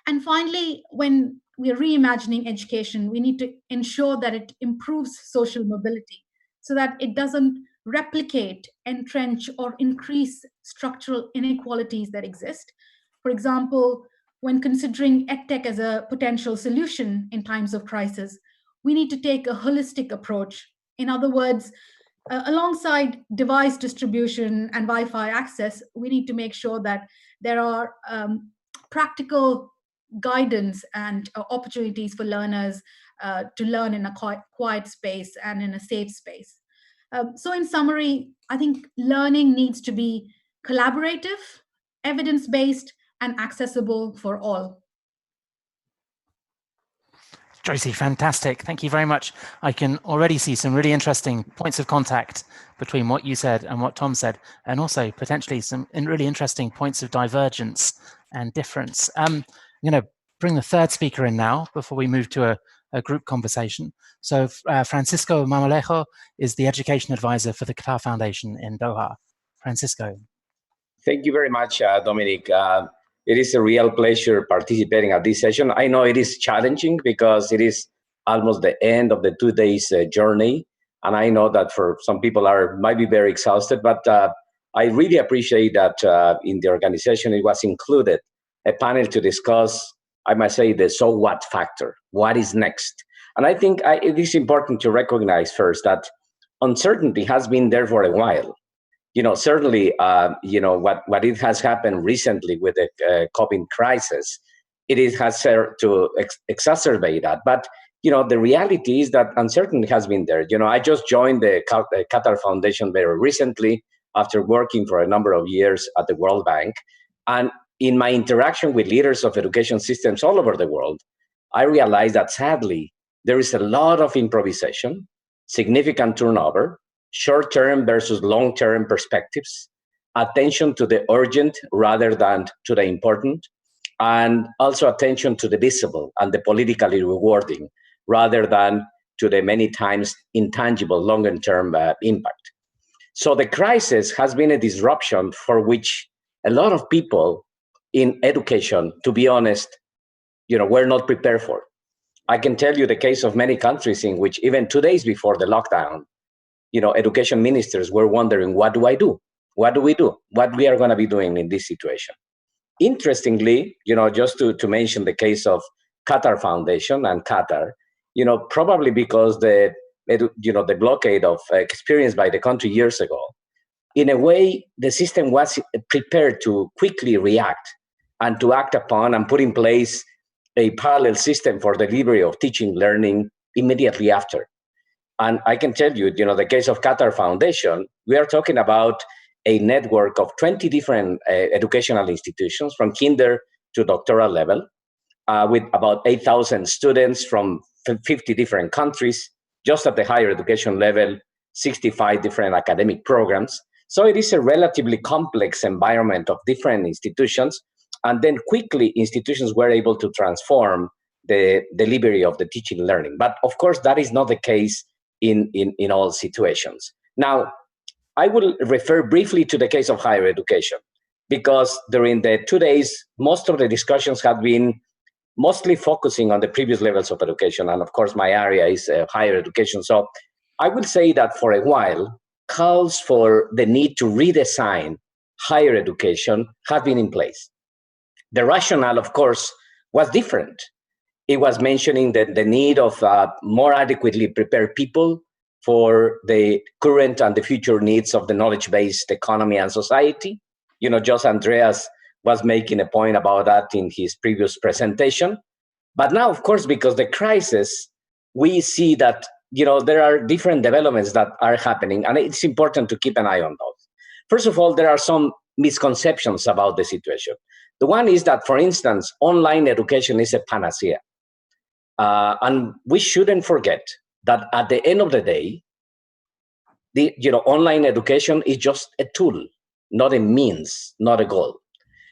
And finally, when we are reimagining education, we need to ensure that it improves social mobility so that it doesn't replicate, entrench, or increase structural inequalities that exist. For example, when considering EdTech as a potential solution in times of crisis, we need to take a holistic approach. In other words, alongside device distribution and Wi-Fi access, we need to make sure that there are practical guidance and opportunities for learners to learn in a quiet space and in a safe space. So in summary, I think learning needs to be collaborative, evidence-based, and accessible for all. Josie, fantastic. Thank you very much. I can already see some really interesting points of contact between what you said and what Tom said, and also potentially some really interesting points of divergence and difference. I'm going to bring the third speaker in now before we move to a group conversation. So Francisco Marmolejo is the education advisor for the Qatar Foundation in Doha. Francisco. Thank you very much, Dominic. It is a real pleasure participating at this session. I know it is challenging because it is almost the end of the 2 days journey. And I know that for some people might be very exhausted, but I really appreciate that in the organization it was included a panel to discuss, I must say, the so what factor. What is next? And I think it is important to recognize first that uncertainty has been there for a while. Certainly, what it has happened recently with the COVID crisis, it has served to exacerbate that. But, the reality is that uncertainty has been there. I just joined the Qatar Foundation very recently after working for a number of years at the World Bank. And in my interaction with leaders of education systems all over the world, I realized that sadly, there is a lot of improvisation, significant turnover, short-term versus long-term perspectives, attention to the urgent rather than to the important, and also attention to the visible and the politically rewarding rather than to the many times intangible longer-term impact. So the crisis has been a disruption for which a lot of people in education, to be honest, were not prepared for. I can tell you the case of many countries in which even 2 days before the lockdown, education ministers were wondering, what do I do? What do we do? What we are going to be doing in this situation? Interestingly, just to mention the case of Qatar Foundation and Qatar, probably because the blockade of experienced by the country years ago, in a way, the system was prepared to quickly react and to act upon and put in place a parallel system for delivery of teaching learning immediately after. And I can tell you, the case of Qatar Foundation, we are talking about a network of 20 different educational institutions from kinder to doctoral level, with about 8,000 students from 50 different countries, just at the higher education level, 65 different academic programs. So it is a relatively complex environment of different institutions. And then quickly, institutions were able to transform the delivery of the teaching and learning. But of course, that is not the case in all situations. Now, I will refer briefly to the case of higher education, because during the 2 days, most of the discussions have been mostly focusing on the previous levels of education. And of course, my area is higher education. So I will say that for a while, calls for the need to redesign higher education have been in place. The rationale, of course, was different. It was mentioning the need of more adequately prepared people for the current and the future needs of the knowledge-based economy and society. Just Andreas was making a point about that in his previous presentation. But now, of course, because the crisis, we see that there are different developments that are happening, and it's important to keep an eye on those. First of all, there are some misconceptions about the situation. The one is that, for instance, online education is a panacea. And we shouldn't forget that at the end of the day, online education is just a tool, not a means, not a goal.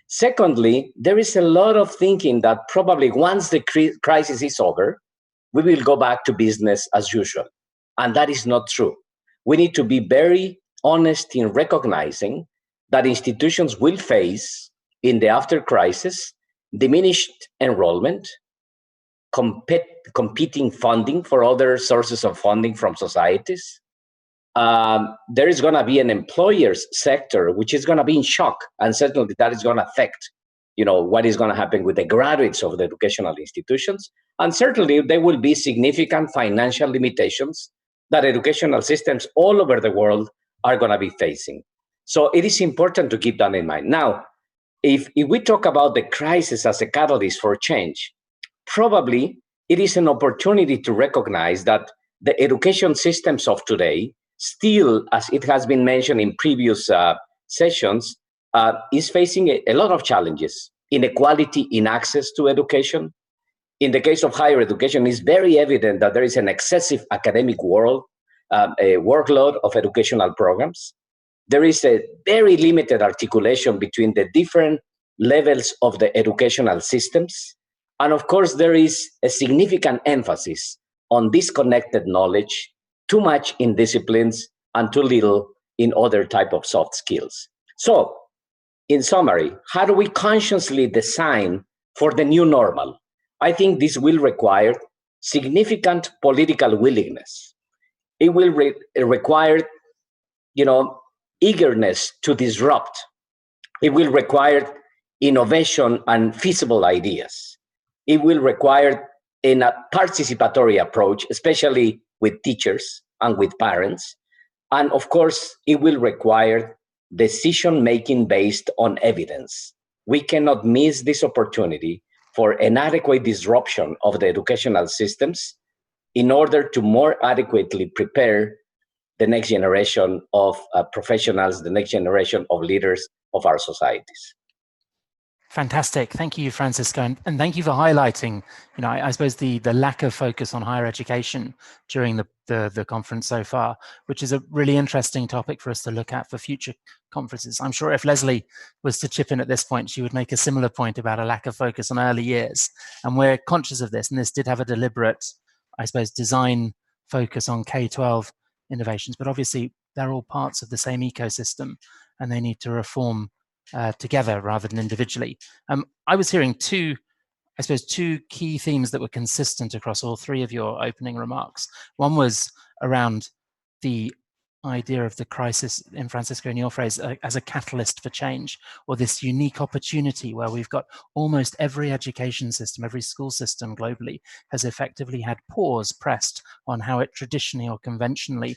Secondly, there is a lot of thinking that probably once the crisis is over, we will go back to business as usual. And that is not true. We need to be very honest in recognizing that institutions will face in the after crisis diminished enrollment, competing funding for other sources of funding from societies. There is going to be an employer's sector which is going to be in shock, and certainly that is going to affect, what is going to happen with the graduates of the educational institutions. And certainly there will be significant financial limitations that educational systems all over the world are going to be facing. So it is important to keep that in mind. Now, if we talk about the crisis as a catalyst for change, probably it is an opportunity to recognize that the education systems of today still, as it has been mentioned in previous sessions, is facing a lot of challenges. Inequality in access to education. In the case of higher education, it's very evident that there is an excessive academic a workload of educational programs. There is a very limited articulation between the different levels of the educational systems. And of course, there is a significant emphasis on disconnected knowledge, too much in disciplines and too little in other type of soft skills. So, in summary, how do we consciously design for the new normal? I think this will require significant political willingness. It will require, eagerness to disrupt. It will require innovation and feasible ideas. It will require a participatory approach, especially with teachers and with parents. And of course, it will require decision-making based on evidence. We cannot miss this opportunity for an adequate disruption of the educational systems in order to more adequately prepare the next generation of professionals, the next generation of leaders of our societies. Fantastic. Thank you, Francisco. And thank you for highlighting, I suppose the lack of focus on higher education during the conference so far, which is a really interesting topic for us to look at for future conferences. I'm sure if Leslie was to chip in at this point, she would make a similar point about a lack of focus on early years. And we're conscious of this, and this did have a deliberate, I suppose, design focus on K-12 innovations, but obviously they're all parts of the same ecosystem and they need to reform together rather than individually. I was hearing two key themes that were consistent across all three of your opening remarks. One was around the idea of the crisis, in Francisco, in your phrase, as a catalyst for change, or this unique opportunity where we've got almost every education system, every school system globally has effectively had pause pressed on how it traditionally or conventionally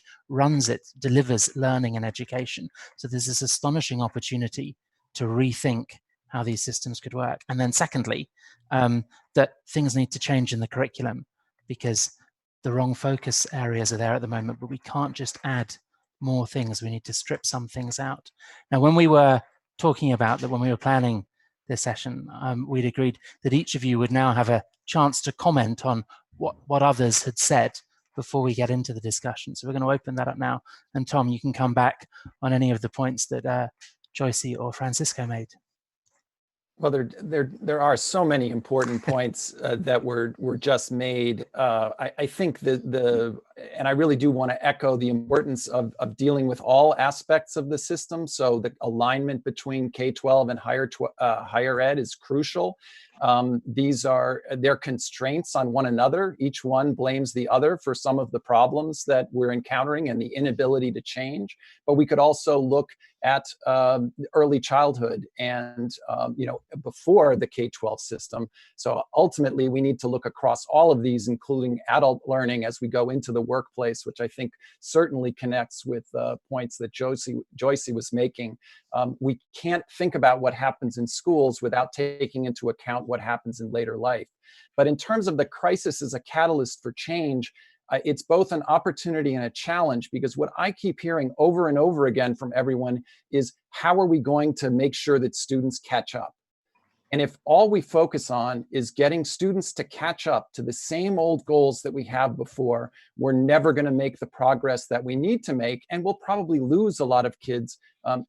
delivers learning and education. So there's this astonishing opportunity to rethink how these systems could work. And then secondly, that things need to change in the curriculum because the wrong focus areas are there at the moment, but we can't just add more things. We need to strip some things out. Now, when we were talking about that, when we were planning this session, we'd agreed that each of you would now have a chance to comment on what others had said before we get into the discussion. So we're going to open that up now. And Tom, you can come back on any of the points that Joycey or Francisco made. Well, there are so many important points that were just made. I think and I really do want to echo the importance of dealing with all aspects of the system. So the alignment between K-12 and higher ed is crucial. They're constraints on one another. Each one blames the other for some of the problems that we're encountering and the inability to change. But we could also look at early childhood and before the K-12 system. So ultimately, we need to look across all of these, including adult learning as we go into the workplace, which I think certainly connects with points that Joycey was making. We can't think about what happens in schools without taking into account what happens in later life. But in terms of the crisis as a catalyst for change, it's both an opportunity and a challenge, because what I keep hearing over and over again from everyone is, how are we going to make sure that students catch up? And if all we focus on is getting students to catch up to the same old goals that we have before, we're never going to make the progress that we need to make, and we'll probably lose a lot of kids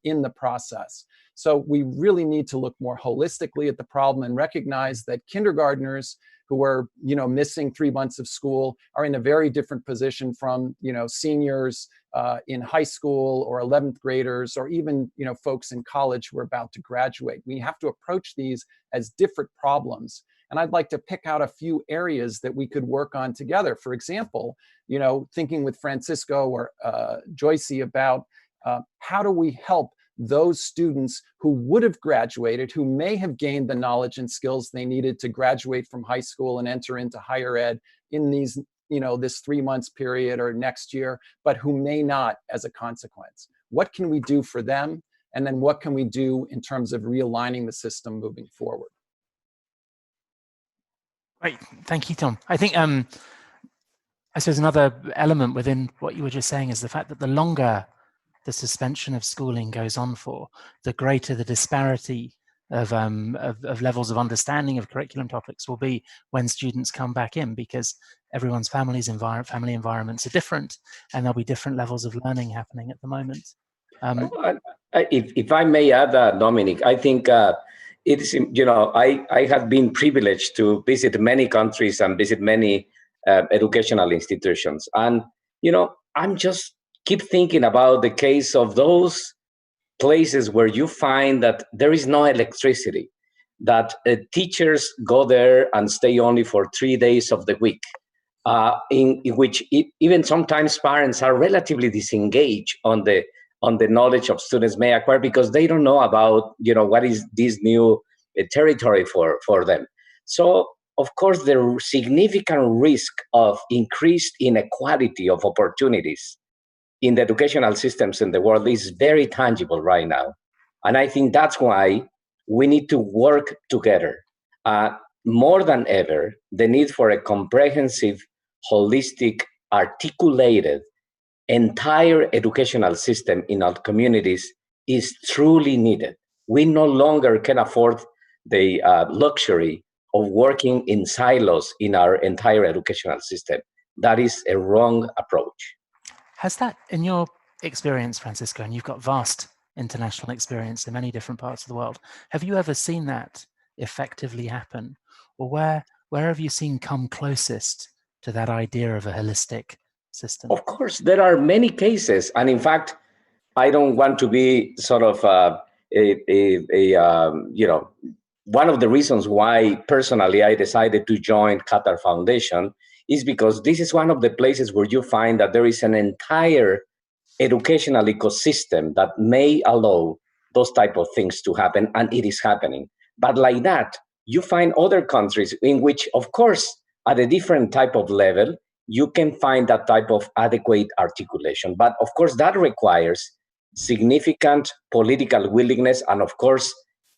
in the process. So we really need to look more holistically at the problem and recognize that kindergartners who are, missing 3 months of school are in a very different position from, seniors in high school or 11th graders, or even, folks in college who are about to graduate. We have to approach these as different problems. And I'd like to pick out a few areas that we could work on together. For example, thinking with Francisco or Joycey about how do we help those students who would have graduated, who may have gained the knowledge and skills they needed to graduate from high school and enter into higher ed in these, this 3 months period or next year, but who may not as a consequence. What can we do for them? And then what can we do in terms of realigning the system moving forward? Great, thank you, Tom. I think, I suppose another element within what you were just saying is the fact that the longer the suspension of schooling goes on for, the greater the disparity of levels of understanding of curriculum topics will be when students come back in, because everyone's family environments are different, and there'll be different levels of learning happening at the moment. If I may add, Dominic, I think it's, I have been privileged to visit many countries and visit many educational institutions. And, I'm just keep thinking about the case of those places where you find that there is no electricity, that teachers go there and stay only for 3 days of the week, in which even sometimes parents are relatively disengaged on the knowledge of students may acquire because they don't know about, what is this new territory for them. So, of course, the significant risk of increased inequality of opportunities in the educational systems in the world is very tangible right now. And I think that's why we need to work together. More than ever, the need for a comprehensive, holistic, articulated, entire educational system in our communities is truly needed. We no longer can afford the luxury of working in silos in our entire educational system. That is a wrong approach. Has that, in your experience, Francisco, and you've got vast international experience in many different parts of the world, have you ever seen that effectively happen? Or where have you seen come closest to that idea of a holistic system? Of course, there are many cases. And in fact, I don't want to be sort of one of the reasons why personally I decided to join Qatar Foundation is because this is one of the places where you find that there is an entire educational ecosystem that may allow those type of things to happen, and it is happening. But like that, you find other countries in which, of course, at a different type of level, you can find that type of adequate articulation. But of course, that requires significant political willingness and, of course,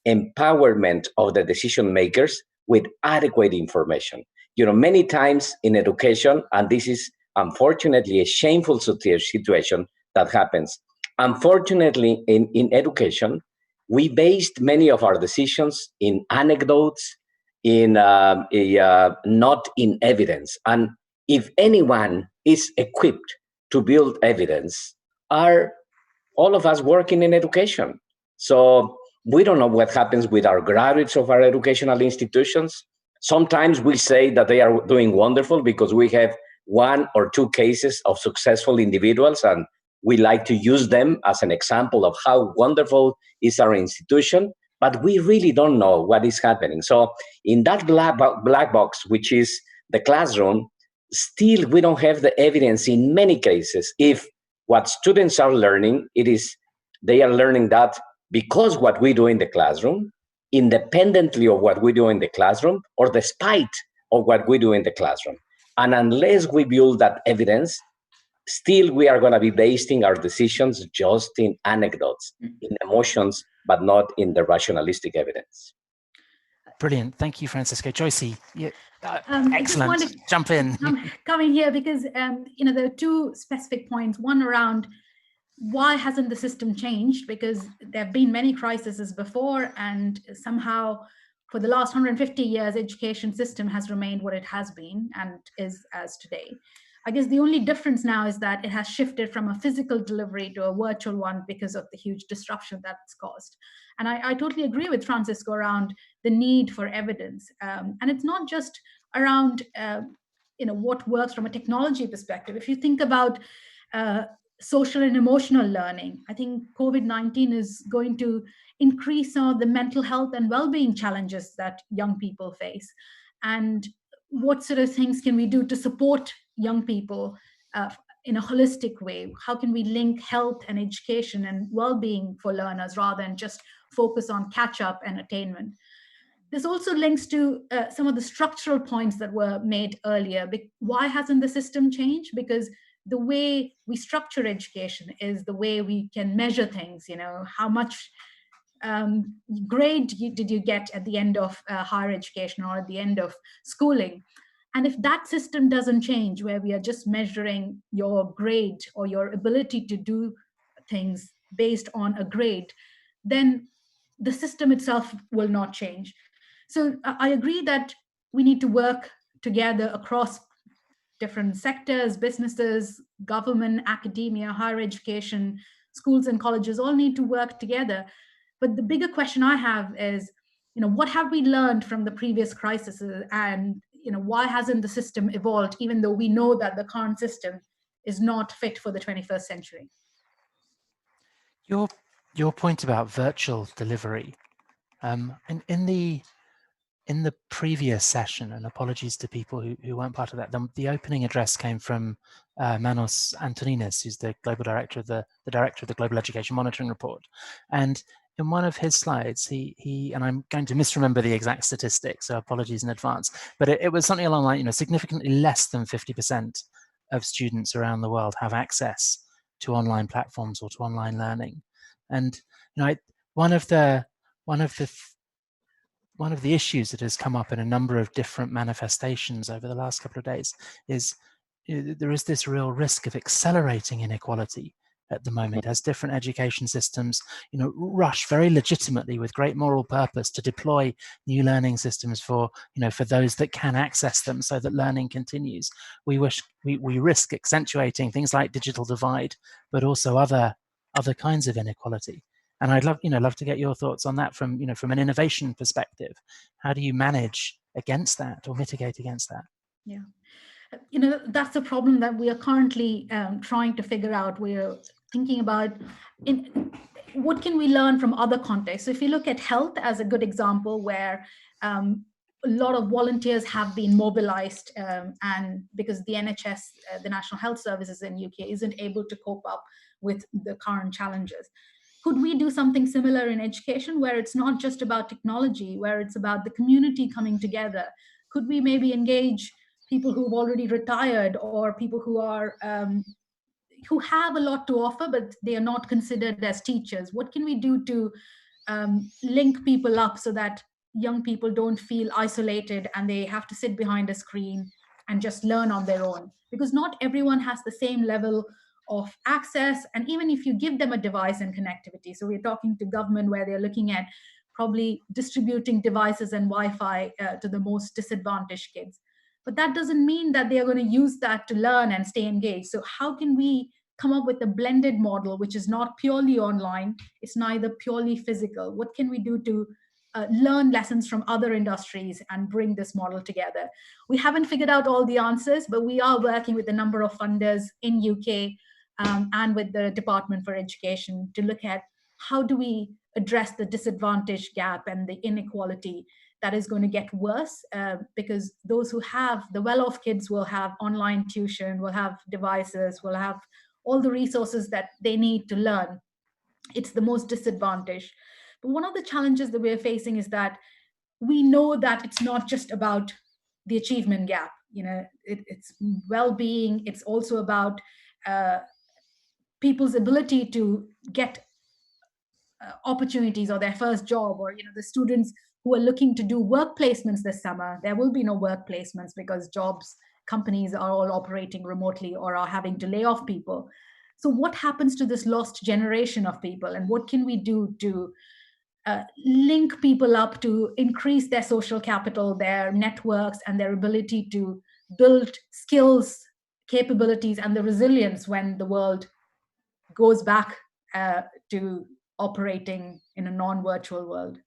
empowerment of the decision makers with adequate information. Many times in education, and this is unfortunately a shameful situation that happens. Unfortunately, in education, we based many of our decisions in anecdotes, not in evidence. And if anyone is equipped to build evidence, are all of us working in education. So we don't know what happens with our graduates of our educational institutions. Sometimes we say that they are doing wonderful because we have 1 or 2 cases of successful individuals, and we like to use them as an example of how wonderful is our institution, but we really don't know what is happening. So in that black box, which is the classroom, still we don't have the evidence in many cases. If what students are learning, they are learning that because what we do in the classroom, independently of what we do in the classroom, or despite of what we do in the classroom. And unless we build that evidence, still we are going to be basing our decisions just in anecdotes, in emotions, but not in the rationalistic evidence. Brilliant. Thank you, Francisco. Joycey, excellent. Jump in. Come in here because, there are 2 specific points. One around why hasn't the system changed? Because there have been many crises before, and somehow for the last 150 years, education system has remained what it has been and is as today. I guess the only difference now is that it has shifted from a physical delivery to a virtual one because of the huge disruption that's caused. And I totally agree with Francisco around the need for evidence. And it's not just around what works from a technology perspective. If you think about social and emotional learning, I think COVID-19 is going to increase some of the mental health and well-being challenges that young people face. And what sort of things can we do to support young people in a holistic way? How can we link health and education and well-being for learners rather than just focus on catch-up and attainment? This also links to some of the structural points that were made earlier. Why hasn't the system changed? Because the way we structure education is the way we can measure things. How much grade did you get at the end of higher education or at the end of schooling? And if that system doesn't change, where we are just measuring your grade or your ability to do things based on a grade, then the system itself will not change. So I agree that we need to work together across different sectors, businesses, government, academia, higher education, schools and colleges all need to work together. But the bigger question I have is, what have we learned from the previous crises, and why hasn't the system evolved, even though we know that the current system is not fit for the 21st century? Your point about virtual delivery, in the previous session, and apologies to people who weren't part of that, the opening address came from Manos Antoninis, who's the global director of the director of the Global Education Monitoring Report. And in one of his slides, he and I'm going to misremember the exact statistics, so apologies in advance, but it was something along like, significantly less than 50% of students around the world have access to online platforms or to online learning. And one of the issues that has come up in a number of different manifestations over the last couple of days is there is this real risk of accelerating inequality at the moment as different education systems, rush very legitimately with great moral purpose to deploy new learning systems for those that can access them so that learning continues. We risk accentuating things like digital divide, but also other kinds of inequality. And I'd love to get your thoughts on that from an innovation perspective. How do you manage against that or mitigate against that? Yeah, that's a problem that we are currently trying to figure out. We're thinking about what can we learn from other contexts. So if you look at health as a good example, where a lot of volunteers have been mobilized, and because the NHS, the National Health Services in UK, isn't able to cope up with the current challenges. Could we do something similar in education, where it's not just about technology, where it's about the community coming together? Could we maybe engage people who've already retired, or people who are who have a lot to offer, but they are not considered as teachers? What can we do to link people up so that young people don't feel isolated and they have to sit behind a screen and just learn on their own? Because not everyone has the same level of access, and even if you give them a device and connectivity. So we're talking to government, where they're looking at probably distributing devices and Wi-Fi to the most disadvantaged kids. But that doesn't mean that they are going to use that to learn and stay engaged. So how can we come up with a blended model, which is not purely online, it's neither purely physical? What can we do to learn lessons from other industries and bring this model together? We haven't figured out all the answers, but we are working with a number of funders in UK and with the Department for Education to look at how do we address the disadvantage gap and the inequality that is going to get worse, because those who have the well-off kids will have online tuition, will have devices, will have all the resources that they need to learn. It's the most disadvantaged. But one of the challenges that we're facing is that we know that it's not just about the achievement gap. It's well-being. It's also about people's ability to get opportunities or their first job, or the students who are looking to do work placements this summer. There will be no work placements because companies are all operating remotely or are having to lay off people. So what happens to this lost generation of people, and what can we do to link people up to increase their social capital, their networks, and their ability to build skills capabilities and the resilience when the world goes back to operating in a non-virtual world.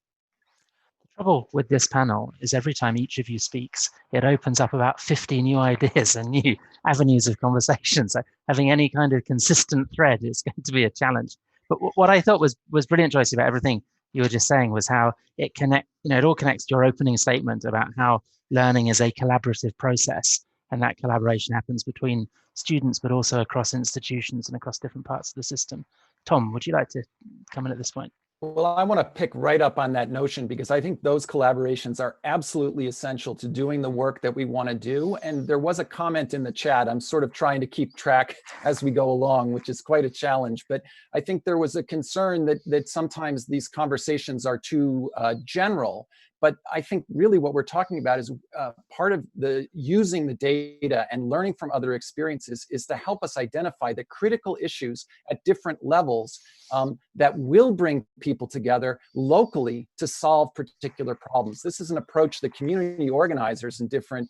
The trouble with this panel is every time each of you speaks, it opens up about 50 new ideas and new avenues of conversation. So having any kind of consistent thread is going to be a challenge. But what I thought was brilliant, Joyce, about everything you were just saying was how it it all connects to your opening statement about how learning is a collaborative process, and that collaboration happens between students, but also across institutions and across different parts of the system. Tom, would you like to come in at this point? Well, I want to pick right up on that notion because I think those collaborations are absolutely essential to doing the work that we want to do. And there was a comment in the chat. I'm sort of trying to keep track as we go along, which is quite a challenge. But I think there was a concern that sometimes these conversations are too general. But I think really what we're talking about is part of using the data and learning from other experiences is to help us identify the critical issues at different levels that will bring people together locally to solve particular problems. This is an approach that community organizers in different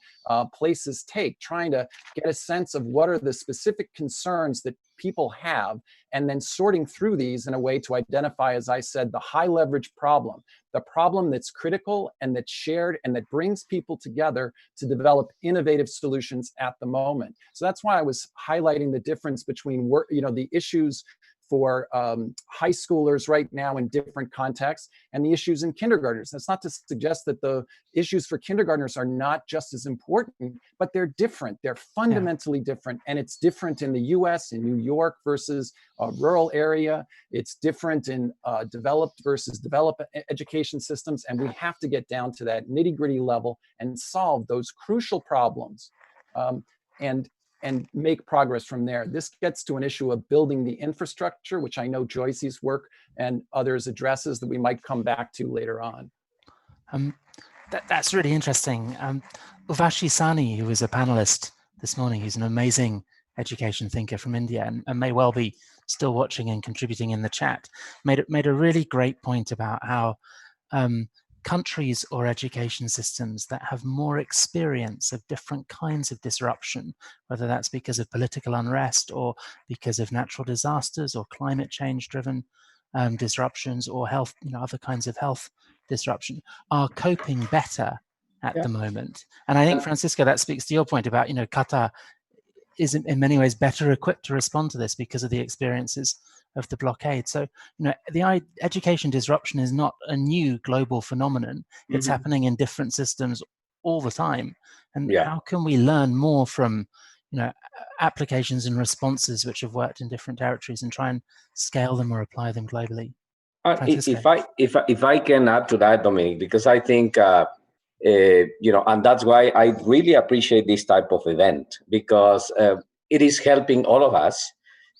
places take, trying to get a sense of what are the specific concerns that people have, and then sorting through these in a way to identify, as I said, the high leverage problem, the problem that's critical and that's shared and that brings people together to develop innovative solutions at the moment. So that's why I was highlighting the difference between the issues for high schoolers right now in different contexts and the issues in kindergartners. That's not to suggest that the issues for kindergartners are not just as important, but they're different. They're fundamentally different. And it's different in the US, in New York versus a rural area. It's different in developed versus developed education systems. And we have to get down to that nitty-gritty level and solve those crucial problems. And make progress from there. This gets to an issue of building the infrastructure, which I know Joyce's work and others addresses that we might come back to later on. That's really interesting. Urvashi Sani, who was a panelist this morning, who's an amazing education thinker from India and may well be still watching and contributing in the chat, made a really great point about how countries or education systems that have more experience of different kinds of disruption, whether that's because of political unrest or because of natural disasters or climate change driven disruptions or health, other kinds of health disruption, are coping better at the moment. And I think, Francisco, that speaks to your point about, Qatar is in many ways better equipped to respond to this because of the experiences of the blockade. So, the education disruption is not a new global phenomenon. It's happening in different systems all the time. And how can we learn more from, applications and responses which have worked in different territories and try and scale them or apply them globally? If I can add to that, Dominic, because I think and that's why I really appreciate this type of event, because it is helping all of us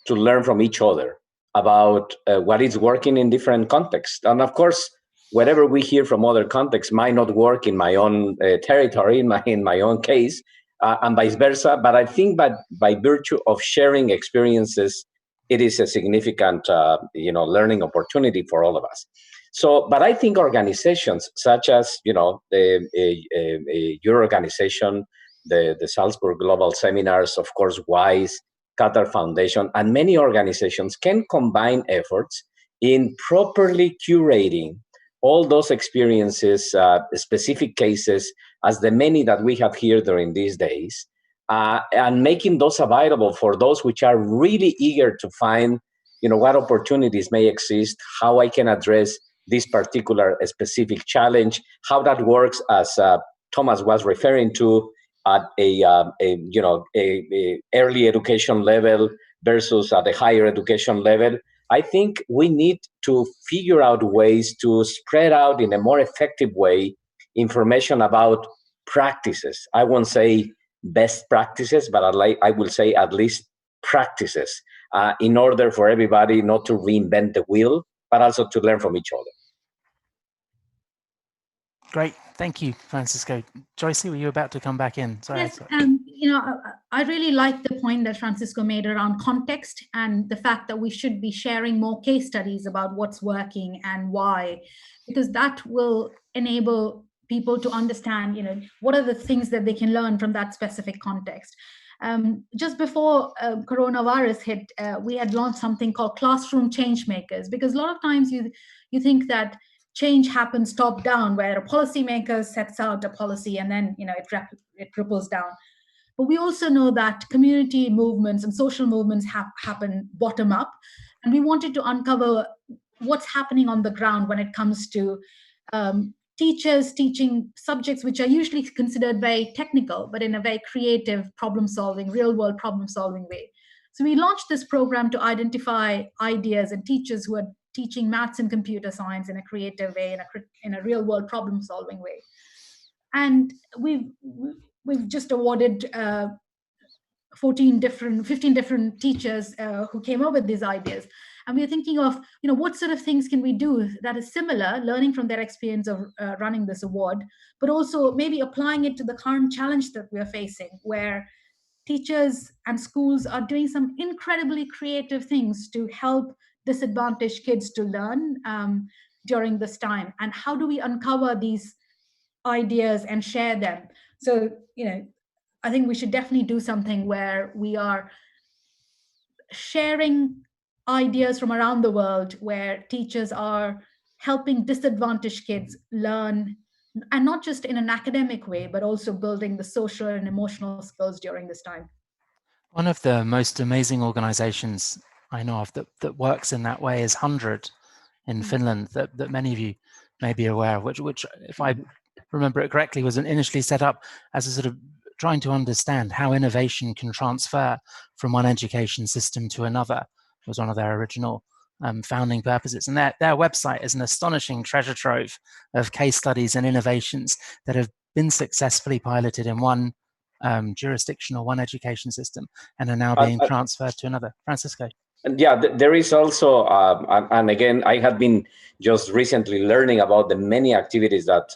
to learn from each other about what is working in different contexts. And of course, whatever we hear from other contexts might not work in my own territory, in my own case, and vice versa. But I think by virtue of sharing experiences, it is a significant learning opportunity for all of us. So, but I think organizations such as your organization, the Salzburg Global Seminars, of course, WISE, Qatar Foundation, and many organizations can combine efforts in properly curating all those experiences, specific cases, as the many that we have here during these days, and making those available for those which are really eager to find, what opportunities may exist, how I can address this particular specific challenge, how that works, as Thomas was referring to, at a early education level versus at a higher education level. I think we need to figure out ways to spread out in a more effective way information about practices. I won't say best practices, but I will say at least practices, in order for everybody not to reinvent the wheel, but also to learn from each other. Great, thank you, Francisco. Joyce, were you about to come back in? Sorry. Yes, I really like the point that Francisco made around context and the fact that we should be sharing more case studies about what's working and why, because that will enable people to understand, what are the things that they can learn from that specific context. Just before coronavirus hit, we had launched something called Classroom Change Makers, because a lot of times you think that change happens top down, where a policymaker sets out a policy and then it ripples down. But we also know that community movements and social movements happen bottom up, and we wanted to uncover what's happening on the ground when it comes to teachers teaching subjects which are usually considered very technical, but in a very creative problem-solving, real-world problem-solving way. So we launched this program to identify ideas and teachers who are teaching maths and computer science in a creative way, in a real-world problem-solving way. And we've just awarded 15 different teachers who came up with these ideas. And we are thinking of, what sort of things can we do that is similar, learning from their experience of running this award, but also maybe applying it to the current challenge that we are facing, where teachers and schools are doing some incredibly creative things to help disadvantaged kids to learn during this time. And how do we uncover these ideas and share them? So, I think we should definitely do something where we are sharing ideas from around the world, where teachers are helping disadvantaged kids learn, and not just in an academic way, but also building the social and emotional skills during this time. One of the most amazing organizations I know of that works in that way is 100 in Finland, that many of you may be aware of, which, if I remember it correctly, was initially set up as a sort of trying to understand how innovation can transfer from one education system to another. It was one of their original founding purposes. And their website is an astonishing treasure trove of case studies and innovations that have been successfully piloted in one jurisdiction or one education system and are now being transferred to another. Francisco. Yeah, there is also, and again, I have been just recently learning about the many activities that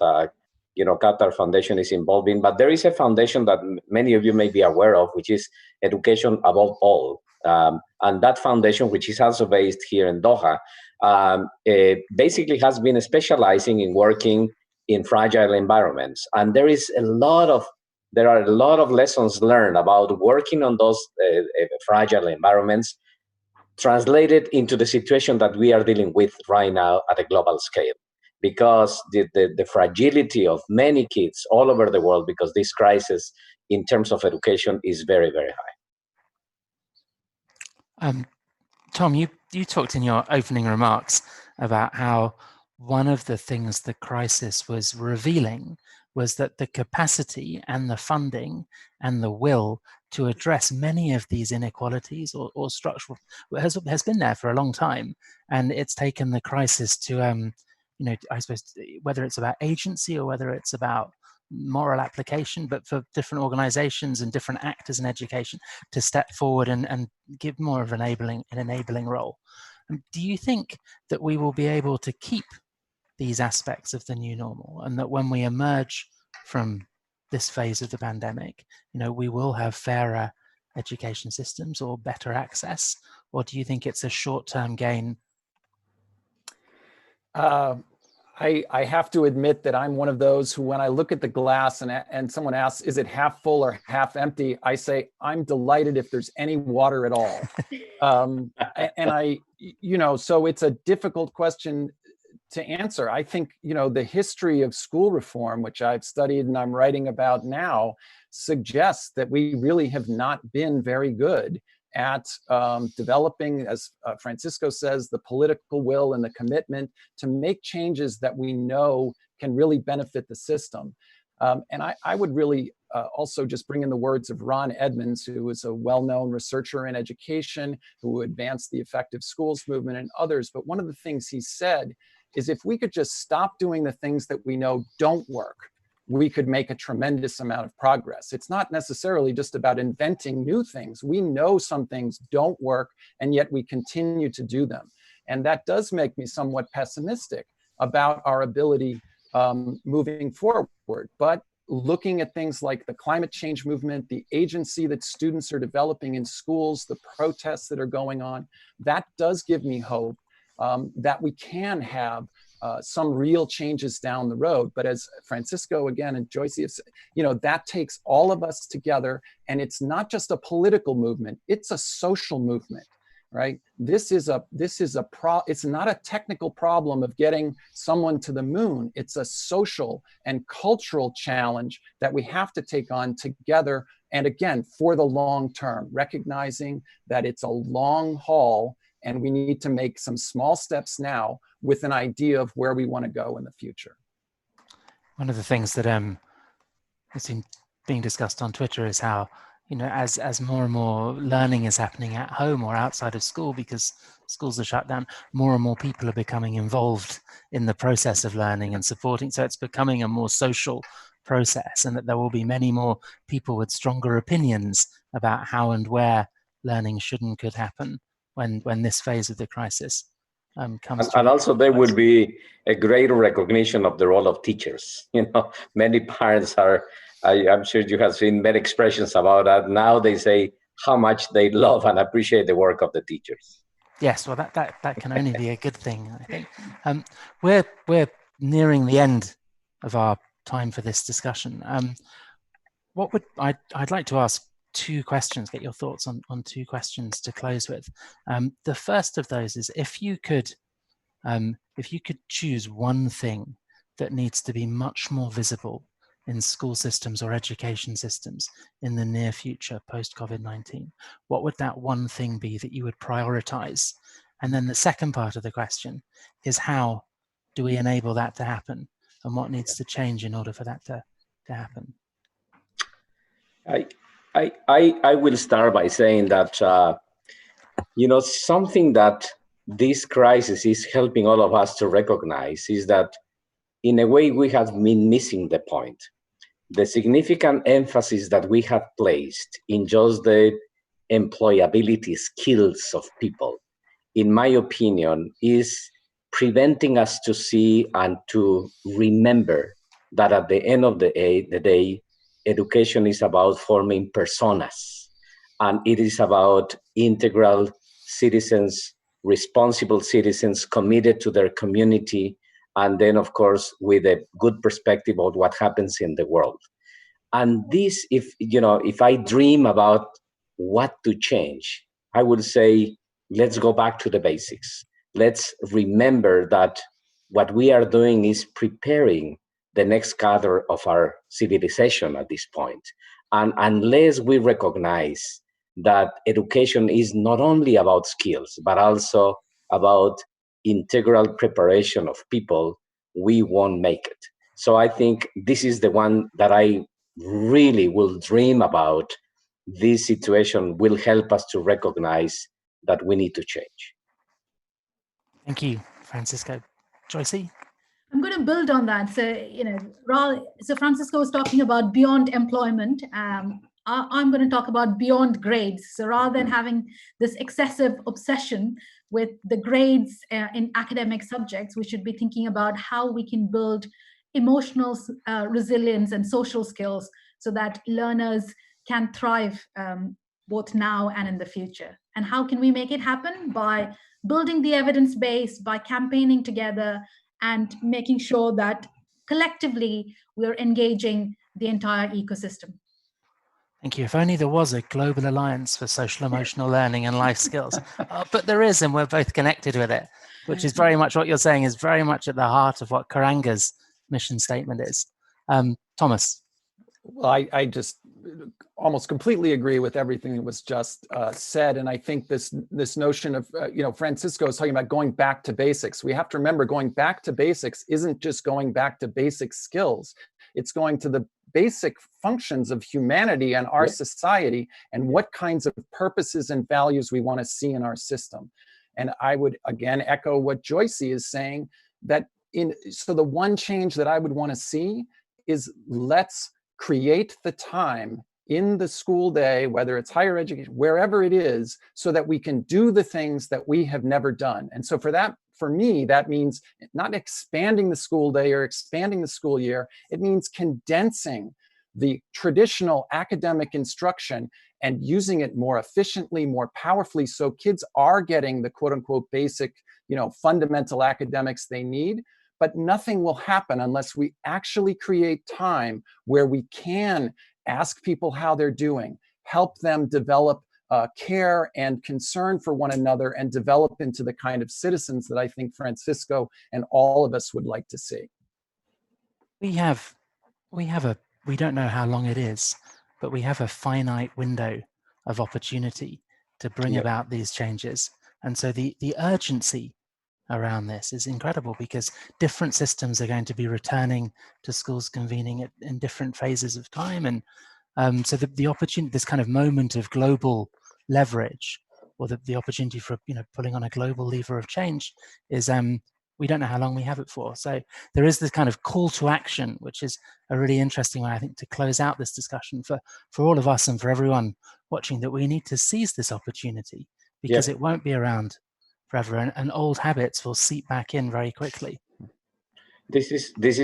Qatar Foundation is involved in, but there is a foundation that many of you may be aware of, which is Education Above All. And that foundation, which is also based here in Doha, basically has been specializing in working in fragile environments. And there are a lot of lessons learned about working on those fragile environments, translated into the situation that we are dealing with right now at a global scale. Because the fragility of many kids all over the world, because this crisis in terms of education is very, very high. Tom, you talked in your opening remarks about how one of the things the crisis was revealing was that the capacity and the funding and the will to address many of these inequalities or structural has been there for a long time, and it's taken the crisis to I suppose, whether it's about agency or whether it's about moral application, but for different organizations and different actors in education to step forward and give more of an enabling role. Do you think that we will be able to keep these aspects of the new normal, and that when we emerge from this phase of the pandemic, we will have fairer education systems or better access? Or do you think it's a short-term gain? I have to admit that I'm one of those who, when I look at the glass and someone asks, is it half full or half empty? I say, I'm delighted if there's any water at all. So it's a difficult question to answer. I think, the history of school reform, which I've studied and I'm writing about now, suggests that we really have not been very good at developing, as Francisco says, the political will and the commitment to make changes that we know can really benefit the system. And I would really also just bring in the words of Ron Edmonds, who is a well-known researcher in education, who advanced the effective schools movement and others. But one of the things he said is, if we could just stop doing the things that we know don't work, we could make a tremendous amount of progress. It's not necessarily just about inventing new things. We know some things don't work, and yet we continue to do them. And that does make me somewhat pessimistic about our ability moving forward. But looking at things like the climate change movement, the agency that students are developing in schools, the protests that are going on, that does give me hope that we can have some real changes down the road. But as Francisco again and Joyce have said, that takes all of us together, and it's not just a political movement, it's a social movement, right? It's not a technical problem of getting someone to the moon. It's a social and cultural challenge that we have to take on together. And again, for the long term, recognizing that it's a long haul and we need to make some small steps now with an idea of where we want to go in the future. One of the things that has been being discussed on Twitter is how, as more and more learning is happening at home or outside of school because schools are shut down, more and more people are becoming involved in the process of learning and supporting. So it's becoming a more social process, and that there will be many more people with stronger opinions about how and where learning should and could happen when this phase of the crisis comes to. And also there will be a greater recognition of the role of teachers. Many parents I'm sure you have seen many expressions about that. Now they say how much they love and appreciate the work of the teachers. Yes, well, that can only be a good thing, I think. We're nearing the end of our time for this discussion. I'd like to ask two questions, get your thoughts on two questions to close with. The first of those is if you could choose one thing that needs to be much more visible in school systems or education systems in the near future post-COVID-19, what would that one thing be that you would prioritize? And then the second part of the question is, how do we enable that to happen, and what needs to change in order for that to happen? I will start by saying that something that this crisis is helping all of us to recognize is that in a way we have been missing the point. The significant emphasis that we have placed in just the employability skills of people, in my opinion, is preventing us to see and to remember that at the end of the day, education is about forming personas, and it is about integral citizens, responsible citizens committed to their community, and then, of course, with a good perspective of what happens in the world. And this, if I dream about what to change, I would say, let's go back to the basics. Let's remember that what we are doing is preparing the next cadre of our civilization at this point. And unless we recognize that education is not only about skills, but also about integral preparation of people, we won't make it. So I think this is the one that I really will dream about. This situation will help us to recognize that we need to change. Thank you, Francisco. Joycey? I'm going to build on that. So Francisco was talking about beyond employment. I'm going to talk about beyond grades. So rather than having this excessive obsession with the grades in academic subjects, we should be thinking about how we can build emotional resilience and social skills so that learners can thrive both now and in the future. And how can we make it happen? By building the evidence base, by campaigning together, and making sure that collectively we're engaging the entire ecosystem. Thank you. If only there was a global alliance for social emotional learning and life skills. But there is, and we're both connected with it, which is very much what you're saying is very much at the heart of what Karanga's mission statement is. Thomas? Well, I just almost completely agree with everything that was just said. And I think this notion of, Francisco is talking about going back to basics. We have to remember going back to basics isn't just going back to basic skills. It's going to the basic functions of humanity and our society and what kinds of purposes and values we want to see in our system. And I would, again, echo what Joycey is saying, that so the one change that I would want to see is let's create the time in the school day, whether it's higher education, wherever it is, so that we can do the things that we have never done. And so for me, that means not expanding the school day or expanding the school year. It means condensing the traditional academic instruction and using it more efficiently, more powerfully, so kids are getting the quote unquote basic, fundamental academics they need. but nothing will happen unless we actually create time where we can ask people how they're doing, help them develop care and concern for one another, and develop into the kind of citizens that I think Francisco and all of us would like to see. We don't know how long it is, but we have a finite window of opportunity to bring about these changes. And so the urgency around this is incredible, because different systems are going to be returning to schools convening in different phases of time. And so the opportunity, this kind of moment of global leverage, or the opportunity for pulling on a global lever of change, is we don't know how long we have it for. So there is this kind of call to action, which is a really interesting way, I think, to close out this discussion for all of us and for everyone watching, that we need to seize this opportunity, because it won't be around forever, and old habits will seep back in very quickly. This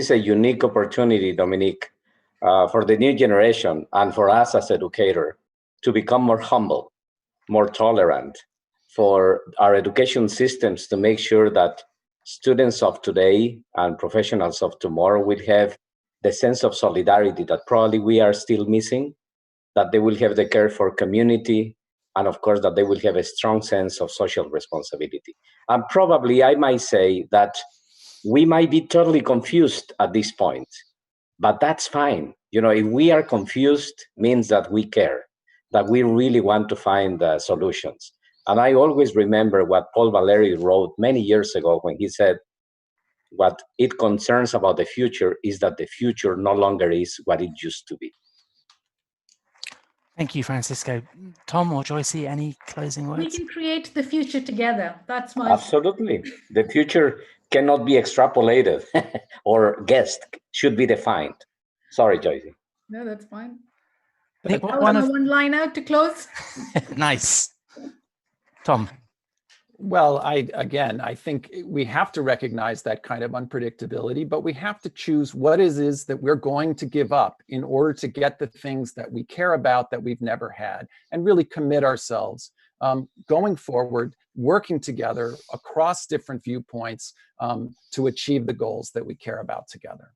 is a unique opportunity, Dominique, for the new generation and for us as educators to become more humble, more tolerant, for our education systems to make sure that students of today and professionals of tomorrow will have the sense of solidarity that probably we are still missing, that they will have the care for community, and of course that they will have a strong sense of social responsibility. And probably I might say that we might be totally confused at this point, but that's fine. If we are confused, means that we care, that we really want to find solutions. And I always remember what Paul Valéry wrote many years ago when he said, what it concerns about the future is that the future no longer is what it used to be. Thank you, Francisco. Tom or Joyce, any closing words? We can create the future together. That's my... Absolutely. The future cannot be extrapolated or guessed, should be defined. Sorry, Joyce. No, that's fine. I think one line out to close. Nice. Tom. Well, I think we have to recognize that kind of unpredictability, but we have to choose what it is that we're going to give up in order to get the things that we care about that we've never had, and really commit ourselves going forward, working together across different viewpoints to achieve the goals that we care about together.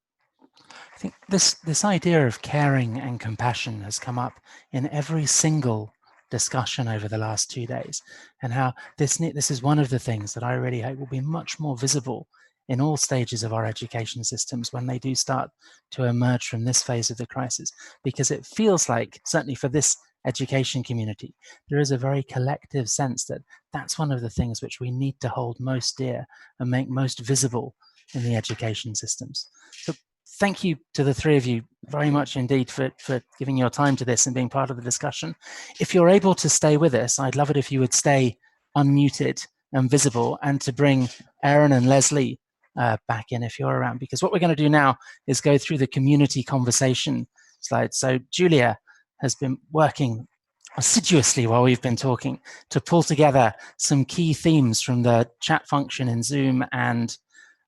I think this idea of caring and compassion has come up in every single discussion over the last 2 days, and how this is one of the things that I really hope will be much more visible in all stages of our education systems when they do start to emerge from this phase of the crisis, because it feels like, certainly for this education community, there is a very collective sense that that's one of the things which we need to hold most dear and make most visible in the education systems. So thank you to the three of you very much indeed for giving your time to this and being part of the discussion. If you're able to stay with us, I'd love it if you would stay unmuted and visible, and to bring Aaron and Leslie back in if you're around, because what we're going to do now is go through the community conversation slides. So Julia has been working assiduously while we've been talking to pull together some key themes from the chat function in Zoom and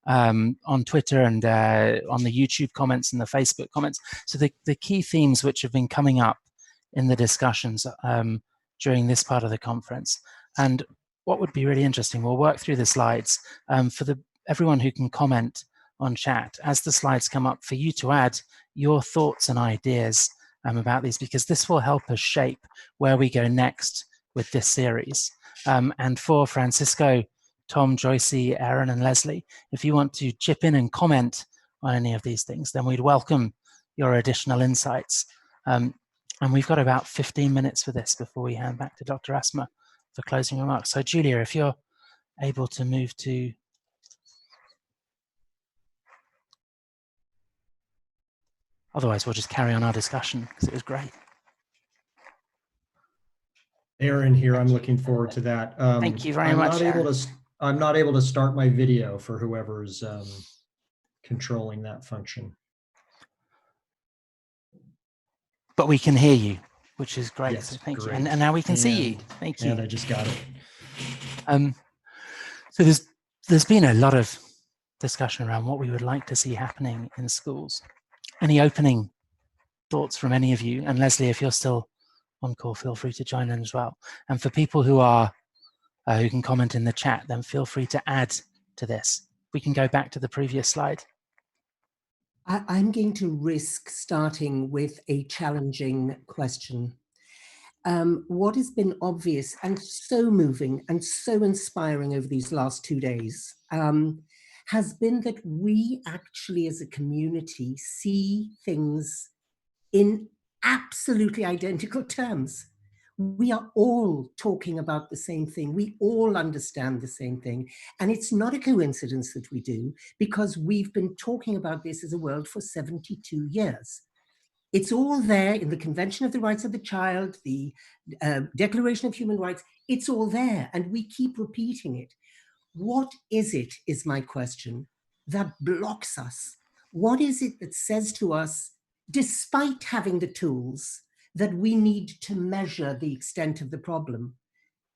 on Twitter and on the YouTube comments and the Facebook comments. So the key themes which have been coming up in the discussions during this part of the conference. And what would be really interesting, we'll work through the slides for everyone who can comment on chat as the slides come up, for you to add your thoughts and ideas about these, because this will help us shape where we go next with this series. And for Francisco, Tom, Joyce, Aaron, and Leslie, if you want to chip in and comment on any of these things, then we'd welcome your additional insights. And we've got about 15 minutes for this before we hand back to Dr. Asma for closing remarks. So Julia, if you're able to move to... Otherwise, we'll just carry on our discussion, because it was great. Aaron here, I'm looking forward to that. Thank you very much. I'm not able to start my video for whoever's controlling that function. But we can hear you, which is great. Yes, so thank great. you. And now we can see you. Thank you. And I just got it. So there's been a lot of discussion around what we would like to see happening in schools. Any opening thoughts from any of you? And Leslie, if you're still on call, feel free to join in as well. And for people who are who can comment in the chat, then feel free to add to this. we can go back to the previous slide. I'm going to risk starting with a challenging question. What has been obvious and so moving and so inspiring over these last 2 days has been that we actually as a community see things in absolutely identical terms. We are all talking about the same thing. We all understand the same thing. And it's not a coincidence that we do, because we've been talking about this as a world for 72 years. It's all there in the Convention of the Rights of the Child, the Declaration of Human Rights. It's all there, and we keep repeating it. What is it, is my question, that blocks us? What is it that says to us, despite having the tools, that we need to measure the extent of the problem?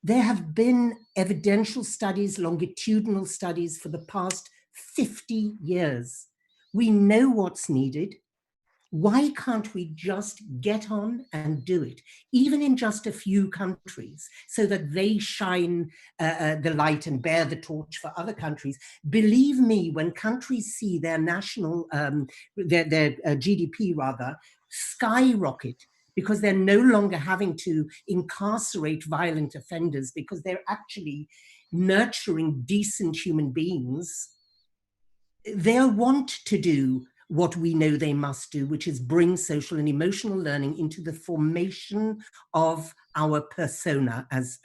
There have been evidential studies, longitudinal studies for the past 50 years. We know what's needed. Why can't we just get on and do it, even in just a few countries, so that they shine the light and bear the torch for other countries? Believe me, when countries see their national, their GDP rather, skyrocket, because they're no longer having to incarcerate violent offenders, because they're actually nurturing decent human beings, they'll want to do what we know they must do, which is bring social and emotional learning into the formation of our persona, as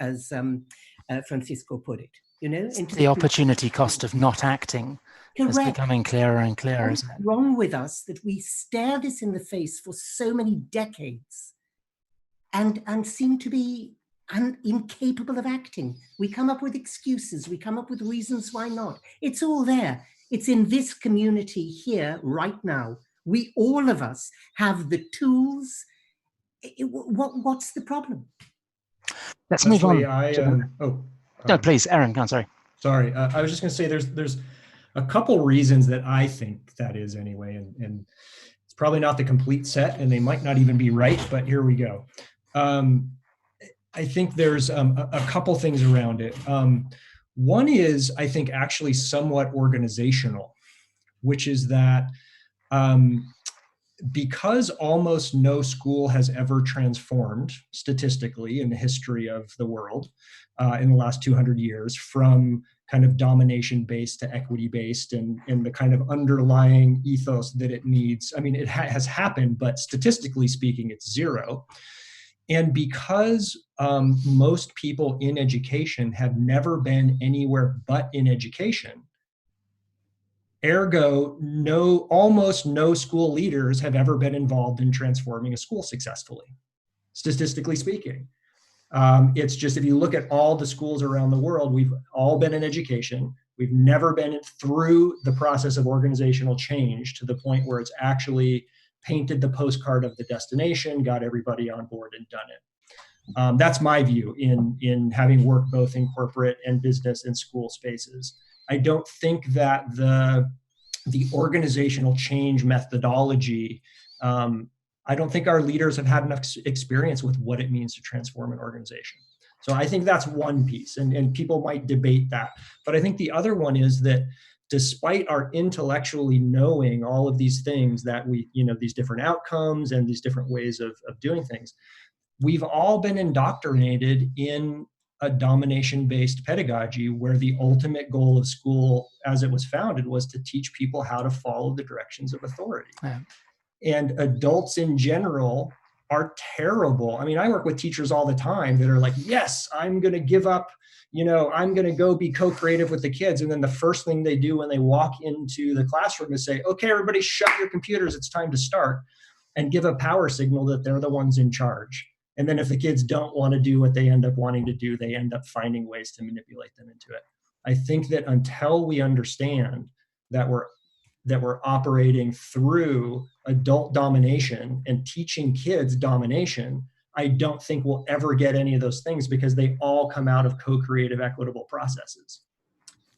Francisco put it. You know, into the opportunity cost of not acting is becoming clearer and clearer, isn't it? What's wrong with us that we stare this in the face for so many decades and seem to be incapable of acting? We come up with excuses, we come up with reasons why not. It's all there. It's in this community here right now. We, all of us, have the tools. What's the problem? Let's move on. No, please, Aaron, I'm sorry. Sorry, I was just going to say there's a couple reasons that I think that is anyway, and it's probably not the complete set, and they might not even be right, but here we go. I think there's a couple things around it. One is, I think, actually somewhat organizational, which is that because almost no school has ever transformed statistically in the history of the world in the last 200 years, from kind of domination-based to equity-based, and the kind of underlying ethos that it needs. I mean, it has happened, but statistically speaking, it's zero. And because most people in education have never been anywhere but in education, ergo, almost no school leaders have ever been involved in transforming a school successfully, statistically speaking. It's just, if you look at all the schools around the world, we've all been in education. We've never been through the process of organizational change to the point where it's actually painted the postcard of the destination, got everybody on board and done it. That's my view in having worked both in corporate and business and school spaces. I don't think that the organizational change methodology, I don't think our leaders have had enough experience with what it means to transform an organization. So I think that's one piece, and people might debate that. But I think the other one is that despite our intellectually knowing all of these things that we, these different outcomes and these different ways of doing things, we've all been indoctrinated in a domination-based pedagogy where the ultimate goal of school, as it was founded, was to teach people how to follow the directions of authority. Yeah. And adults in general are terrible. I mean, I work with teachers all the time that are like, yes, I'm going to give up, I'm going to go be co-creative with the kids. And then the first thing they do when they walk into the classroom is say, okay, everybody shut your computers, it's time to start, and give a power signal that they're the ones in charge. And then if the kids don't want to do what they end up wanting to do, they end up finding ways to manipulate them into it. I think that until we understand that we're operating through adult domination and teaching kids domination, I don't think we'll ever get any of those things, because they all come out of co-creative, equitable processes.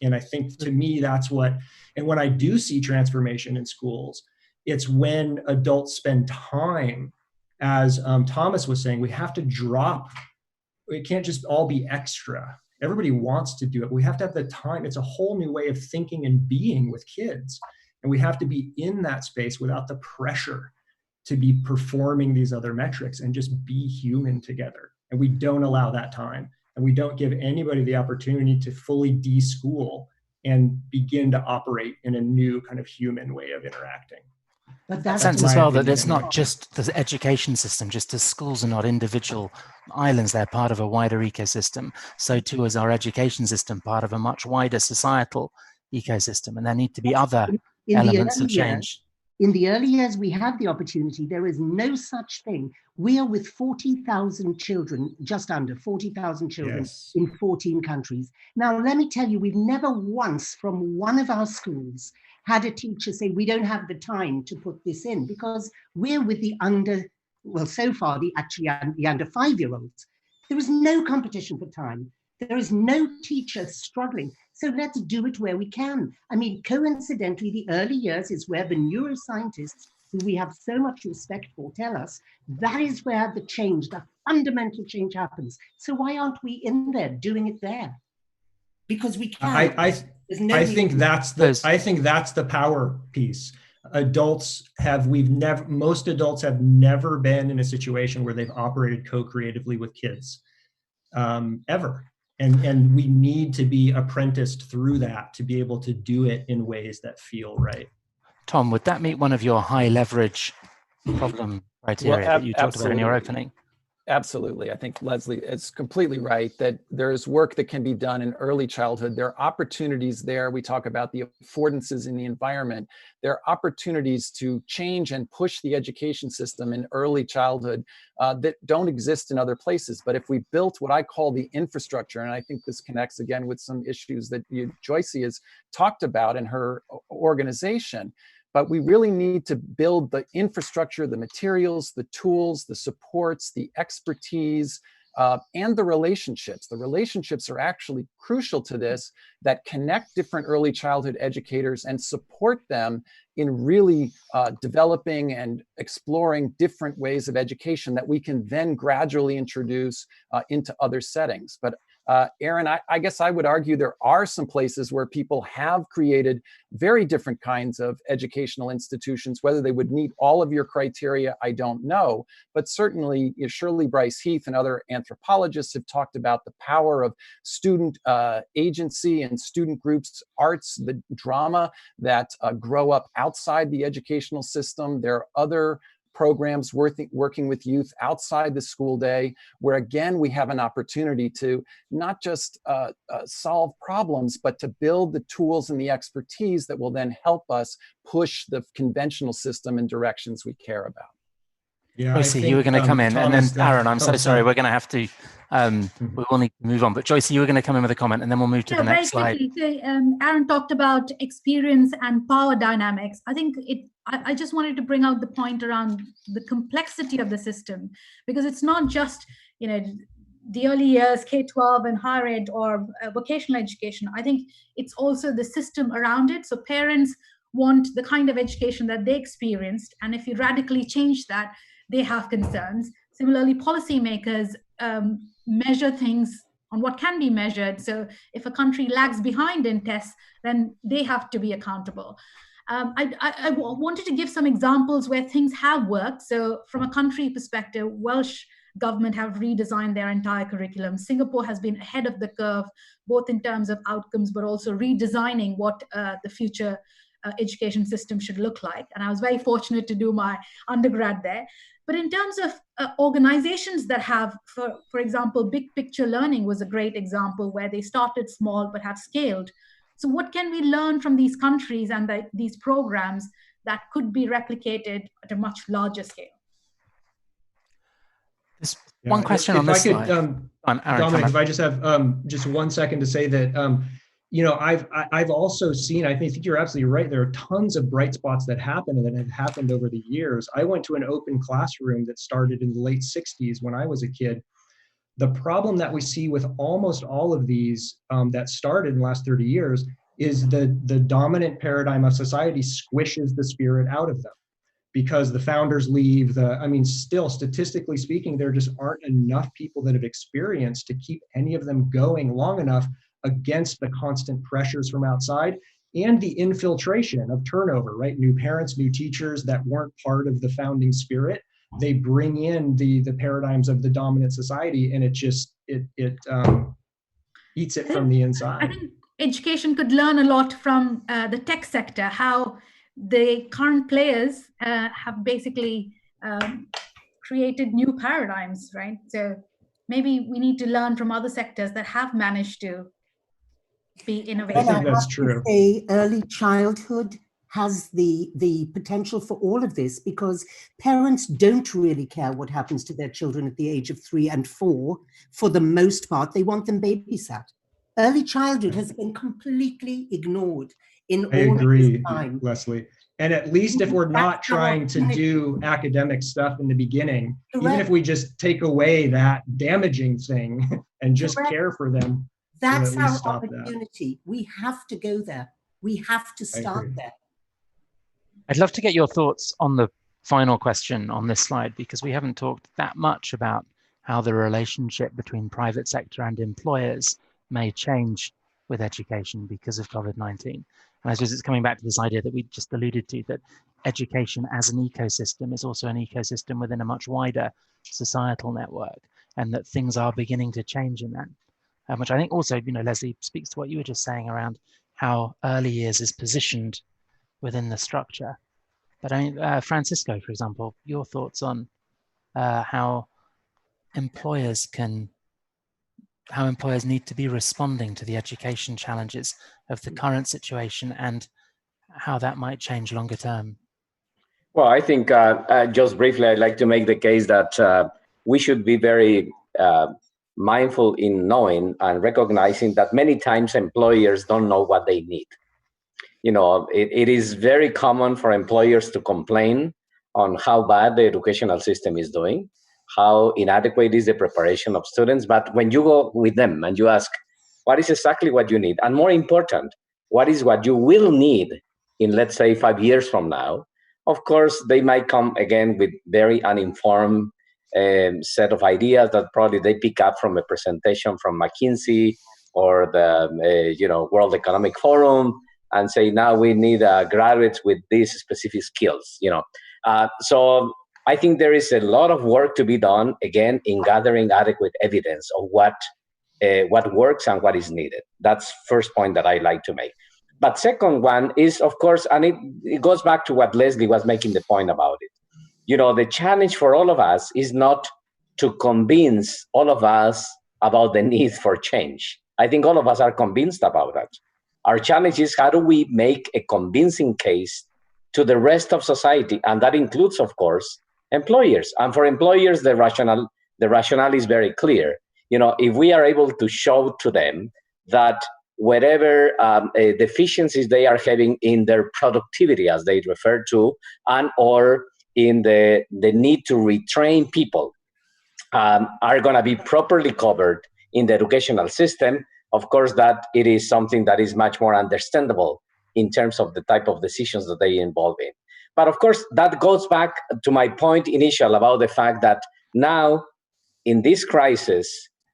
And I think, to me, that's what, and when I do see transformation in schools, it's when adults spend time, as Thomas was saying, we have to drop, it can't just all be extra. Everybody wants to do it. We have to have the time. It's a whole new way of thinking and being with kids. And we have to be in that space without the pressure to be performing these other metrics and just be human together. And we don't allow that time. And we don't give anybody the opportunity to fully de-school and begin to operate in a new kind of human way of interacting. But That sense as well that it's not just the education system, just as schools are not individual islands, they're part of a wider ecosystem. So too is our education system part of a much wider societal ecosystem, and there need to be other elements of change. In the early years, we have the opportunity. There is no such thing. We are with 40,000 children, just under 40,000 children in 14 countries. Now, let me tell you, we've never once from one of our schools had a teacher say, we don't have the time to put this in, because we're with the so far, the under 5-year-olds. There is no competition for time. There is no teacher struggling. So let's do it where we can. I mean, coincidentally, the early years is where the neuroscientists, who we have so much respect for, tell us that is where the change, the fundamental change happens. So why aren't we in there doing it there? Because we can. I think that's the power piece. Most adults have never been in a situation where they've operated co-creatively with kids, ever. And we need to be apprenticed through that to be able to do it in ways that feel right. Tom, would that meet one of your high leverage problem criteria that you talked about in your opening? Absolutely. I think Leslie is completely right that there's work that can be done in early childhood. There are opportunities there. We talk about the affordances in the environment. There are opportunities to change and push the education system in early childhood that don't exist in other places. But if we built what I call the infrastructure, and I think this connects again with some issues that Joyce has talked about in her organization, but we really need to build the infrastructure, the materials, the tools, the supports, the expertise, and the relationships. The relationships are actually crucial to this, that connect different early childhood educators and support them in really developing and exploring different ways of education that we can then gradually introduce into other settings. But Aaron, I guess I would argue there are some places where people have created very different kinds of educational institutions. Whether they would meet all of your criteria, I don't know. But certainly, Shirley Bryce Heath and other anthropologists have talked about the power of student agency and student groups, arts, the drama that grow up outside the educational system. There are other programs working with youth outside the school day, where again, we have an opportunity to not just solve problems, but to build the tools and the expertise that will then help us push the conventional system in directions we care about. Yeah, Joyce, you were going to come in, and then Aaron, I'm so sorry, we're going to have to, we will need to move on. But Joyce, you were going to come in with a comment, and then we'll move to the next slide. So, Aaron talked about experience and power dynamics. I think I just wanted to bring out the point around the complexity of the system, because it's not just, the early years, K-12 and higher ed or vocational education. I think it's also the system around it. So parents want the kind of education that they experienced, and if you radically change that, they have concerns. Similarly, policymakers measure things on what can be measured. So if a country lags behind in tests, then they have to be accountable. I wanted to give some examples where things have worked. So from a country perspective, Welsh government have redesigned their entire curriculum. Singapore has been ahead of the curve, both in terms of outcomes, but also redesigning what the future education system should look like. And I was very fortunate to do my undergrad there. But in terms of organizations that have, for example, Big Picture Learning was a great example where they started small but have scaled. So what can we learn from these countries and these programs that could be replicated at a much larger scale? One question on this slide. Dominic, if I just have just 1 second to say that, I've also seen, I think you're absolutely right. There are tons of bright spots that happen and that have happened over the years. I went to an open classroom that started in the late 60s when I was a kid. The problem that we see with almost all of these that started in the last 30 years is the dominant paradigm of society squishes the spirit out of them, because the founders leave. I mean, still, statistically speaking, there just aren't enough people that have experienced to keep any of them going long enough against the constant pressures from outside and the infiltration of turnover, right? New parents, new teachers that weren't part of the founding spirit. They bring in the paradigms of the dominant society, and it just, it eats it from the inside. I think education could learn a lot from the tech sector, how the current players have basically created new paradigms, right? So maybe we need to learn from other sectors that have managed to be innovative. I think that's true. Early childhood has the potential for all of this, because parents don't really care what happens to their children at the age of 3 and 4. For the most part, they want them babysat. Early childhood has been completely ignored in I all agree, of this time. Leslie. And at least if we're not trying to do academic stuff in the beginning, even if we just take away that damaging thing and just care for them, that's our opportunity. We have to go there. We have to start there. I'd love to get your thoughts on the final question on this slide, because we haven't talked that much about how the relationship between private sector and employers may change with education because of COVID-19. And I suppose it's coming back to this idea that we just alluded to, that education as an ecosystem is also an ecosystem within a much wider societal network, and that things are beginning to change in that. Which I think also, Leslie, speaks to what you were just saying around how early years is positioned within the structure. But I mean, Francisco, for example, your thoughts on how employers need to be responding to the education challenges of the current situation, and how that might change longer term. Well, I think just briefly, I'd like to make the case that we should be very mindful in knowing and recognizing that many times employers don't know what they need. It is very common for employers to complain on how bad the educational system is doing, how inadequate is the preparation of students. But when you go with them and you ask, what is exactly what you need? And more important, what is what you will need in, let's say, 5 years from now? Of course, they might come again with very uninformed set of ideas that probably they pick up from a presentation from McKinsey or the World Economic Forum, and say, now we need graduates with these specific skills. So I think there is a lot of work to be done, again, in gathering adequate evidence of what works and what is needed. That's first point that I like to make. But second one is, of course, and it goes back to what Leslie was making the point about it. The challenge for all of us is not to convince all of us about the need for change. I think all of us are convinced about that. Our challenge is, how do we make a convincing case to the rest of society? And that includes, of course, employers. And for employers, the rationale is very clear. If we are able to show to them that whatever deficiencies they are having in their productivity, as they refer to, and or in the need to retrain people, are going to be properly covered in the educational system, of course, that it is something that is much more understandable in terms of the type of decisions that they involve in. But of course, that goes back to my point initial about the fact that now, in this crisis,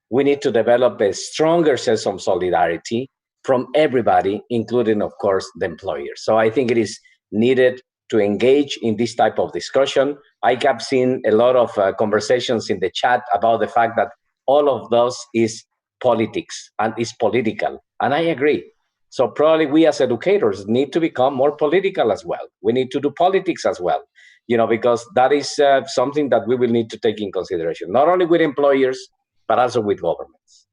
we need to develop a stronger sense of solidarity from everybody, including, of course, the employers. So I think it is needed to engage in this type of discussion. I have seen a lot of conversations in the chat about the fact that all of those is politics and is political. And I agree. So probably we as educators need to become more political as well. We need to do politics as well, because that is something that we will need to take in consideration, not only with employers, but also with governments.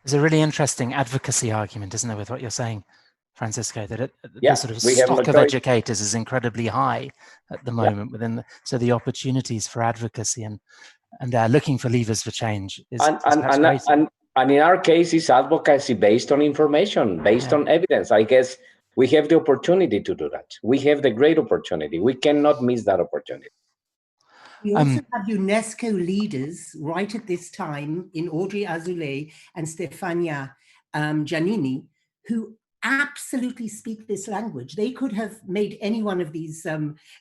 There's a really interesting advocacy argument, isn't there, with what you're saying, Francisco, that the sort of stock of educators is incredibly high at the moment so the opportunities for advocacy and looking for levers for change is greater. And in our case, it's advocacy based on information, based on evidence. I guess we have the opportunity to do that. We have the great opportunity. We cannot miss that opportunity. We also have UNESCO leaders right at this time in Audrey Azoulay and Stefania Giannini, who absolutely speak this language. They could have made any one of these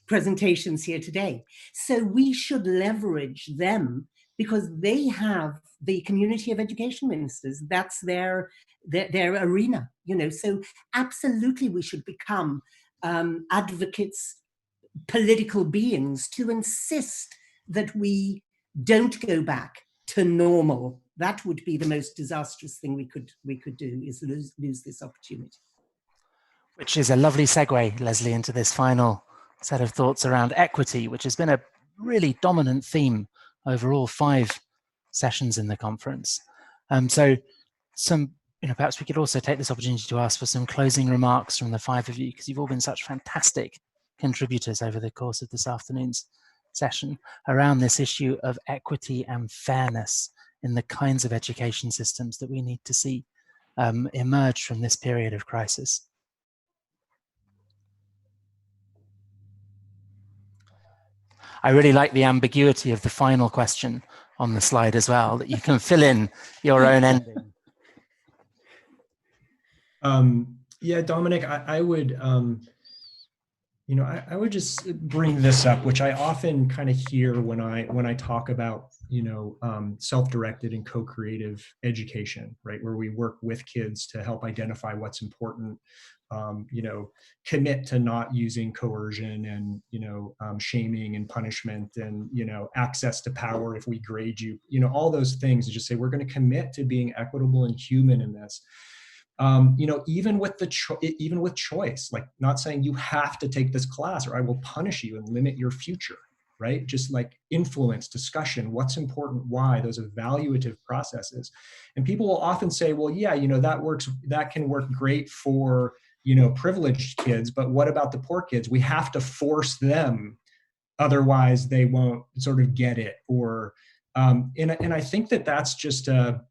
presentations here today. So we should leverage them because they have the community of education ministers. That's their arena, you know. So absolutely we should become advocates, political beings, to insist that we don't go back to normal. That would be the most disastrous thing we could do, is lose this opportunity. Which is a lovely segue, Leslie, into this final set of thoughts around equity, which has been a really dominant theme over all 5 sessions in the conference. So perhaps we could also take this opportunity to ask for some closing remarks from the 5 of you, because you've all been such fantastic contributors over the course of this afternoon's session around this issue of equity and fairness in the kinds of education systems that we need to see emerge from this period of crisis. I really like the ambiguity of the final question on the slide as well, that you can fill in your own ending. Yeah, Dominic, I would, I would just bring this up, which I often kind of hear when I talk about, self-directed and co-creative education, right? Where we work with kids to help identify what's important, commit to not using coercion and, shaming and punishment and, access to power if we grade you, all those things, and just say, we're going to commit to being equitable and human in this. Even with choice, like not saying you have to take this class or I will punish you and limit your future, right? Just like influence, discussion, what's important, why, those evaluative processes. And people will often say, well, yeah, that can work great for, privileged kids, but what about the poor kids? We have to force them, otherwise they won't sort of get it. Or, and I think that that's just a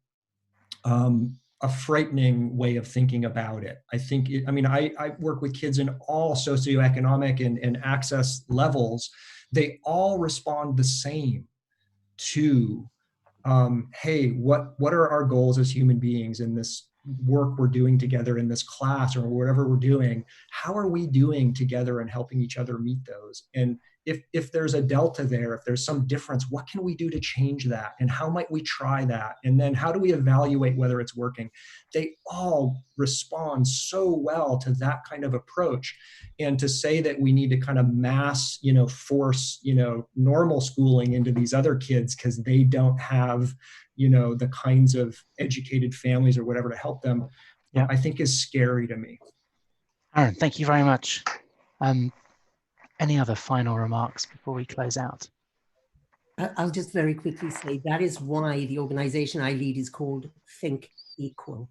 frightening way of thinking about it. I think, I work with kids in all socioeconomic and access levels. They all respond the same to, hey, what are our goals as human beings in this work we're doing together in this class or whatever we're doing? How are we doing together and helping each other meet those? And if there's a delta there, if there's some difference, what can we do to change that? And how might we try that? And then how do we evaluate whether it's working? They all respond so well to that kind of approach. And to say that we need to kind of mass, force, normal schooling into these other kids because they don't have, the kinds of educated families or whatever to help them, yeah, I think is scary to me. Aaron, thank you very much. Any other final remarks before we close out? I'll just very quickly say that is why the organization I lead is called Think Equal,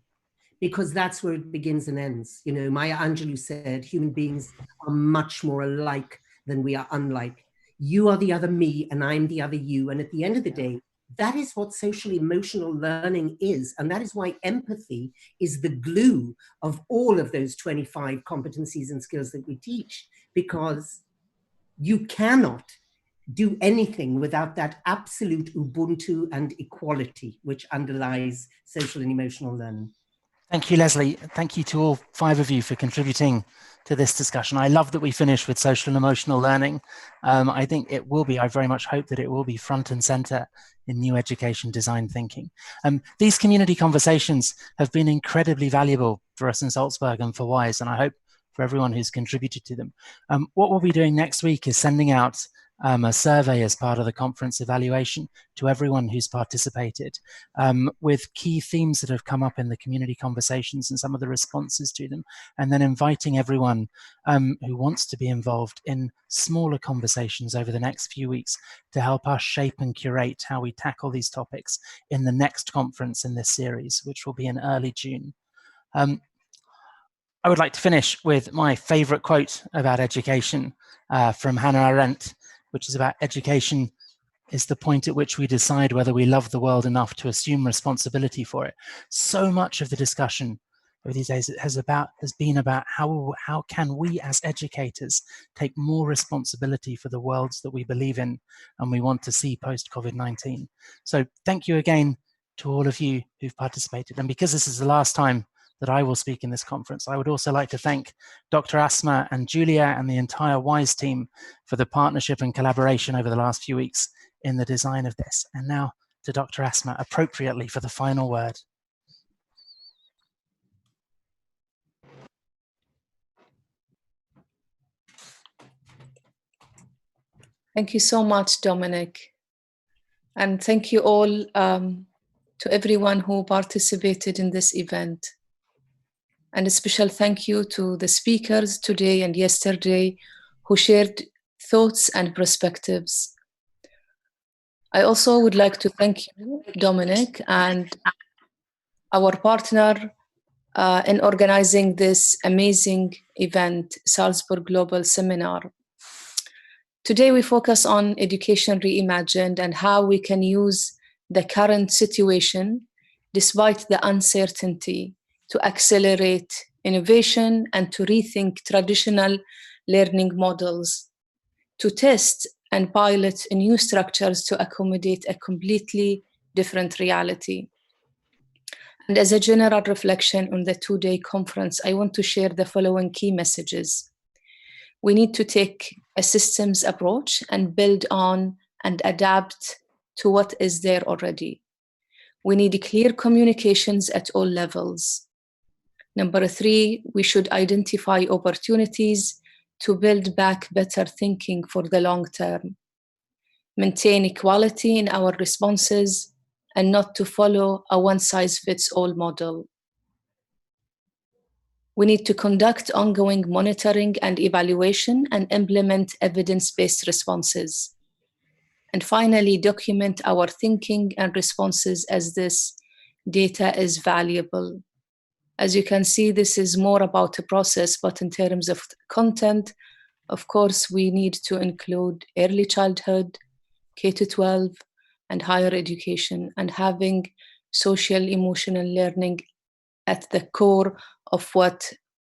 because that's where it begins and ends. Maya Angelou said, human beings are much more alike than we are unlike. You are the other me and I'm the other you. And at the end of the day, that is what social emotional learning is. And that is why empathy is the glue of all of those 25 competencies and skills that we teach, because you cannot do anything without that absolute Ubuntu and equality, which underlies social and emotional learning. Thank you, Leslie. Thank you to all 5 of you for contributing to this discussion. I love that we finished with social and emotional learning. I think it will be, I very much hope that it will be front and center in new education design thinking. These community conversations have been incredibly valuable for us in Salzburg and for WISE, and I hope for everyone who's contributed to them. What we'll be doing next week is sending out a survey as part of the conference evaluation to everyone who's participated, with key themes that have come up in the community conversations and some of the responses to them, and then inviting everyone who wants to be involved in smaller conversations over the next few weeks to help us shape and curate how we tackle these topics in the next conference in this series, which will be in early June. I would like to finish with my favorite quote about education from Hannah Arendt, which is about education is the point at which we decide whether we love the world enough to assume responsibility for it. So much of the discussion over these days has been about how can we as educators take more responsibility for the worlds that we believe in and we want to see post-COVID-19. So thank you again to all of you who've participated. And because this is the last time that I will speak in this conference. I would also like to thank Dr. Asma and Julia and the entire WISE team for the partnership and collaboration over the last few weeks in the design of this. And now to Dr. Asma, appropriately, for the final word. Thank you so much, Dominic. And thank you all to everyone who participated in this event. And a special thank you to the speakers today and yesterday who shared thoughts and perspectives. I also would like to thank you, Dominic, and our partner in organizing this amazing event, Salzburg Global Seminar. Today we focus on education reimagined and how we can use the current situation, despite the uncertainty, to accelerate innovation and to rethink traditional learning models, to test and pilot new structures to accommodate a completely different reality. And as a general reflection on the two-day conference, I want to share the following key messages. We need to take a systems approach and build on and adapt to what is there already. We need clear communications at all levels. Number 3, we should identify opportunities to build back better thinking for the long term. Maintain equality in our responses and not to follow a one-size-fits-all model. We need to conduct ongoing monitoring and evaluation and implement evidence-based responses. And finally, document our thinking and responses as this data is valuable. As you can see, this is more about a process, but in terms of content, of course, we need to include early childhood, K-12, and higher education, and having social emotional learning at the core of what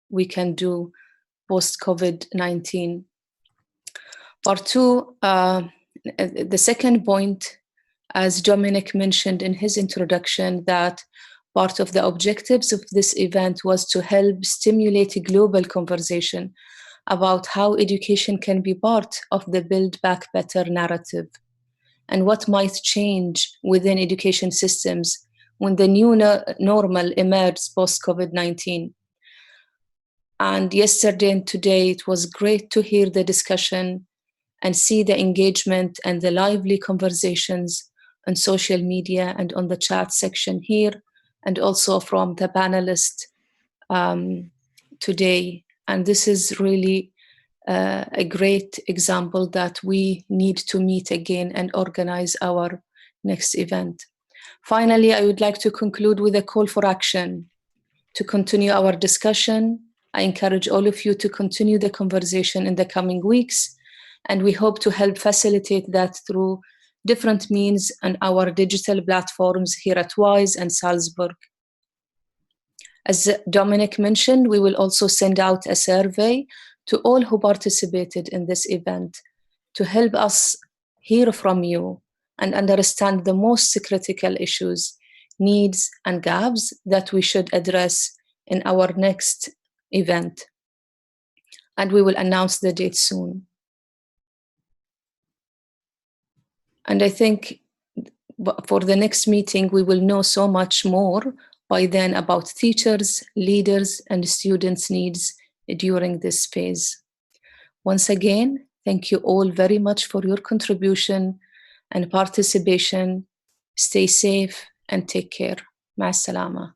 we can do post-COVID-19. Part 2, the second point, as Dominic mentioned in his introduction, that part of the objectives of this event was to help stimulate a global conversation about how education can be part of the Build Back Better narrative and what might change within education systems when the new normal emerges post-COVID-19. And yesterday and today, it was great to hear the discussion and see the engagement and the lively conversations on social media and on the chat section here, and also from the panelists today. And this is really a great example that we need to meet again and organize our next event. Finally, I would like to conclude with a call for action to continue our discussion. I encourage all of you to continue the conversation in the coming weeks, and we hope to help facilitate that through different means on our digital platforms here at WISE and Salzburg. As Dominic mentioned, we will also send out a survey to all who participated in this event to help us hear from you and understand the most critical issues, needs, and gaps that we should address in our next event. And we will announce the date soon. And I think for the next meeting, we will know so much more by then about teachers, leaders, and students' needs during this phase. Once again, thank you all very much for your contribution and participation. Stay safe and take care. Ma salama.